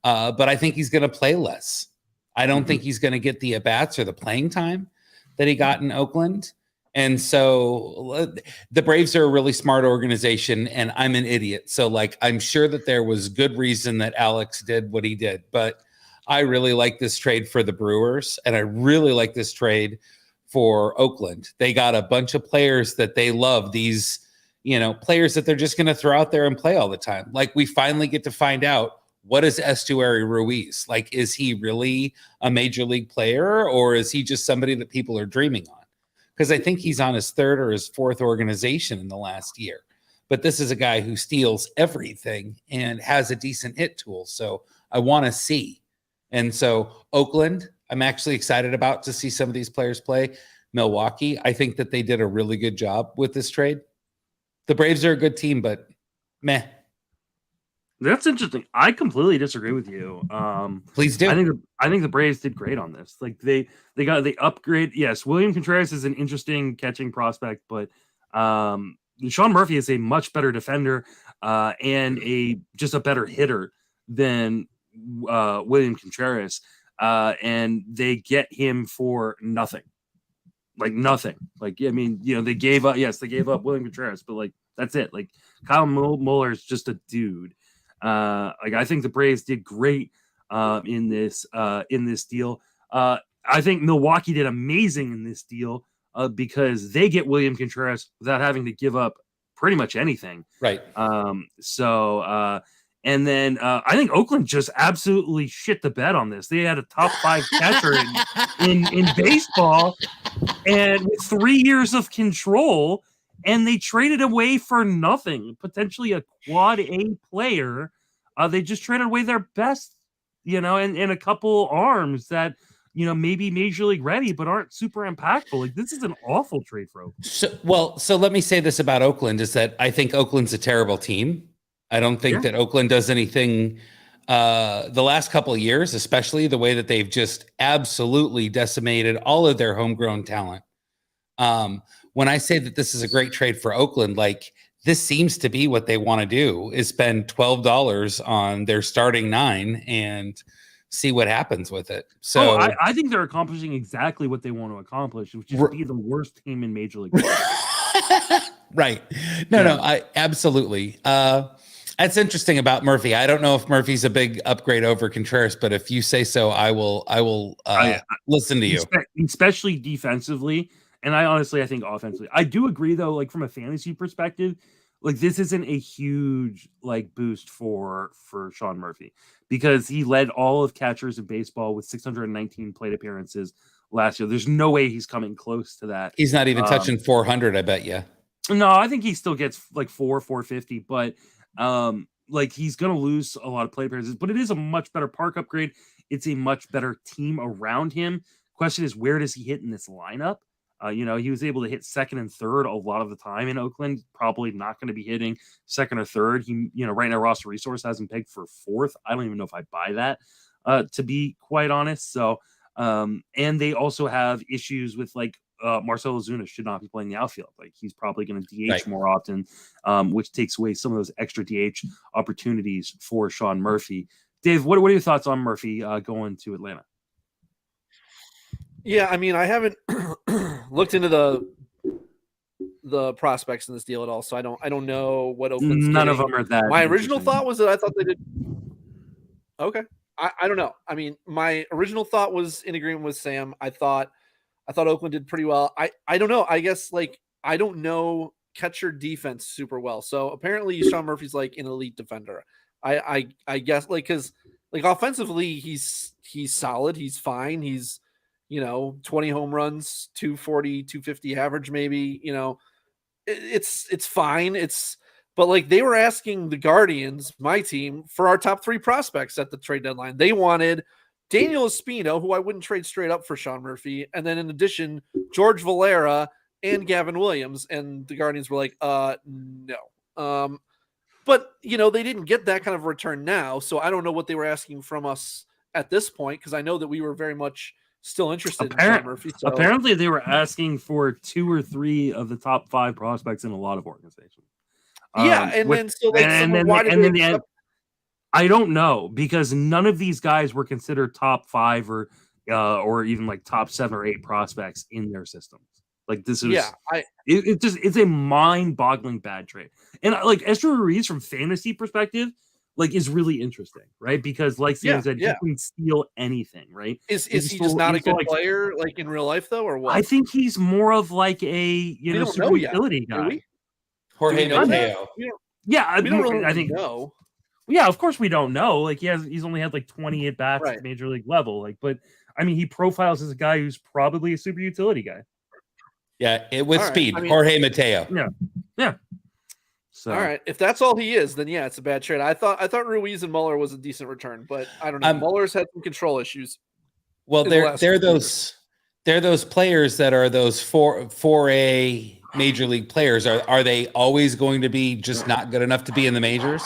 But I think he's going to play less. I don't think he's going to get the at-bats or the playing time that he got in Oakland. And so the Braves are a really smart organization, and I'm an idiot. So, I'm sure that there was good reason that Alex did what he did. But I really like this trade for the Brewers, and I really like this trade for Oakland. They got a bunch of players that they love, these, players that they're just going to throw out there and play all the time. We finally get to find out, what is Esteury Ruiz? Is he really a major league player, or is he just somebody that people are dreaming on? Because I think he's on his third or his fourth organization in the last year. But this is a guy who steals everything and has a decent hit tool. So I want to see. And so Oakland, I'm actually excited about to see some of these players play. Milwaukee, I think that they did a really good job with this trade. The Braves are a good team, but meh. That's interesting. I completely disagree with you. Please do. I think the Braves did great on this. Like they upgrade. Yes, William Contreras is an interesting catching prospect, but Sean Murphy is a much better defender and just a better hitter than William Contreras. And they get him for nothing. Like nothing. Like, I mean, they gave up William Contreras, but like that's it. Like Kyle Muller is just a dude. Like I think the Braves did great in this deal. I think Milwaukee did amazing in this deal because they get William Contreras without having to give up pretty much anything. Right. And then I think Oakland just absolutely shit the bed on this. They had a top 5 catcher in baseball, and with 3 years of control, and they traded away for nothing, potentially a quad A player. They just traded away their best, and a couple arms that, maybe major league ready, but aren't super impactful. Like this is an awful trade for Oakland. So let me say this about Oakland is that I think Oakland's a terrible team. I don't think that Oakland does anything the last couple of years, especially the way that they've just absolutely decimated all of their homegrown talent. When I say that this is a great trade for Oakland, like this seems to be what they want to do is spend $12 on their starting 9 and see what happens with it. So I think they're accomplishing exactly what they want to accomplish, which is be the worst team in Major League. Right. No, I absolutely. That's interesting about Murphy. I don't know if Murphy's a big upgrade over Contreras, but if you say so, I will listen to you. Especially defensively. And I think offensively, I do agree though, like from a fantasy perspective, like this isn't a huge like boost for Sean Murphy because he led all of catchers in baseball with 619 plate appearances last year. There's no way he's coming close to that. He's not even touching 400, I bet you. No, I think he still gets like 450, but like he's going to lose a lot of plate appearances, but it is a much better park upgrade. It's a much better team around him. Question is, where does he hit in this lineup? He was able to hit second and third a lot of the time in Oakland. Probably not going to be hitting second or third. He, right now, Roster Resource has him pegged for 4th. I don't even know if I buy that, to be quite honest. So, and they also have issues with like Marcell Ozuna should not be playing the outfield. Like he's probably going to DH more often, which takes away some of those extra DH opportunities for Sean Murphy. Dave, what are your thoughts on Murphy going to Atlanta? Yeah, I mean, I haven't looked into the prospects in this deal at all, so I don't know what Oakland's None getting. of them are that. My original thought was that I thought they did. Okay, I don't know. I mean, my original thought was in agreement with Sam. I thought Oakland did pretty well. I don't know. I guess like I don't know catcher defense super well. So apparently Sean Murphy's like an elite defender. I guess like because like offensively he's solid. He's fine. He's 20 home runs, 240, 250 average, maybe, it's fine. But like they were asking the Guardians, my team, for our top 3 prospects at the trade deadline. They wanted Daniel Espino, who I wouldn't trade straight up for Sean Murphy. And then in addition, George Valera and Gavin Williams. And the Guardians were like, no. But they didn't get that kind of return now. So I don't know what they were asking from us at this point, because I know that we were very much still interested in Sean Murphy. So. Apparently they were asking for 2 or 3 of the top 5 prospects in a lot of organizations. I don't know, because none of these guys were considered top 5 or even like top 7 or 8 prospects in their systems. Like this is it's a mind-boggling bad trade. And like Estevez Ruiz from fantasy perspective, like is really interesting, right? Because like Sam said, he can steal anything, right? Is he just not a good player like in real life though, or what? I think he's more of like a super utility guy. Jorge Mateo. I don't really know. Yeah, of course we don't know. Like he's only had like 20 at bats at major league level. Like, but I mean, he profiles as a guy who's probably a super utility guy. Yeah, with speed. I mean, Jorge Mateo. Yeah. So. All right, if that's all he is, then yeah, it's a bad trade. I thought Ruiz and Muller was a decent return, but I don't know. Muller's had some control issues. Well, they're those players that are those 4A major league players. Are they always going to be just not good enough to be in the majors?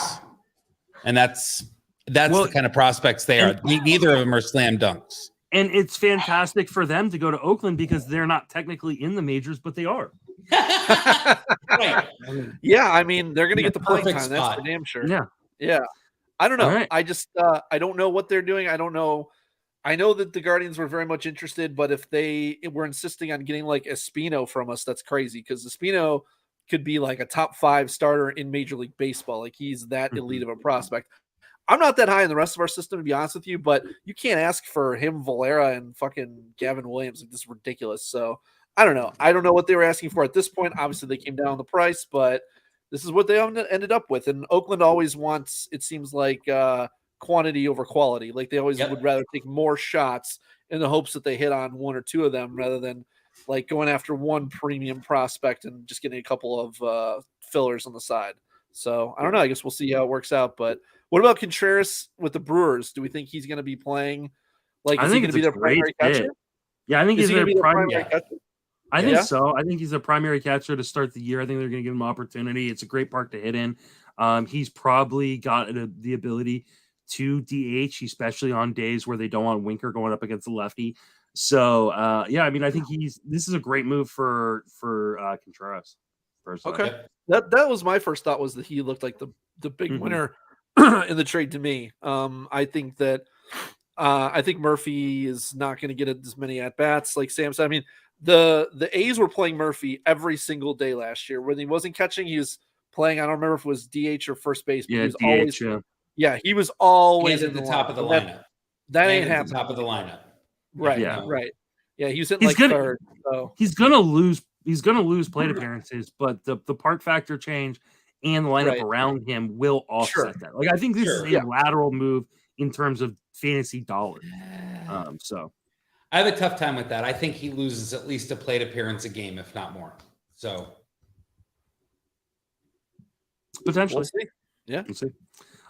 And that's the kind of prospects they are. Neither of them are slam dunks. And it's fantastic for them to go to Oakland because they're not technically in the majors, but they are. Right. Yeah, I mean, they're going to get the playing time. Spot. That's for damn sure. Yeah. Yeah. I don't know. Right. I just I don't know what they're doing. I don't know. I know that the Guardians were very much interested, but if they were insisting on getting like Espino from us, that's crazy because Espino could be like a top 5 starter in Major League Baseball. Like he's that elite of a prospect. I'm not that high in the rest of our system, to be honest with you, but you can't ask for him, Valera, and fucking Gavin Williams. Like, this is ridiculous. So I don't know. I don't know what they were asking for at this point. Obviously, they came down on the price, but this is what they ended up with. And Oakland always wants, it seems like, quantity over quality. Like they always would rather take more shots in the hopes that they hit on 1 or 2 of them rather than like going after one premium prospect and just getting a couple of fillers on the side. So I don't know. I guess we'll see how it works out. But what about Contreras with the Brewers? Do we think he's going to be playing? Like, is he going to be their primary catcher? Yeah, I think he's going to be their primary catcher. I think so. I think he's a primary catcher to start the year. I think they're going to give him an opportunity. It's a great park to hit in. He's probably got the ability to DH, especially on days where they don't want Winker going up against the lefty. So, yeah, I mean, I think this is a great move for Contreras. Personally. Okay. That was my first thought, was that he looked like the big winner in the trade to me. I think that I think Murphy is not going to get as many at bats like Sam said. I mean, the A's were playing Murphy every single day last year. When he wasn't catching, he was playing. I don't remember if it was DH or first base. But yeah, he was DH. always, he was always at the top of the lineup. That ain't happening. Top of the lineup. Right. Yeah. Right. Yeah, he was hitting third. So he's gonna lose. He's gonna lose plate appearances, but the park factor change and the lineup around him will offset that. Like I think this is a lateral move in terms of fantasy dollars. So I have a tough time with that. I think he loses at least a plate appearance a game, if not more. So potentially, we'll see. Yeah, we'll see.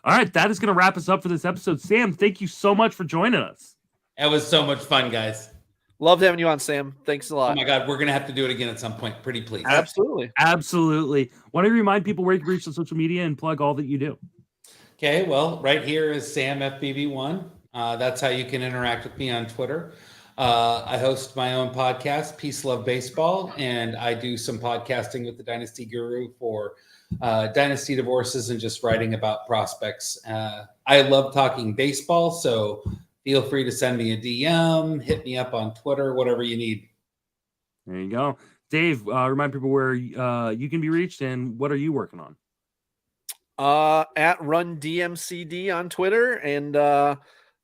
All right, that is going to wrap us up for this episode. Sam, thank you so much for joining us. It was so much fun, guys. Loved having you on, Sam. Thanks a lot. Oh my God, we're going to have to do it again at some point. Pretty please. Absolutely. Why don't you remind people where you can reach on social media and plug all that you do? Okay, well, right here is Sam FBB1. That's how you can interact with me on Twitter. I host my own podcast, Peace Love Baseball, and I do some podcasting with the Dynasty Guru for dynasty divorces and just writing about prospects. I love talking baseball, so feel free to send me a DM, hit me up on Twitter, whatever you need. There you go. Dave, remind people where you can be reached and what are you working on? At RunDMCD on Twitter. And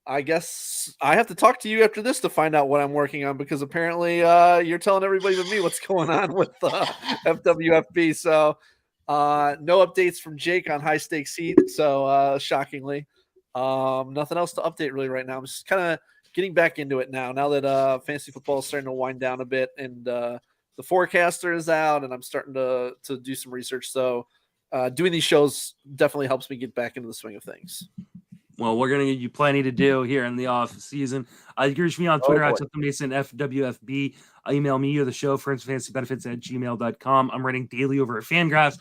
I guess I have to talk to you after this to find out what I'm working on, because apparently you're telling everybody but me what's going on with FWFB. So no updates from Jake on High Stakes Heat. So shockingly. Nothing else to update really right now. I'm just kind of getting back into it now that fantasy football is starting to wind down a bit, and the forecaster is out, and I'm starting to do some research. So doing these shows definitely helps me get back into the swing of things. Well, we're going to give you plenty to do here in the off season. You can reach me on Twitter at Mason FWFB. Email me or the show, friendsfantasybenefits@gmail.com. I'm writing daily over at Fangraphs,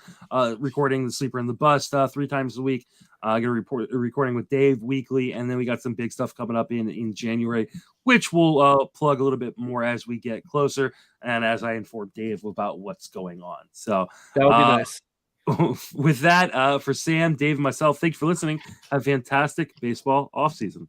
recording the Sleeper and the Bust 3 times a week. I'm going to recording with Dave weekly, and then we got some big stuff coming up in January, which we'll plug a little bit more as we get closer and as I inform Dave about what's going on. So that would be nice. With that, for Sam, Dave, and myself, thank you for listening. Have a fantastic baseball offseason.